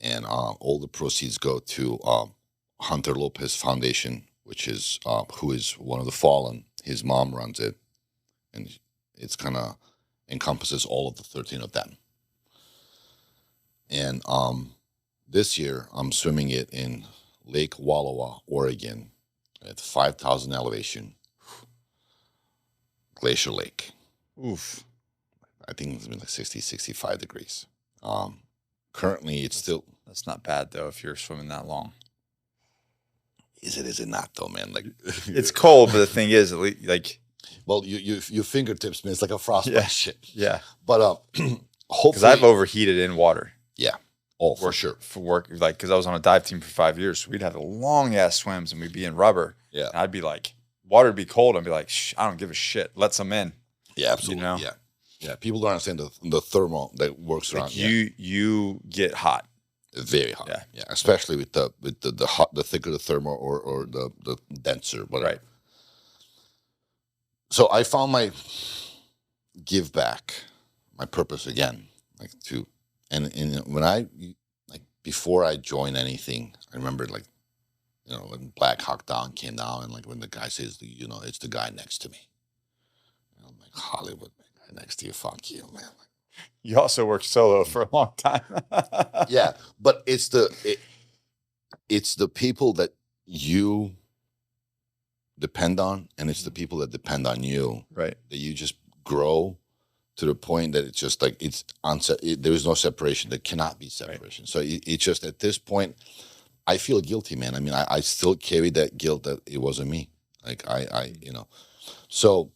Speaker 3: And all the proceeds go to Hunter Lopez Foundation, which is who is one of the fallen. His mom runs it. And it's kind of encompasses all of the 13 of them. And this year, I'm swimming it in Lake Wallowa, Oregon, at 5,000 elevation, Glacier Lake.
Speaker 1: Oof.
Speaker 3: I think it's been like 60, 65 degrees. Currently, it's still...
Speaker 1: That's not bad, though, if you're swimming that long.
Speaker 3: Is it not, though, man? Like
Speaker 1: it's cold, but the thing is, like...
Speaker 3: Well, your fingertips, man, it's like a frostbite shit.
Speaker 1: Yeah.
Speaker 3: But hopefully...
Speaker 1: Because I've overheated in water.
Speaker 3: Yeah. Oh, for sure.
Speaker 1: For work, like, because I was on a dive team for 5 years. So we'd have the long-ass swims, and we'd be in rubber.
Speaker 3: Yeah.
Speaker 1: And I'd be like, water would be cold. I'd be like, I don't give a shit. Let some in.
Speaker 3: Yeah, absolutely. Yeah. Yeah. People don't understand the thermal that works around.
Speaker 1: You get hot.
Speaker 3: Very hot.
Speaker 1: Yeah.
Speaker 3: Yeah. Especially with the hot, the thicker the thermal or the denser, whatever. Right. So I found give back, my purpose again, like to, and when like before I joined anything, I remember like, when Black Hawk Down came down, and like when the guy says, it's the guy next to me. And I'm like, Hollywood, man, guy next to you, fuck you, man.
Speaker 1: You also worked solo for a long time.
Speaker 3: Yeah, but it's the people that you depend on, and it's the people that depend on you.
Speaker 1: Right.
Speaker 3: That you just grow to the point that it's just like there is no separation. There cannot be separation. Right. So it's just at this point, I feel guilty, man. I mean, I still carry that guilt that it wasn't me. Like so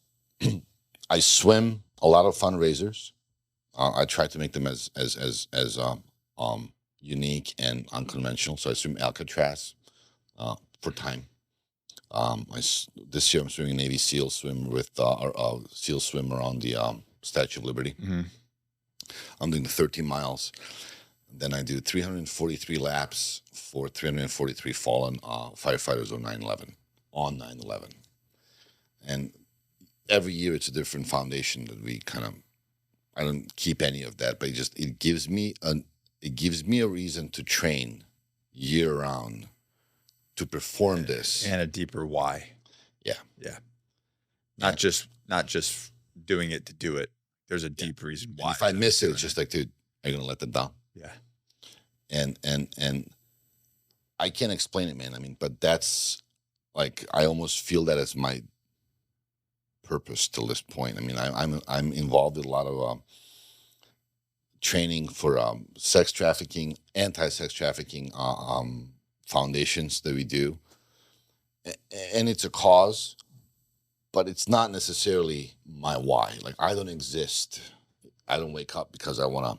Speaker 3: I swim a lot of fundraisers. I try to make them as unique and unconventional. So I swim Alcatraz for time. This year I'm swimming Navy SEAL swim with our SEAL swim around the Statue of Liberty. Mm-hmm. I'm doing the 13 miles. Then I do 343 laps for 343 fallen firefighters on 9/11. And every year it's a different foundation that we I don't keep any of that, but it gives me a reason to train year round to perform this,
Speaker 1: and a deeper why.
Speaker 3: Yeah.
Speaker 1: Not just doing it to do it. There's a deep reason why.
Speaker 3: And if I miss it, it's just like, dude, are you gonna let them down?
Speaker 1: Yeah.
Speaker 3: And I can't explain it, man. I mean, but that's like, I almost feel that as my purpose till this point. I mean, I'm involved in a lot of training for sex trafficking, anti-sex trafficking foundations that we do, and it's a cause, but it's not necessarily my why. Like, I don't exist. I don't wake up because I want to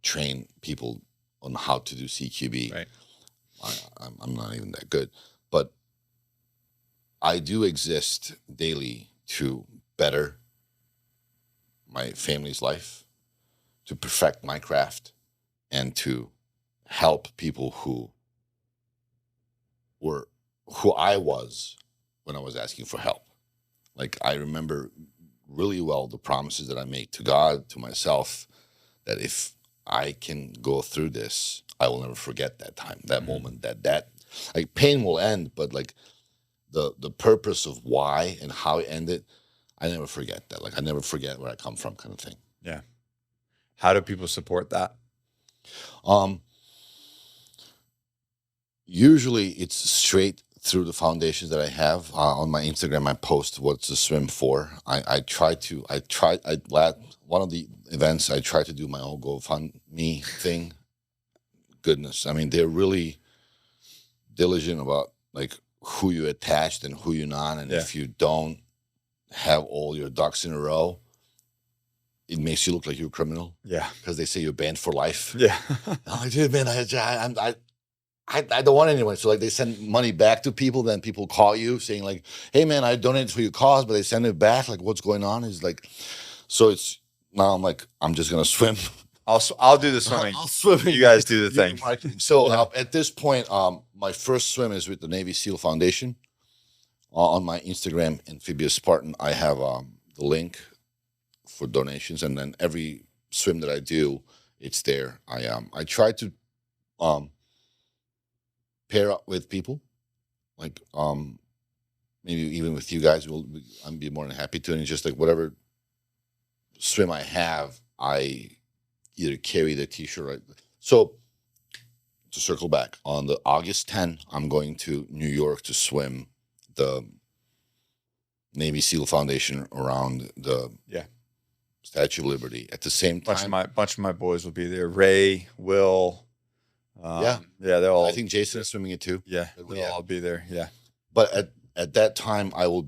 Speaker 3: train people on how to do CQB.
Speaker 1: Right.
Speaker 3: I'm not even that good, but I do exist daily to better my family's life, to perfect my craft, and to help people who I was when I was asking for help. Like, I remember really well the promises that I made to God, to myself, that if I can go through this, I will never forget that time, that moment, that like, pain will end, but like the purpose of why and how it ended, I never forget that. Like, I never forget where I come from, kind of thing.
Speaker 1: Yeah. How do people support that?
Speaker 3: Usually it's straight through the foundations that I have. On my Instagram, I post what's the swim for. One of the events, I try to do my own GoFundMe thing. Goodness, I mean, they're really diligent about like who you attached and who you're not, and if you don't have all your ducks in a row, it makes you look like you're a criminal.
Speaker 1: Yeah,
Speaker 3: because they say you're banned for life.
Speaker 1: Yeah,
Speaker 3: I'm like, dude, man, I don't want anyone. So like, they send money back to people. Then people call you saying like, hey man, I donated for your cause, but they send it back. Like, what's going on? Is like, so it's now I'm like, I'm just gonna swim.
Speaker 1: I'll do the swimming.
Speaker 3: I'll swim.
Speaker 1: You guys do the thing.
Speaker 3: So at this point, my first swim is with the Navy SEAL Foundation. On my Instagram, Amphibious Spartan, I have the link for donations, and then every swim that I do, it's there. I try to pair up with people, like maybe even with you guys. I'd be more than happy to. And it's just like whatever swim I have, I either carry the T-shirt. Right. So to circle back, on the August 10, I'm going to New York to swim the Navy SEAL Foundation around the Statue of Liberty. At the same time,
Speaker 1: bunch of my boys will be there. Ray, Will. They'll all.
Speaker 3: I think Jason is swimming it too.
Speaker 1: Yeah, they'll all be there. Yeah,
Speaker 3: but at that time, I'll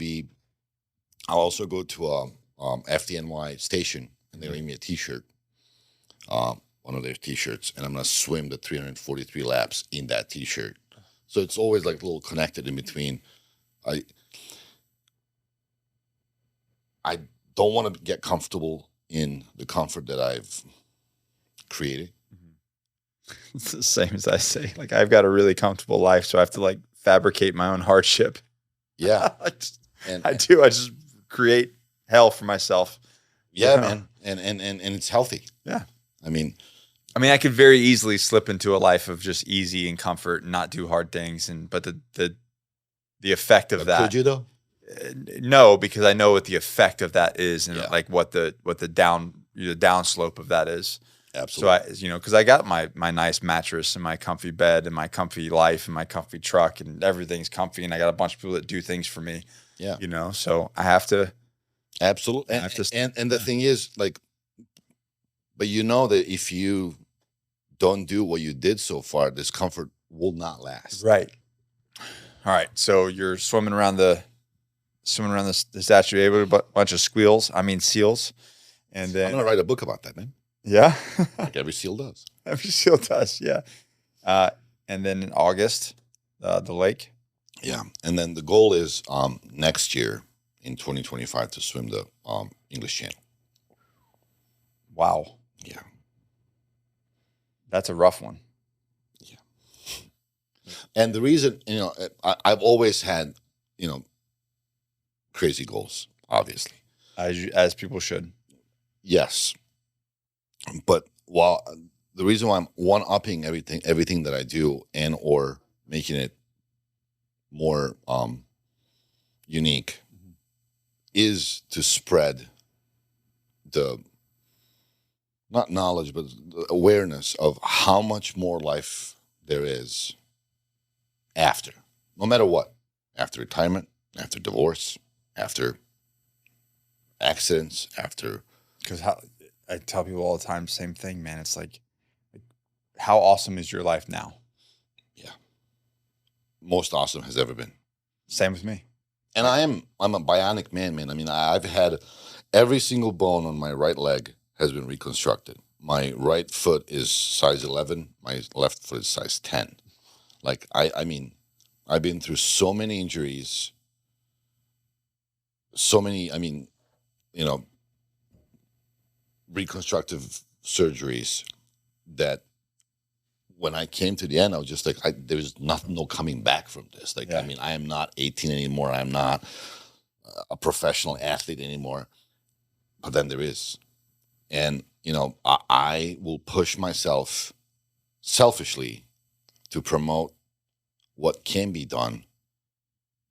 Speaker 3: also go to a FDNY station, and they'll give me a T-shirt, one of their T-shirts, and I'm gonna swim the 343 laps in that T-shirt. So it's always like a little connected in between. I don't want to get comfortable in the comfort that I've created.
Speaker 1: It's the same as I say. Like, I've got a really comfortable life, so I have to like fabricate my own hardship.
Speaker 3: Yeah,
Speaker 1: I do. I just create hell for myself.
Speaker 3: Yeah,
Speaker 1: Yeah.
Speaker 3: man. And it's healthy.
Speaker 1: Yeah.
Speaker 3: I mean,
Speaker 1: I could very easily slip into a life of just easy and comfort and not do hard things. But the effect of that.
Speaker 3: could you though?
Speaker 1: No, because I know what the effect of that is, and
Speaker 3: Yeah.
Speaker 1: like what the downslope of that is.
Speaker 3: Absolutely.
Speaker 1: So because I got my nice mattress and my comfy bed and my comfy life and my comfy truck and everything's comfy, and I got a bunch of people that do things for me.
Speaker 3: Yeah.
Speaker 1: So I have to.
Speaker 3: Absolutely. And the thing is, like, but you know that if you don't do what you did so far, this comfort will not last.
Speaker 1: Right. All right. So you're swimming around the statue with a bunch of seals, and then
Speaker 3: I'm gonna write a book about that, man.
Speaker 1: Yeah.
Speaker 3: Like every seal does.
Speaker 1: Every seal does. Yeah. And then in August, the lake.
Speaker 3: Yeah. And then the goal is next year in 2025 to swim the English Channel.
Speaker 1: Wow.
Speaker 3: Yeah.
Speaker 1: That's a rough one.
Speaker 3: Yeah. And the reason, I've always had, crazy goals, obviously.
Speaker 1: As people should.
Speaker 3: Yes. But the reason why I'm one-upping everything that I do and or making it more unique is to spread the, not knowledge, but the awareness of how much more life there is after, no matter what, after retirement, after divorce, after accidents, after.
Speaker 1: Because I tell people all the time, same thing, man. It's like, how awesome is your life now?
Speaker 3: Yeah. Most awesome has ever been.
Speaker 1: Same with me.
Speaker 3: And I'm a bionic man. I mean, I've had every single bone on my right leg has been reconstructed. My right foot is size 11. My left foot is size 10. Like, I mean, I've been through so many injuries, so many, reconstructive surgeries that when I came to the end, I was just like, there's no coming back from this. Like,
Speaker 1: Yeah.
Speaker 3: I mean, I am not 18 anymore. I'm not a professional athlete anymore. But then there is. And, I will push myself selfishly to promote what can be done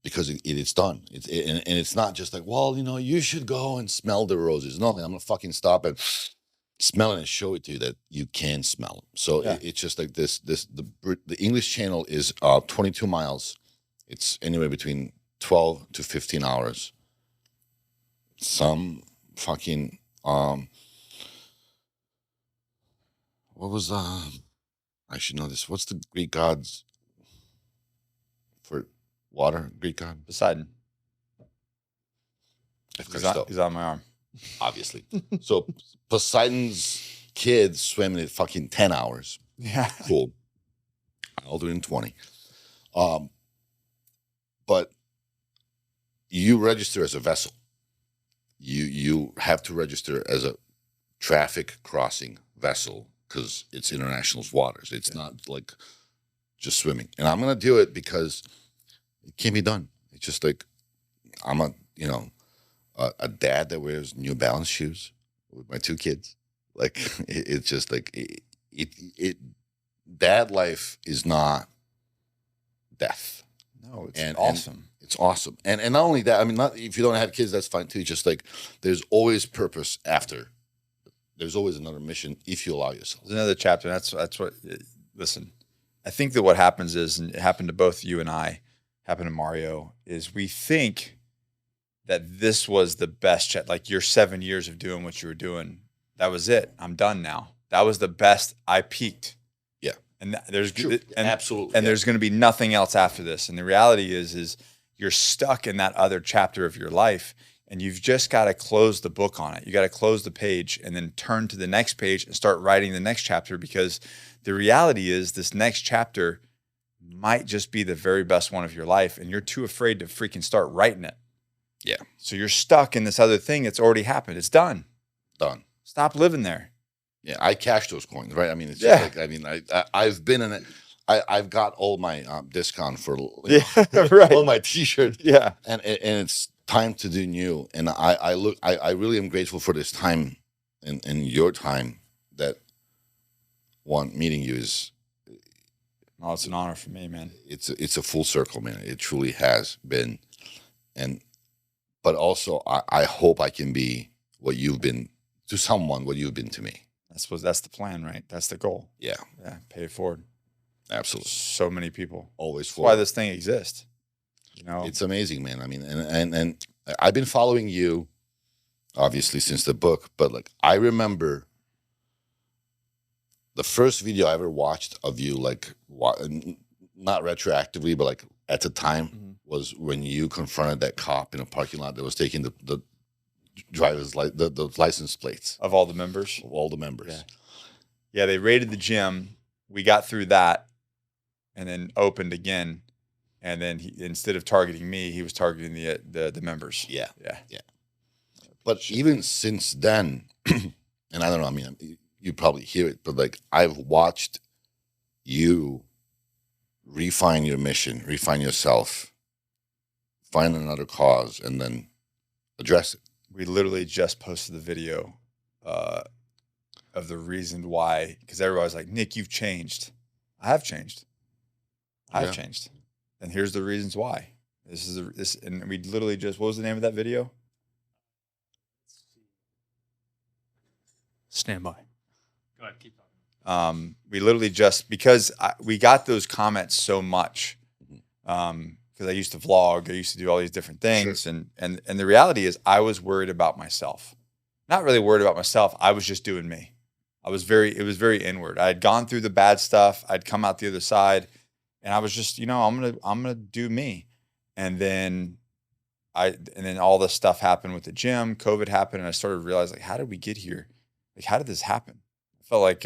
Speaker 3: because it is done. And it's not just like, well, you should go and smell the roses. No, man, I'm going to fucking stop and smell it and show it to you that you can smell them. So
Speaker 1: Yeah.
Speaker 3: it's just like this. The English Channel is 22 miles. It's anywhere between 12 to 15 hours. Some fucking what was I should know this. What's the Greek gods for water? Greek god?
Speaker 1: Poseidon.
Speaker 3: Christo.
Speaker 1: He's on my arm.
Speaker 3: Obviously. So Poseidon's kids swim in fucking 10 hours.
Speaker 1: Yeah.
Speaker 3: Cool. I'll do it in 20. But you register as a vessel. You have to register as a traffic crossing vessel because it's international waters. It's not like just swimming. And I'm going to do it because it can be done. It's just like I'm a dad that wears New Balance shoes with my 2 kids. Like it's just like it dad life is not death.
Speaker 1: No, it's awesome.
Speaker 3: It's awesome. And not only that, I mean, not if you don't have kids, that's fine too. Just like there's always purpose after. There's always another mission if you allow yourself.
Speaker 1: There's another chapter. That's what. Listen, I think that what happens is, and it happened to both you and I, happened to Mario, is we think that this was the best chat. Like your 7 years of doing what you were doing, that was it. I'm done now. That was the best. I peaked.
Speaker 3: Yeah,
Speaker 1: and there's
Speaker 3: absolutely,
Speaker 1: and there's going to be nothing else after this. And the reality is you're stuck in that other chapter of your life. And you've just got to close the book on it. You got to close the page and then turn to the next page and start writing the next chapter, because the reality is this next chapter might just be the very best one of your life, and you're too afraid to freaking start writing it.
Speaker 3: Yeah.
Speaker 1: So you're stuck in this other thing that's already happened. It's done.
Speaker 3: Done.
Speaker 1: Stop living there.
Speaker 3: Yeah, I cashed those coins, right? I mean, it's just like, I mean, I've been in it. I've got all my discount for
Speaker 1: right.
Speaker 3: all my T-shirts.
Speaker 1: Yeah.
Speaker 3: And it's time to do new. And I really am grateful for this time and your time that one meeting you is.
Speaker 1: Oh, it's an honor for me, man.
Speaker 3: It's a full circle, man. It truly has been. But also I hope I can be what you've been to someone, what you've been to me.
Speaker 1: That's the plan, right? That's the goal.
Speaker 3: Yeah.
Speaker 1: Yeah. Pay it forward.
Speaker 3: Absolutely.
Speaker 1: So many people.
Speaker 3: Always
Speaker 1: That's
Speaker 3: forward.
Speaker 1: why this thing exists. You know,
Speaker 3: It's amazing, man. I mean, and I've been following you obviously since the book, but like I remember the first video I ever watched of you, like not retroactively, but like at the time, was when you confronted that cop in a parking lot that was taking the driver's the license plates
Speaker 1: of all the members.
Speaker 3: of all the members.
Speaker 1: Yeah, they raided the gym. We got through that, and then opened again. And then instead of targeting me, he was targeting the members.
Speaker 3: Yeah.
Speaker 1: Yeah.
Speaker 3: But even since then, and I don't know, I mean, you probably hear it, but like I've watched you refine your mission, refine yourself, find another cause, and then address it.
Speaker 1: We literally just posted the video of the reason why, because everybody's like, Nick, you've changed. I have changed. I've changed. And here's the reasons why. And we literally just, what was the name of that video?
Speaker 2: Stand by. Go ahead, keep talking.
Speaker 1: We literally just, because we got those comments so much, because I used to vlog, I used to do all these different things. Sure. And the reality is I was worried about myself. Not really worried about myself. I was just doing me. It was very inward. I had gone through the bad stuff. I'd come out the other side. And I was just, I'm gonna do me. And then all this stuff happened with the gym. COVID happened, and I started to realize, like, how did we get here? Like, how did this happen? I felt like,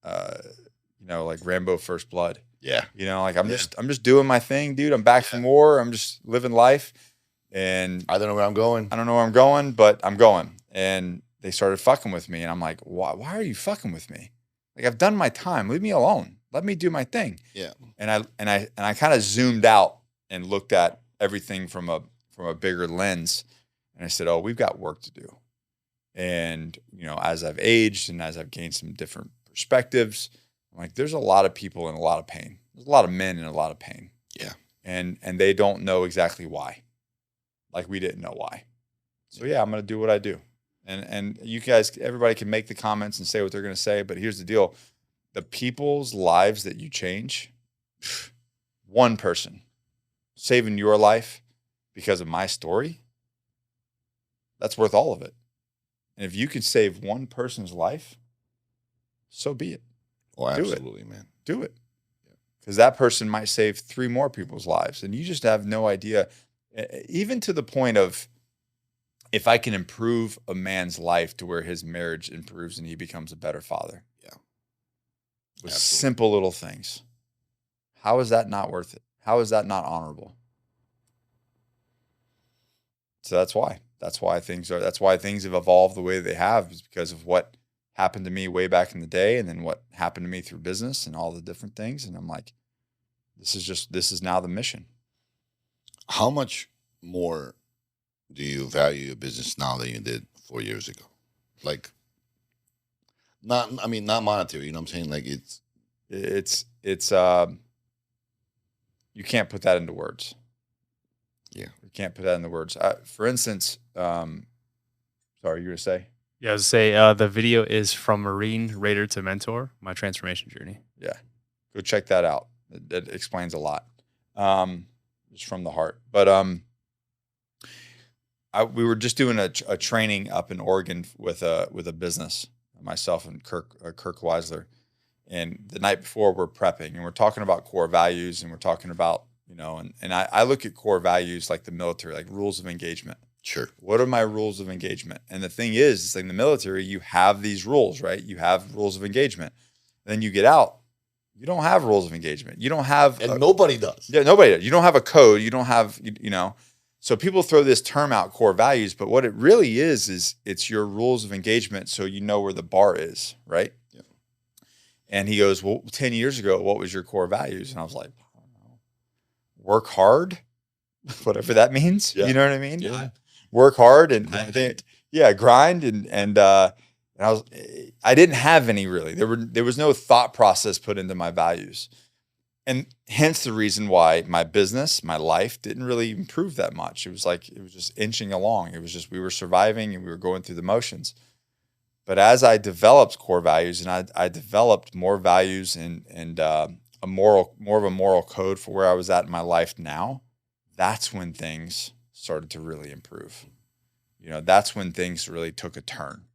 Speaker 1: like Rambo First Blood.
Speaker 3: Yeah.
Speaker 1: Like I'm just doing my thing, dude. I'm back from war. I'm just living life, and
Speaker 3: I don't know where I'm going.
Speaker 1: I don't know where I'm going, but I'm going. And they started fucking with me, and I'm like, why are you fucking with me? Like, I've done my time. Leave me alone. Let me do my thing.
Speaker 3: Yeah.
Speaker 1: And I kind of zoomed out and looked at everything from a bigger lens. And I said, oh, we've got work to do. And, as I've aged and as I've gained some different perspectives, I'm like, there's a lot of people in a lot of pain. There's a lot of men in a lot of pain.
Speaker 3: Yeah.
Speaker 1: And they don't know exactly why. Like we didn't know why. So yeah, I'm going to do what I do. And you guys, everybody can make the comments and say what they're going to say. But here's the deal. The people's lives that you change, one person saving your life because of my story, that's worth all of it. And if you can save one person's life, so be it.
Speaker 3: Oh, absolutely, man.
Speaker 1: Do it. Because that person might save 3 more people's lives. And you just have no idea, even to the point of, if I can improve a man's life to where his marriage improves and he becomes a better father.
Speaker 3: Yeah.
Speaker 1: With simple little things. How is that not worth it? How is that not honorable? So that's why things have evolved the way they have, is because of what happened to me way back in the day, and then what happened to me through business and all the different things. And I'm like, this is now the mission.
Speaker 3: How much more do you value your business now than you did 4 years ago? Like, not monetary, you know what I'm saying? Like
Speaker 1: it's you can't put that into words.
Speaker 3: Yeah.
Speaker 1: You can't put that into words. For instance, sorry, you were going to say?
Speaker 2: Yeah, I was going to say, the video is From Marine Raider to Mentor, my transformation journey.
Speaker 1: Yeah. Go check that out. It explains a lot. It's from the heart. But we were just doing a training up in Oregon with a business, myself and Kirk Weisler. And the night before, we're prepping, and we're talking about core values, and we're talking about, and I look at core values like the military, like rules of engagement.
Speaker 3: Sure.
Speaker 1: What are my rules of engagement? And the thing is, it's like in the military, you have these rules, right? You have rules of engagement. Then you get out, you don't have rules of engagement. You don't have,
Speaker 3: and nobody does.
Speaker 1: Yeah, nobody does. You don't have a code. You don't have, So people throw this term out, core values, but what it really is it's your rules of engagement, so you know where the bar is, right?
Speaker 3: Yeah.
Speaker 1: And he goes, well, 10 years ago, what was your core values? And I was like, I don't know. Work hard. whatever that means.
Speaker 3: Yeah.
Speaker 1: You know what I mean?
Speaker 3: Yeah.
Speaker 1: Work hard and
Speaker 3: Grind.
Speaker 1: grind and I didn't have any really. There was no thought process put into my values. And hence the reason why my business, my life didn't really improve that much. It was just inching along. It was just, we were surviving and we were going through the motions. But as I developed core values and I developed more values and more of a moral code for where I was at in my life now, that's when things started to really improve. That's when things really took a turn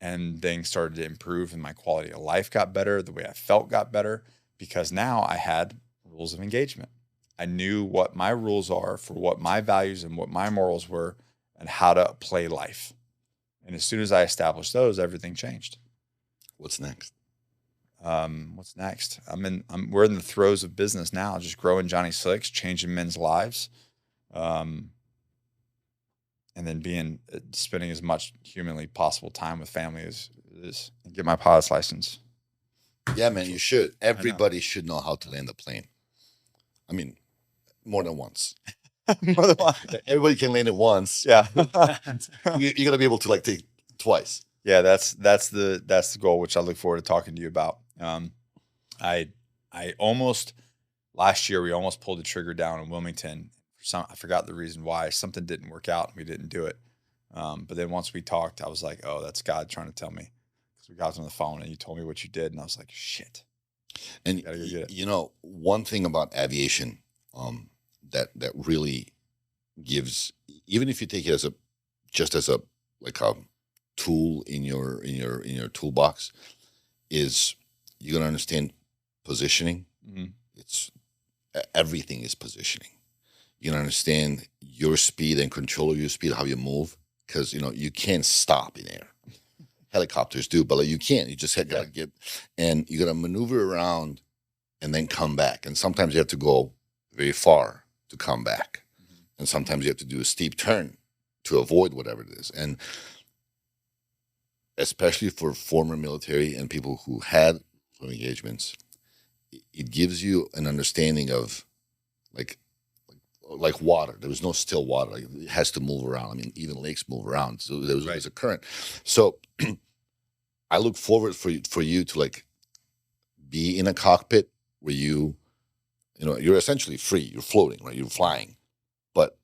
Speaker 1: and things started to improve and my quality of life got better. The way I felt got better. Because now I had rules of engagement. I knew what my rules are for what my values and what my morals were and how to play life. And as soon as I established those, everything changed.
Speaker 3: What's next?
Speaker 1: What's next? We're in the throes of business now, just growing Johnny Slicks, changing men's lives, and then spending as much humanly possible time with family as and get my pilot's license.
Speaker 3: Yeah, man, you should. Everybody should know how to land a plane. I mean, more than once.
Speaker 1: More than once.
Speaker 3: Everybody can land it once.
Speaker 1: Yeah.
Speaker 3: You're gonna be able to take twice.
Speaker 1: Yeah, that's the goal, which I look forward to talking to you about. I almost last year we almost pulled the trigger down in Wilmington. I forgot the reason why. Something didn't work out and we didn't do it. But then once we talked, I was like, oh, that's God trying to tell me. We got on the phone and you told me what you did, and I was like, shit.
Speaker 3: And one thing about aviation that really gives, even if you take it as a tool in your toolbox, is you're gonna understand positioning.
Speaker 1: Mm-hmm.
Speaker 3: Everything is positioning. You're gonna understand your speed and control of your speed, how you move, because you can't stop in air. Helicopters do, but you can't. You just gotta and you gotta maneuver around and then come back. And sometimes you have to go very far to come back. Mm-hmm. And sometimes you have to do a steep turn to avoid whatever it is. And especially for former military and people who had engagements, it gives you an understanding of like water. There was no still water. It has to move around. I mean, even lakes move around. So there's a current. So I look forward for you to be in a cockpit where you're essentially free. You're floating, right? You're flying. But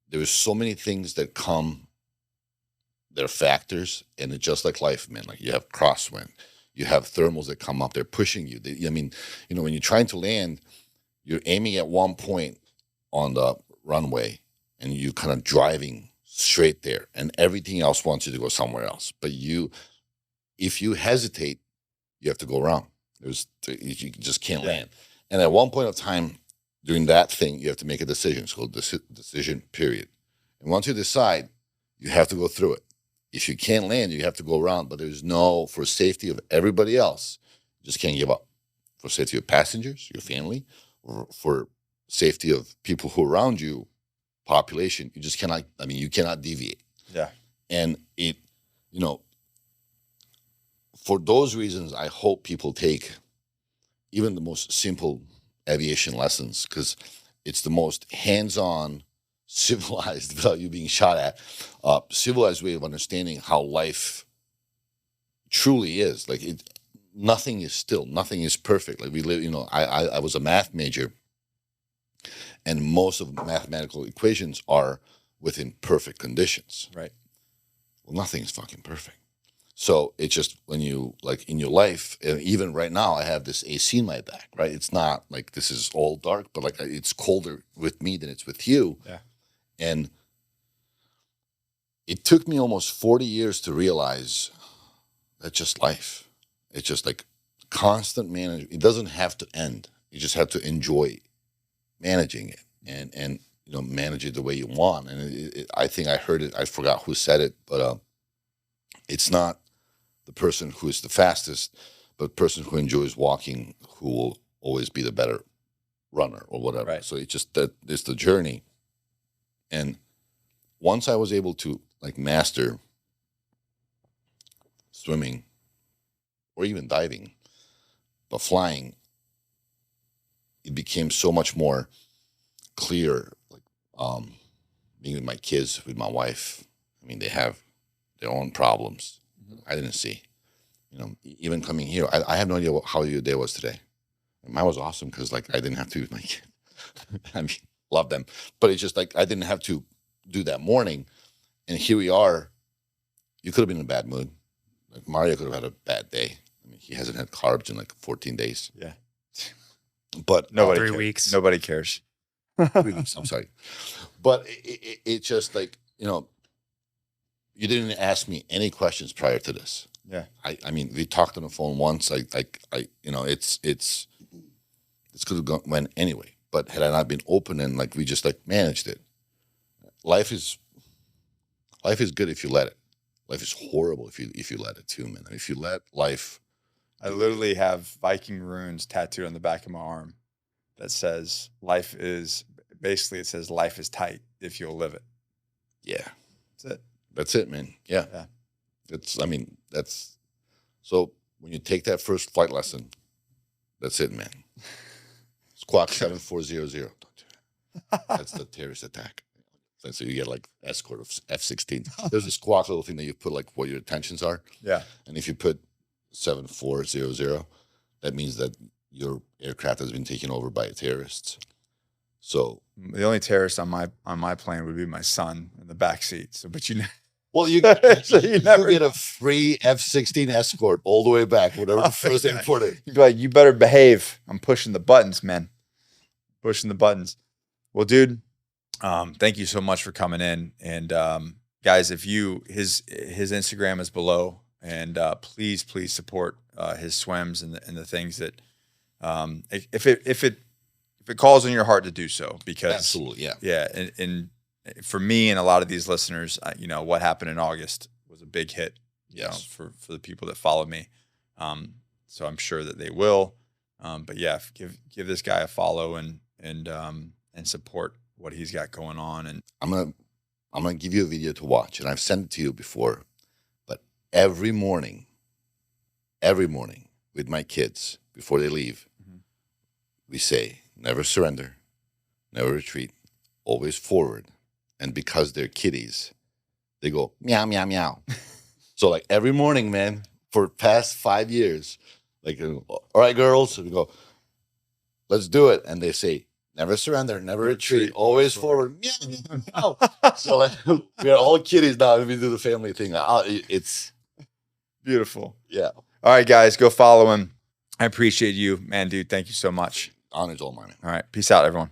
Speaker 3: there's so many things that come. They're factors, and it's just like life, man. Like you have crosswind, you have thermals that come up. They're pushing you. When you're trying to land, you're aiming at one point on the runway, and you kind of driving straight there, and everything else wants you to go somewhere else. But if you hesitate, you have to go around. You just can't land. And at one point of time during that thing, you have to make a decision. It's called decision period. And once you decide, you have to go through it. If you can't land, you have to go around. But for safety of everybody else, you just can't give up. For safety of passengers, your family, or for safety of people who are around you, population, you just cannot. I mean, you cannot deviate.
Speaker 1: Yeah.
Speaker 3: And for those reasons, I hope people take even the most simple aviation lessons, because it's the most hands-on, civilized, without you being shot at, civilized way of understanding how life truly is. Nothing is still, nothing is perfect. Like we live, I was a math major, and most of mathematical equations are within perfect conditions.
Speaker 1: Right.
Speaker 3: Well, nothing is fucking perfect. So it's just when you, in your life, and even right now, I have this AC in my back, right? It's not like this is all dark, but it's colder with me than it's with you.
Speaker 1: Yeah.
Speaker 3: And it took me almost 40 years to realize that's just life. It's just constant management. It doesn't have to end. You just have to enjoy managing it and manage it the way you want. And I think I heard it. I forgot who said it, but it's not the person who is the fastest, but the person who enjoys walking who will always be the better runner or whatever.
Speaker 1: Right.
Speaker 3: So it's just that it's the journey. And once I was able to master swimming or even diving, but flying, it became so much more clear Being with my kids, with my wife. I mean, they have their own problems. I didn't see. Even coming here, I have no idea how your day was today. Mine was awesome because like I didn't have to with my kid. I mean, love them, but it's just like I didn't have to do that morning. And here we are. You could have been in a bad mood. Like Mario could have had a bad day. I mean, he hasn't had carbs in like 14 days.
Speaker 1: Yeah.
Speaker 3: But
Speaker 1: Nobody
Speaker 2: 3
Speaker 1: cares.
Speaker 2: weeks.
Speaker 1: Nobody cares.
Speaker 3: 3 weeks. I'm sorry. But it's just like, you didn't ask me any questions prior to this.
Speaker 1: Yeah.
Speaker 3: I mean, we talked on the phone once. It's could have went anyway. But had I not been open and like we just like managed it, life is good if you let it. Life is horrible if you let it too, man. If you let life,
Speaker 1: I literally have Viking runes tattooed on the back of my arm that says life is tight if you'll live it.
Speaker 3: yeah,
Speaker 1: That's it.
Speaker 3: that's it, man. Yeah. So when you take that first flight lesson, that's it, man. Squawk 7400. Don't do that. That's the terrorist attack. So you get like escort of F-16. There's a squawk little thing that you put like what your intentions are.
Speaker 1: Yeah.
Speaker 3: And if you put 7400, that means that your aircraft has been taken over by terrorists. So
Speaker 1: The only terrorist on my plane would be my son in the back seat. So, but
Speaker 3: well, you
Speaker 1: So you never
Speaker 3: get a free F-16 escort all the way back, whatever the first airport is.
Speaker 1: you'd be like, you better behave. I'm pushing the buttons, man. Pushing the buttons. Well, dude, thank you so much for coming in. And guys, if his Instagram is below, and please support his swims and the things that if it calls on your heart to do so, because
Speaker 3: Absolutely, yeah.
Speaker 1: yeah, and for me and a lot of these listeners, what happened in August was a big hit,
Speaker 3: Yes.
Speaker 1: for the people that follow me. So I'm sure that they will. But yeah, give this guy a follow and support what he's got going on. And
Speaker 3: I'm gonna give you a video to watch, and I've sent it to you before. But every morning with my kids before they leave, we say, never surrender, never retreat, always forward. And because they're kitties, they go meow meow meow. So like every morning, man, for past 5 years, like, all right, girls, and we go, let's do it. And they say, never surrender, never retreat, always forward. Meow, meow, meow. So like, we're all kitties now, and we do the family thing. It's
Speaker 1: beautiful.
Speaker 3: yeah.
Speaker 1: All right, guys, go follow him. I appreciate you, man, dude. Thank you so much.
Speaker 3: Honor's all mine.
Speaker 1: All right. Peace out, everyone.